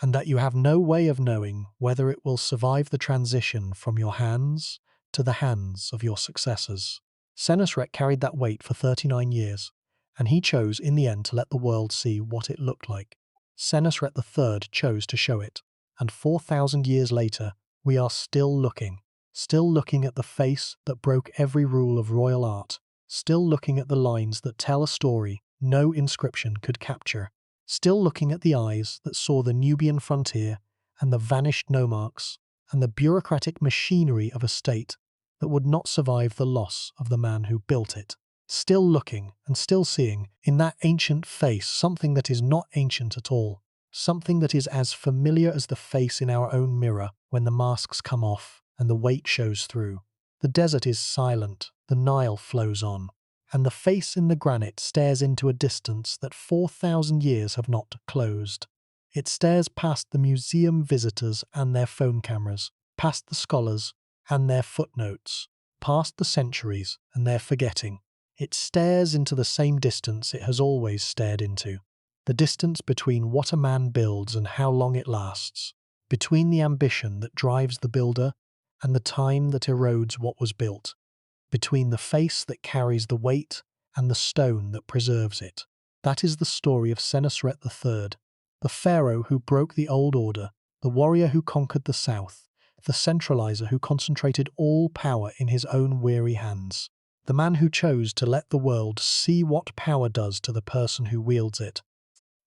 and that you have no way of knowing whether it will survive the transition from your hands to the hands of your successors. Senusret carried that weight for 39 years, and he chose in the end to let the world see what it looked like. Senusret III chose to show it, and 4,000 years later, we are still looking at the face that broke every rule of royal art, still looking at the lines that tell a story no inscription could capture, still looking at the eyes that saw the Nubian frontier and the vanished nomarchs and the bureaucratic machinery of a state that would not survive the loss of the man who built it. Still looking and still seeing in that ancient face something that is not ancient at all, something that is as familiar as the face in our own mirror when the masks come off and the weight shows through. The desert is silent, the Nile flows on, and the face in the granite stares into a distance that 4,000 years have not closed. It stares past the museum visitors and their phone cameras, past the scholars and their footnotes, past the centuries and their forgetting. It stares into the same distance it has always stared into, the distance between what a man builds and how long it lasts, between the ambition that drives the builder and the time that erodes what was built, between the face that carries the weight and the stone that preserves it. That is the story of Senusret III, the pharaoh who broke the old order, the warrior who conquered the south, the centralizer who concentrated all power in his own weary hands, the man who chose to let the world see what power does to the person who wields it.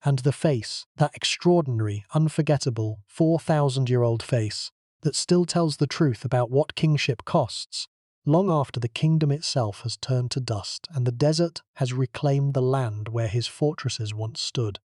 And the face, that extraordinary, unforgettable, 4,000-year-old face, that still tells the truth about what kingship costs, long after the kingdom itself has turned to dust and the desert has reclaimed the land where his fortresses once stood.